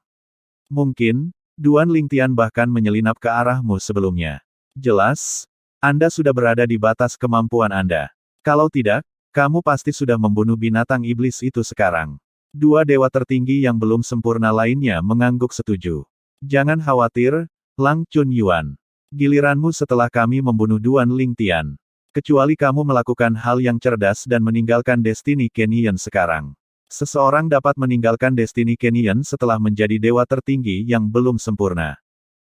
Mungkin, Duan Lingtian bahkan menyelinap ke arahmu sebelumnya. Jelas, Anda sudah berada di batas kemampuan Anda. Kalau tidak, kamu pasti sudah membunuh binatang iblis itu sekarang. Dua dewa tertinggi yang belum sempurna lainnya mengangguk setuju. Jangan khawatir, Lang Chunyuan. Giliranmu setelah kami membunuh Duan Lingtian. Kecuali kamu melakukan hal yang cerdas dan meninggalkan Destiny Canyon sekarang. Seseorang dapat meninggalkan Destiny Canyon setelah menjadi dewa tertinggi yang belum sempurna.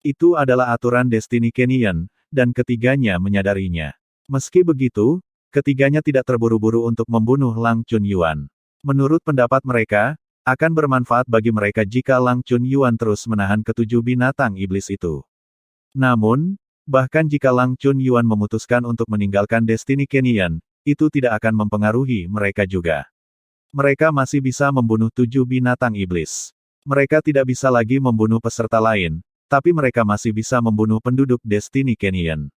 Itu adalah aturan Destiny Canyon, dan ketiganya menyadarinya. Meski begitu, ketiganya tidak terburu-buru untuk membunuh Lang Chunyuan. Menurut pendapat mereka, akan bermanfaat bagi mereka jika Lang Chunyuan terus menahan ketujuh binatang iblis itu. Namun, bahkan jika Lang Chunyuan memutuskan untuk meninggalkan Destiny Canyon, itu tidak akan mempengaruhi mereka juga. Mereka masih bisa membunuh 7 binatang iblis. Mereka tidak bisa lagi membunuh peserta lain, tapi mereka masih bisa membunuh penduduk Destiny Canyon.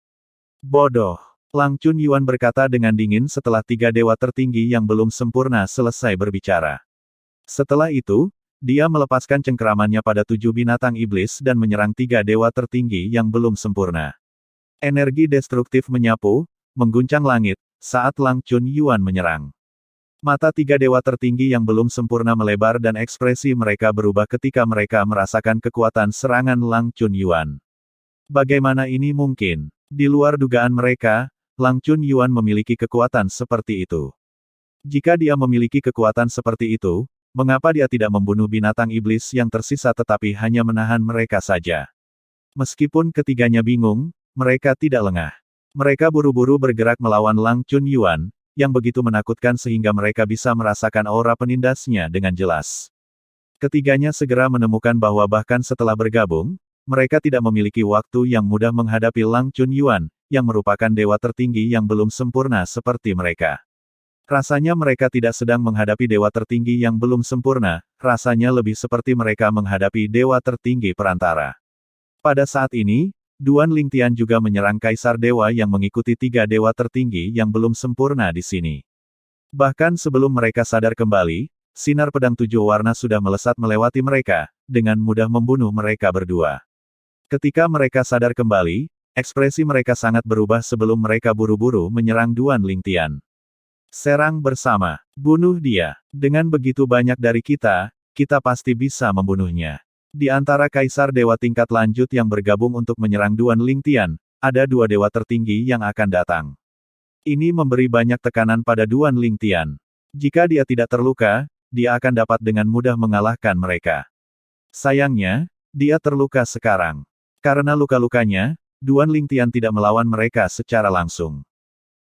Bodoh. Lang Chunyuan berkata dengan dingin setelah 3 dewa tertinggi yang belum sempurna selesai berbicara. Setelah itu, dia melepaskan cengkeramannya pada 7 binatang iblis dan menyerang 3 dewa tertinggi yang belum sempurna. Energi destruktif menyapu, mengguncang langit, saat Lang Chunyuan menyerang. Mata 3 dewa tertinggi yang belum sempurna melebar dan ekspresi mereka berubah ketika mereka merasakan kekuatan serangan Lang Chunyuan. Bagaimana ini mungkin? Di luar dugaan mereka, Lang Chunyuan memiliki kekuatan seperti itu. Jika dia memiliki kekuatan seperti itu, mengapa dia tidak membunuh binatang iblis yang tersisa tetapi hanya menahan mereka saja? Meskipun ketiganya bingung, mereka tidak lengah. Mereka buru-buru bergerak melawan Lang Chunyuan, yang begitu menakutkan sehingga mereka bisa merasakan aura penindasnya dengan jelas. Ketiganya segera menemukan bahwa bahkan setelah bergabung, mereka tidak memiliki waktu yang mudah menghadapi Lang Chunyuan, yang merupakan dewa tertinggi yang belum sempurna seperti mereka. Rasanya mereka tidak sedang menghadapi dewa tertinggi yang belum sempurna, rasanya lebih seperti mereka menghadapi dewa tertinggi perantara. Pada saat ini, Duan Lingtian juga menyerang kaisar dewa yang mengikuti 3 dewa tertinggi yang belum sempurna di sini. Bahkan sebelum mereka sadar kembali, sinar pedang 7 warna sudah melesat melewati mereka, dengan mudah membunuh mereka berdua. Ketika mereka sadar kembali, ekspresi mereka sangat berubah sebelum mereka buru-buru menyerang Duan Lingtian. Serang bersama. Bunuh dia. Dengan begitu banyak dari kita, kita pasti bisa membunuhnya. Di antara kaisar dewa tingkat lanjut yang bergabung untuk menyerang Duan Lingtian, ada 2 dewa tertinggi yang akan datang. Ini memberi banyak tekanan pada Duan Lingtian. Jika dia tidak terluka, dia akan dapat dengan mudah mengalahkan mereka. Sayangnya, dia terluka sekarang. Karena luka-lukanya, Duan Lingtian tidak melawan mereka secara langsung.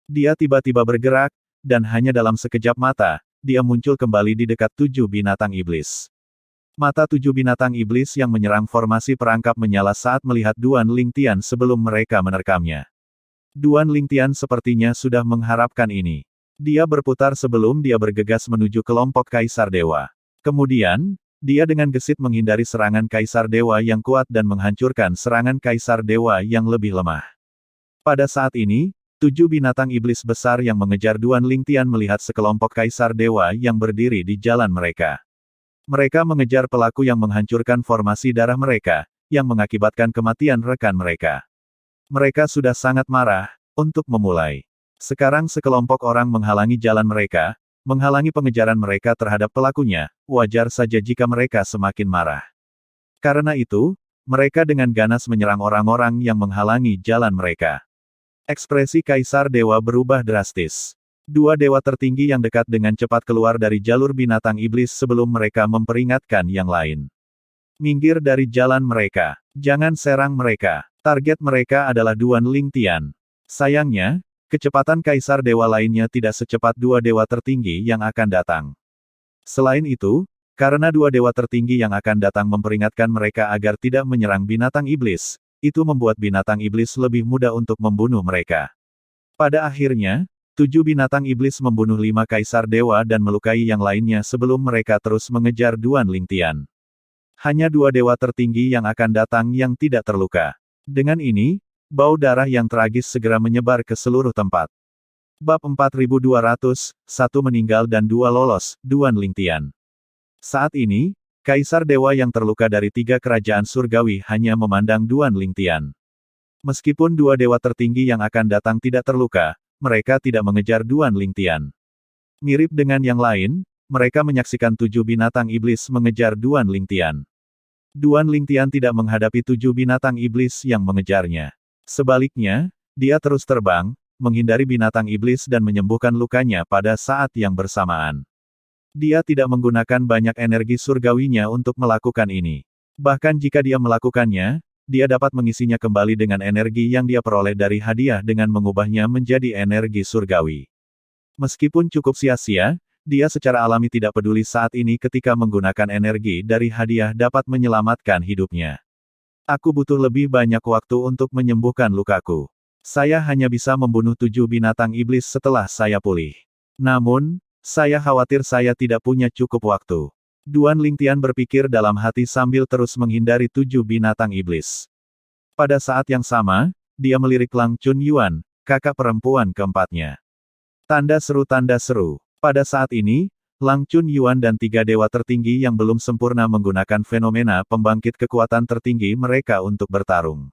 Dia tiba-tiba bergerak, dan hanya dalam sekejap mata, dia muncul kembali di dekat 7 binatang iblis. Mata 7 binatang iblis yang menyerang formasi perangkap menyala saat melihat Duan Lingtian sebelum mereka menerkamnya. Duan Lingtian sepertinya sudah mengharapkan ini. Dia berputar sebelum dia bergegas menuju kelompok kaisar dewa. Kemudian, dia dengan gesit menghindari serangan kaisar dewa yang kuat dan menghancurkan serangan kaisar dewa yang lebih lemah. Pada saat ini, 7 binatang iblis besar yang mengejar Duan Lingtian melihat sekelompok kaisar dewa yang berdiri di jalan mereka. Mereka mengejar pelaku yang menghancurkan formasi darah mereka, yang mengakibatkan kematian rekan mereka. Mereka sudah sangat marah, untuk memulai. Sekarang sekelompok orang menghalangi jalan mereka, menghalangi pengejaran mereka terhadap pelakunya, wajar saja jika mereka semakin marah. Karena itu, mereka dengan ganas menyerang orang-orang yang menghalangi jalan mereka. Ekspresi kaisar dewa berubah drastis. 2 dewa tertinggi yang dekat dengan cepat keluar dari jalur binatang iblis sebelum mereka memperingatkan yang lain. Minggir dari jalan mereka. Jangan serang mereka. Target mereka adalah Duan Lingtian. Sayangnya, kecepatan Kaisar Dewa lainnya tidak secepat dua dewa tertinggi yang akan datang. Selain itu, karena dua dewa tertinggi yang akan datang memperingatkan mereka agar tidak menyerang binatang iblis, itu membuat binatang iblis lebih mudah untuk membunuh mereka. Pada akhirnya, 7 binatang iblis membunuh 5 Kaisar Dewa dan melukai yang lainnya sebelum mereka terus mengejar Duan Lingtian. Hanya 2 dewa tertinggi yang akan datang yang tidak terluka. Dengan ini, bau darah yang tragis segera menyebar ke seluruh tempat. Bab 4200, 1 meninggal dan 2 lolos, Duan Lingtian. Saat ini, Kaisar Dewa yang terluka dari 3 kerajaan surgawi hanya memandang Duan Lingtian. Meskipun 2 dewa tertinggi yang akan datang tidak terluka, mereka tidak mengejar Duan Lingtian. Mirip dengan yang lain, mereka menyaksikan 7 binatang iblis mengejar Duan Lingtian. Duan Lingtian tidak menghadapi 7 binatang iblis yang mengejarnya. Sebaliknya, dia terus terbang, menghindari binatang iblis dan menyembuhkan lukanya pada saat yang bersamaan. Dia tidak menggunakan banyak energi surgawinya untuk melakukan ini. Bahkan jika dia melakukannya, dia dapat mengisinya kembali dengan energi yang dia peroleh dari hadiah dengan mengubahnya menjadi energi surgawi. Meskipun cukup sia-sia, dia secara alami tidak peduli saat ini ketika menggunakan energi dari hadiah dapat menyelamatkan hidupnya. Aku butuh lebih banyak waktu untuk menyembuhkan lukaku. Saya hanya bisa membunuh 7 binatang iblis setelah saya pulih. Namun, saya khawatir saya tidak punya cukup waktu. Duan Lingtian berpikir dalam hati sambil terus menghindari 7 binatang iblis. Pada saat yang sama, dia melirik Lang Chunyuan, kakak perempuan keempatnya. Tanda seru. Pada saat ini, Lang Chunyuan dan 3 dewa tertinggi yang belum sempurna menggunakan fenomena pembangkit kekuatan tertinggi mereka untuk bertarung.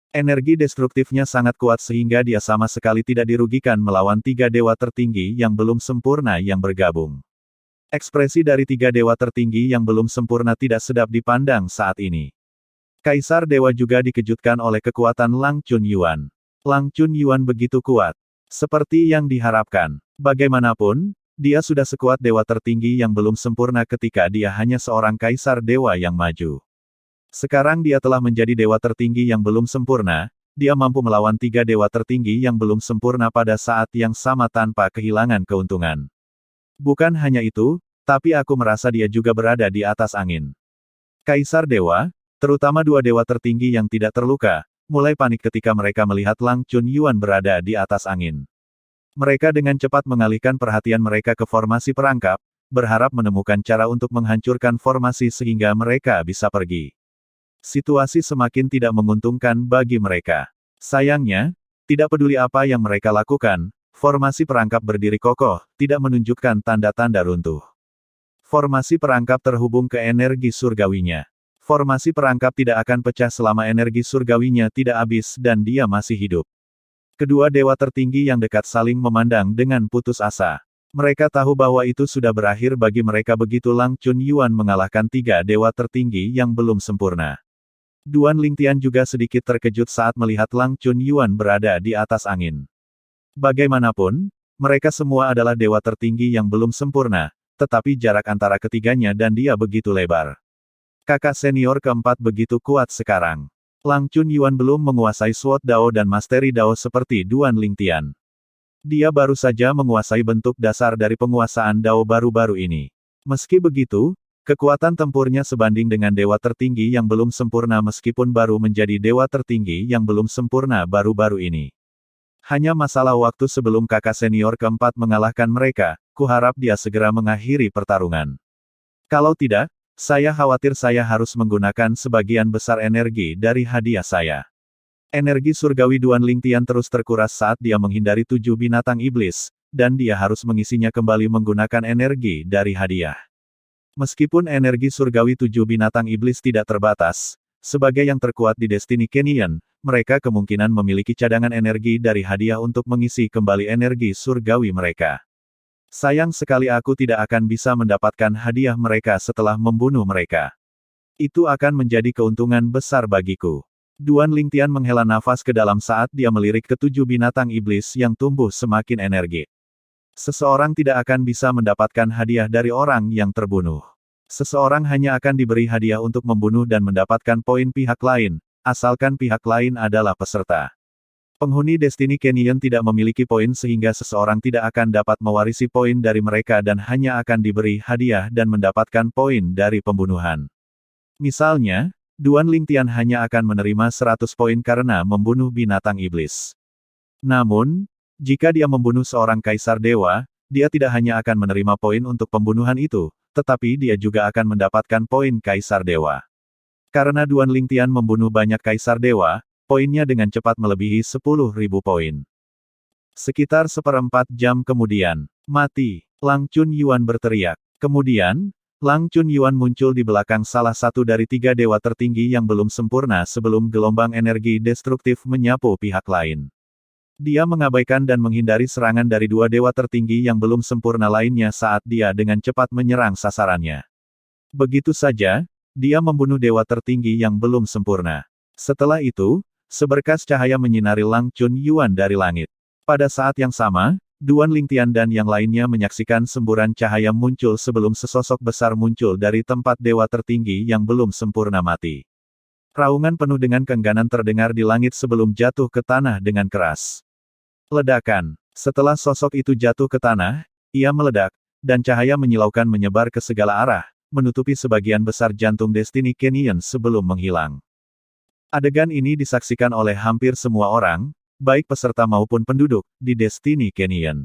Energi destruktifnya sangat kuat sehingga dia sama sekali tidak dirugikan melawan 3 dewa tertinggi yang belum sempurna yang bergabung. Ekspresi dari 3 dewa tertinggi yang belum sempurna tidak sedap dipandang saat ini. Kaisar Dewa juga dikejutkan oleh kekuatan Lang Chunyuan. Lang Chunyuan begitu kuat. Seperti yang diharapkan. Bagaimanapun, dia sudah sekuat dewa tertinggi yang belum sempurna ketika dia hanya seorang Kaisar Dewa yang maju. Sekarang dia telah menjadi dewa tertinggi yang belum sempurna, dia mampu melawan 3 dewa tertinggi yang belum sempurna pada saat yang sama tanpa kehilangan keuntungan. Bukan hanya itu, tapi aku merasa dia juga berada di atas angin. Kaisar Dewa, terutama 2 dewa tertinggi yang tidak terluka, mulai panik ketika mereka melihat Lang Chunyuan berada di atas angin. Mereka dengan cepat mengalihkan perhatian mereka ke formasi perangkap, berharap menemukan cara untuk menghancurkan formasi sehingga mereka bisa pergi. Situasi semakin tidak menguntungkan bagi mereka. Sayangnya, tidak peduli apa yang mereka lakukan, formasi perangkap berdiri kokoh, tidak menunjukkan tanda-tanda runtuh. Formasi perangkap terhubung ke energi surgawinya. Formasi perangkap tidak akan pecah selama energi surgawinya tidak habis dan dia masih hidup. Kedua dewa tertinggi yang dekat saling memandang dengan putus asa. Mereka tahu bahwa itu sudah berakhir bagi mereka begitu Lang Chunyuan mengalahkan 3 dewa tertinggi yang belum sempurna. Duan Lingtian juga sedikit terkejut saat melihat Lang Chunyuan berada di atas angin. Bagaimanapun, mereka semua adalah dewa tertinggi yang belum sempurna, tetapi jarak antara ketiganya dan dia begitu lebar. Kakak senior keempat begitu kuat sekarang. Lang Chunyuan belum menguasai Sword Dao dan Masteri Dao seperti Duan Lingtian. Dia baru saja menguasai bentuk dasar dari penguasaan Dao baru-baru ini. Meski begitu, kekuatan tempurnya sebanding dengan dewa tertinggi yang belum sempurna meskipun baru menjadi dewa tertinggi yang belum sempurna baru-baru ini. Hanya masalah waktu sebelum kakak senior keempat mengalahkan mereka, kuharap dia segera mengakhiri pertarungan. Kalau tidak, saya khawatir saya harus menggunakan sebagian besar energi dari hadiah saya. Energi surgawi Duan Lingtian terus terkuras saat dia menghindari 7 binatang iblis, dan dia harus mengisinya kembali menggunakan energi dari hadiah. Meskipun energi surgawi 7 binatang iblis tidak terbatas, sebagai yang terkuat di Destiny Canyon, mereka kemungkinan memiliki cadangan energi dari hadiah untuk mengisi kembali energi surgawi mereka. Sayang sekali aku tidak akan bisa mendapatkan hadiah mereka setelah membunuh mereka. Itu akan menjadi keuntungan besar bagiku. Duan Lingtian menghela nafas ke dalam saat dia melirik ke 7 binatang iblis yang tumbuh semakin energik. Seseorang tidak akan bisa mendapatkan hadiah dari orang yang terbunuh. Seseorang hanya akan diberi hadiah untuk membunuh dan mendapatkan poin pihak lain, asalkan pihak lain adalah peserta. Penghuni Destiny Canyon tidak memiliki poin sehingga seseorang tidak akan dapat mewarisi poin dari mereka dan hanya akan diberi hadiah dan mendapatkan poin dari pembunuhan. Misalnya, Duan Lingtian hanya akan menerima 100 poin karena membunuh binatang iblis. Namun, jika dia membunuh seorang kaisar dewa, dia tidak hanya akan menerima poin untuk pembunuhan itu, tetapi dia juga akan mendapatkan poin kaisar dewa. Karena Duan Lingtian membunuh banyak kaisar dewa, poinnya dengan cepat melebihi 10.000 poin. Sekitar seperempat jam kemudian, mati, Lang Chunyuan berteriak. Kemudian, Lang Chunyuan muncul di belakang salah satu dari 3 dewa tertinggi yang belum sempurna sebelum gelombang energi destruktif menyapu pihak lain. Dia mengabaikan dan menghindari serangan dari 2 dewa tertinggi yang belum sempurna lainnya saat dia dengan cepat menyerang sasarannya. Begitu saja, dia membunuh dewa tertinggi yang belum sempurna. Setelah itu, seberkas cahaya menyinari Lang Chunyuan dari langit. Pada saat yang sama, Duan Lingtian dan yang lainnya menyaksikan semburan cahaya muncul sebelum sesosok besar muncul dari tempat dewa tertinggi yang belum sempurna mati. Raungan penuh dengan keengganan terdengar di langit sebelum jatuh ke tanah dengan keras. Ledakan. Setelah sosok itu jatuh ke tanah, ia meledak, dan cahaya menyilaukan menyebar ke segala arah, menutupi sebagian besar jantung Destiny Canyon sebelum menghilang. Adegan ini disaksikan oleh hampir semua orang, baik peserta maupun penduduk, di Destiny Canyon.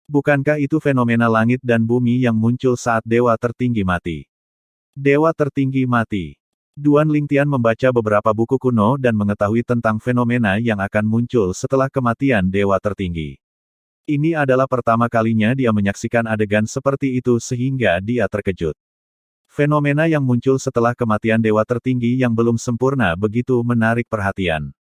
Bukankah itu fenomena langit dan bumi yang muncul saat dewa tertinggi mati? Dewa tertinggi mati. Duan Lingtian membaca beberapa buku kuno dan mengetahui tentang fenomena yang akan muncul setelah kematian dewa tertinggi. Ini adalah pertama kalinya dia menyaksikan adegan seperti itu sehingga dia terkejut. Fenomena yang muncul setelah kematian dewa tertinggi yang belum sempurna begitu menarik perhatian.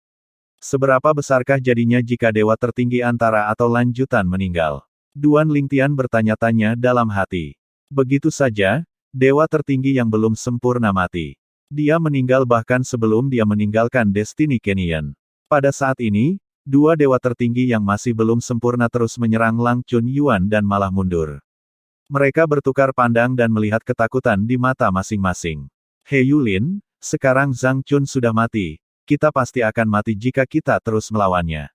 Seberapa besarkah jadinya jika dewa tertinggi antara atau lanjutan meninggal? Duan Lingtian bertanya-tanya dalam hati. Begitu saja, dewa tertinggi yang belum sempurna mati. Dia meninggal bahkan sebelum dia meninggalkan Destiny Canyon. Pada saat ini, 2 dewa tertinggi yang masih belum sempurna terus menyerang Lang Chunyuan dan malah mundur. Mereka bertukar pandang dan melihat ketakutan di mata masing-masing. He Yulin, sekarang Zhang Chun sudah mati, kita pasti akan mati jika kita terus melawannya.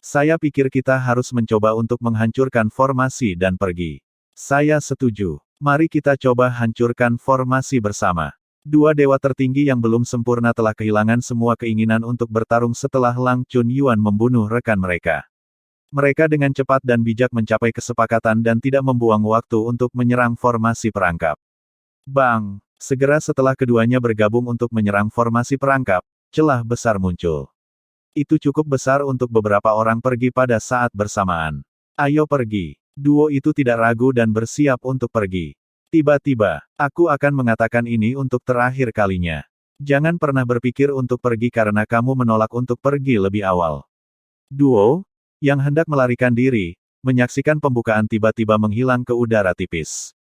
Saya pikir kita harus mencoba untuk menghancurkan formasi dan pergi. Saya setuju. Mari kita coba hancurkan formasi bersama. 2 dewa tertinggi yang belum sempurna telah kehilangan semua keinginan untuk bertarung setelah Lang Chunyuan membunuh rekan mereka. Mereka dengan cepat dan bijak mencapai kesepakatan dan tidak membuang waktu untuk menyerang formasi perangkap. Bang! Segera setelah keduanya bergabung untuk menyerang formasi perangkap, celah besar muncul. Itu cukup besar untuk beberapa orang pergi pada saat bersamaan. Ayo pergi. Duo itu tidak ragu dan bersiap untuk pergi. Tiba-tiba, aku akan mengatakan ini untuk terakhir kalinya. Jangan pernah berpikir untuk pergi karena kamu menolak untuk pergi lebih awal. Duo, yang hendak melarikan diri, menyaksikan pembukaan tiba-tiba menghilang ke udara tipis.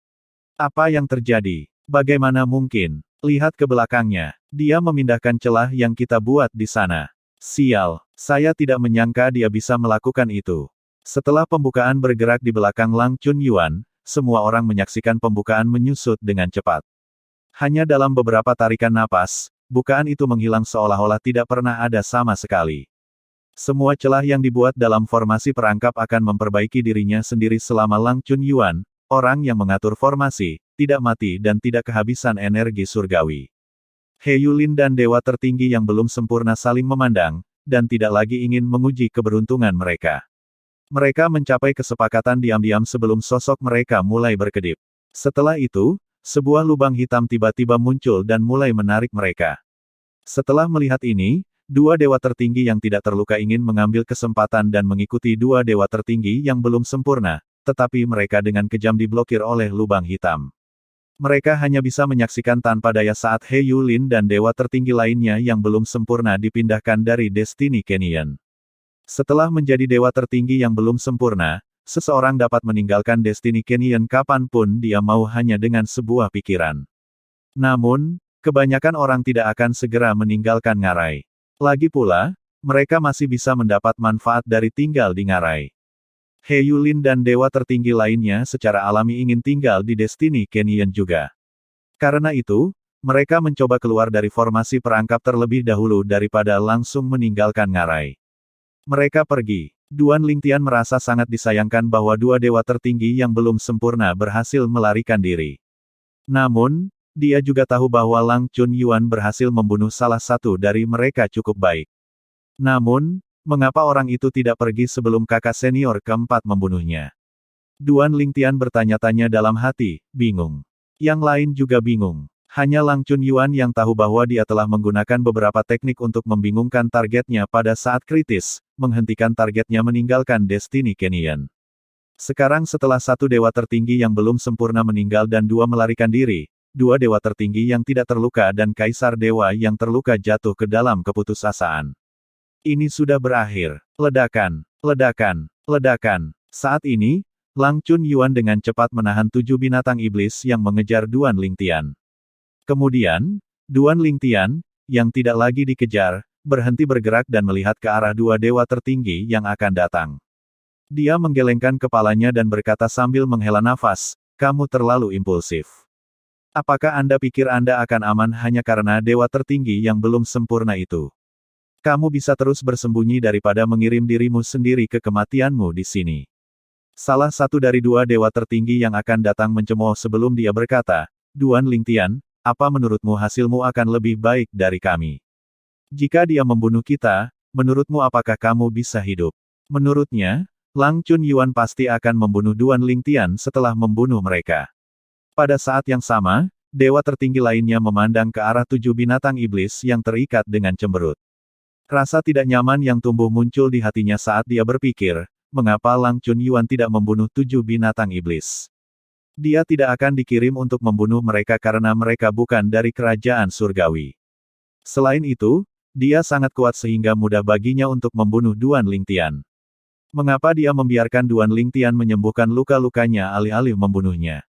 Apa yang terjadi? Bagaimana mungkin? Lihat ke belakangnya. Dia memindahkan celah yang kita buat di sana. Sial, saya tidak menyangka dia bisa melakukan itu. Setelah pembukaan bergerak di belakang Lang Chunyuan, semua orang menyaksikan pembukaan menyusut dengan cepat. Hanya dalam beberapa tarikan napas, bukaan itu menghilang seolah-olah tidak pernah ada sama sekali. Semua celah yang dibuat dalam formasi perangkap akan memperbaiki dirinya sendiri selama Lang Chunyuan, orang yang mengatur formasi, tidak mati dan tidak kehabisan energi surgawi. He Yulin dan dewa tertinggi yang belum sempurna saling memandang, dan tidak lagi ingin menguji keberuntungan mereka. Mereka mencapai kesepakatan diam-diam sebelum sosok mereka mulai berkedip. Setelah itu, sebuah lubang hitam tiba-tiba muncul dan mulai menarik mereka. Setelah melihat ini, 2 dewa tertinggi yang tidak terluka ingin mengambil kesempatan dan mengikuti 2 dewa tertinggi yang belum sempurna, tetapi mereka dengan kejam diblokir oleh lubang hitam. Mereka hanya bisa menyaksikan tanpa daya saat He Yulin dan dewa tertinggi lainnya yang belum sempurna dipindahkan dari Destiny Canyon. Setelah menjadi dewa tertinggi yang belum sempurna, seseorang dapat meninggalkan Destiny Canyon kapanpun dia mau hanya dengan sebuah pikiran. Namun, kebanyakan orang tidak akan segera meninggalkan ngarai. Lagi pula, mereka masih bisa mendapat manfaat dari tinggal di ngarai. He Yulin dan dewa tertinggi lainnya secara alami ingin tinggal di Destiny Canyon juga. Karena itu, mereka mencoba keluar dari formasi perangkap terlebih dahulu daripada langsung meninggalkan ngarai. Mereka pergi. Duan Lingtian merasa sangat disayangkan bahwa dua dewa tertinggi yang belum sempurna berhasil melarikan diri. Namun, dia juga tahu bahwa Lang Chunyuan berhasil membunuh salah satu dari mereka cukup baik. Namun, mengapa orang itu tidak pergi sebelum kakak senior keempat membunuhnya? Duan Lingtian bertanya-tanya dalam hati, bingung. Yang lain juga bingung. Hanya Lang Chunyuan yang tahu bahwa dia telah menggunakan beberapa teknik untuk membingungkan targetnya pada saat kritis, menghentikan targetnya meninggalkan Destiny Canyon. Sekarang setelah satu dewa tertinggi yang belum sempurna meninggal dan dua melarikan diri, dua dewa tertinggi yang tidak terluka dan kaisar dewa yang terluka jatuh ke dalam keputusasaan. Ini sudah berakhir. Ledakan, ledakan, ledakan. Saat ini, Lang Chunyuan dengan cepat menahan 7 binatang iblis yang mengejar Duan Lingtian. Kemudian, Duan Lingtian, yang tidak lagi dikejar, berhenti bergerak dan melihat ke arah dua dewa tertinggi yang akan datang. Dia menggelengkan kepalanya dan berkata sambil menghela nafas, "Kamu terlalu impulsif. Apakah Anda pikir Anda akan aman hanya karena dewa tertinggi yang belum sempurna itu? Kamu bisa terus bersembunyi daripada mengirim dirimu sendiri ke kematianmu di sini." Salah satu dari dua dewa tertinggi yang akan datang mencemooh sebelum dia berkata, "Duan Lingtian, apa menurutmu hasilmu akan lebih baik dari kami? Jika dia membunuh kita, menurutmu apakah kamu bisa hidup?" Menurutnya, Lang Chunyuan pasti akan membunuh Duan Lingtian setelah membunuh mereka. Pada saat yang sama, dewa tertinggi lainnya memandang ke arah 7 binatang iblis yang terikat dengan cemberut. Rasa tidak nyaman yang tumbuh muncul di hatinya saat dia berpikir, mengapa Lang Chunyuan tidak membunuh 7 binatang iblis? Dia tidak akan dikirim untuk membunuh mereka karena mereka bukan dari kerajaan surgawi. Selain itu, dia sangat kuat sehingga mudah baginya untuk membunuh Duan Lingtian. Mengapa dia membiarkan Duan Lingtian menyembuhkan luka-lukanya alih-alih membunuhnya?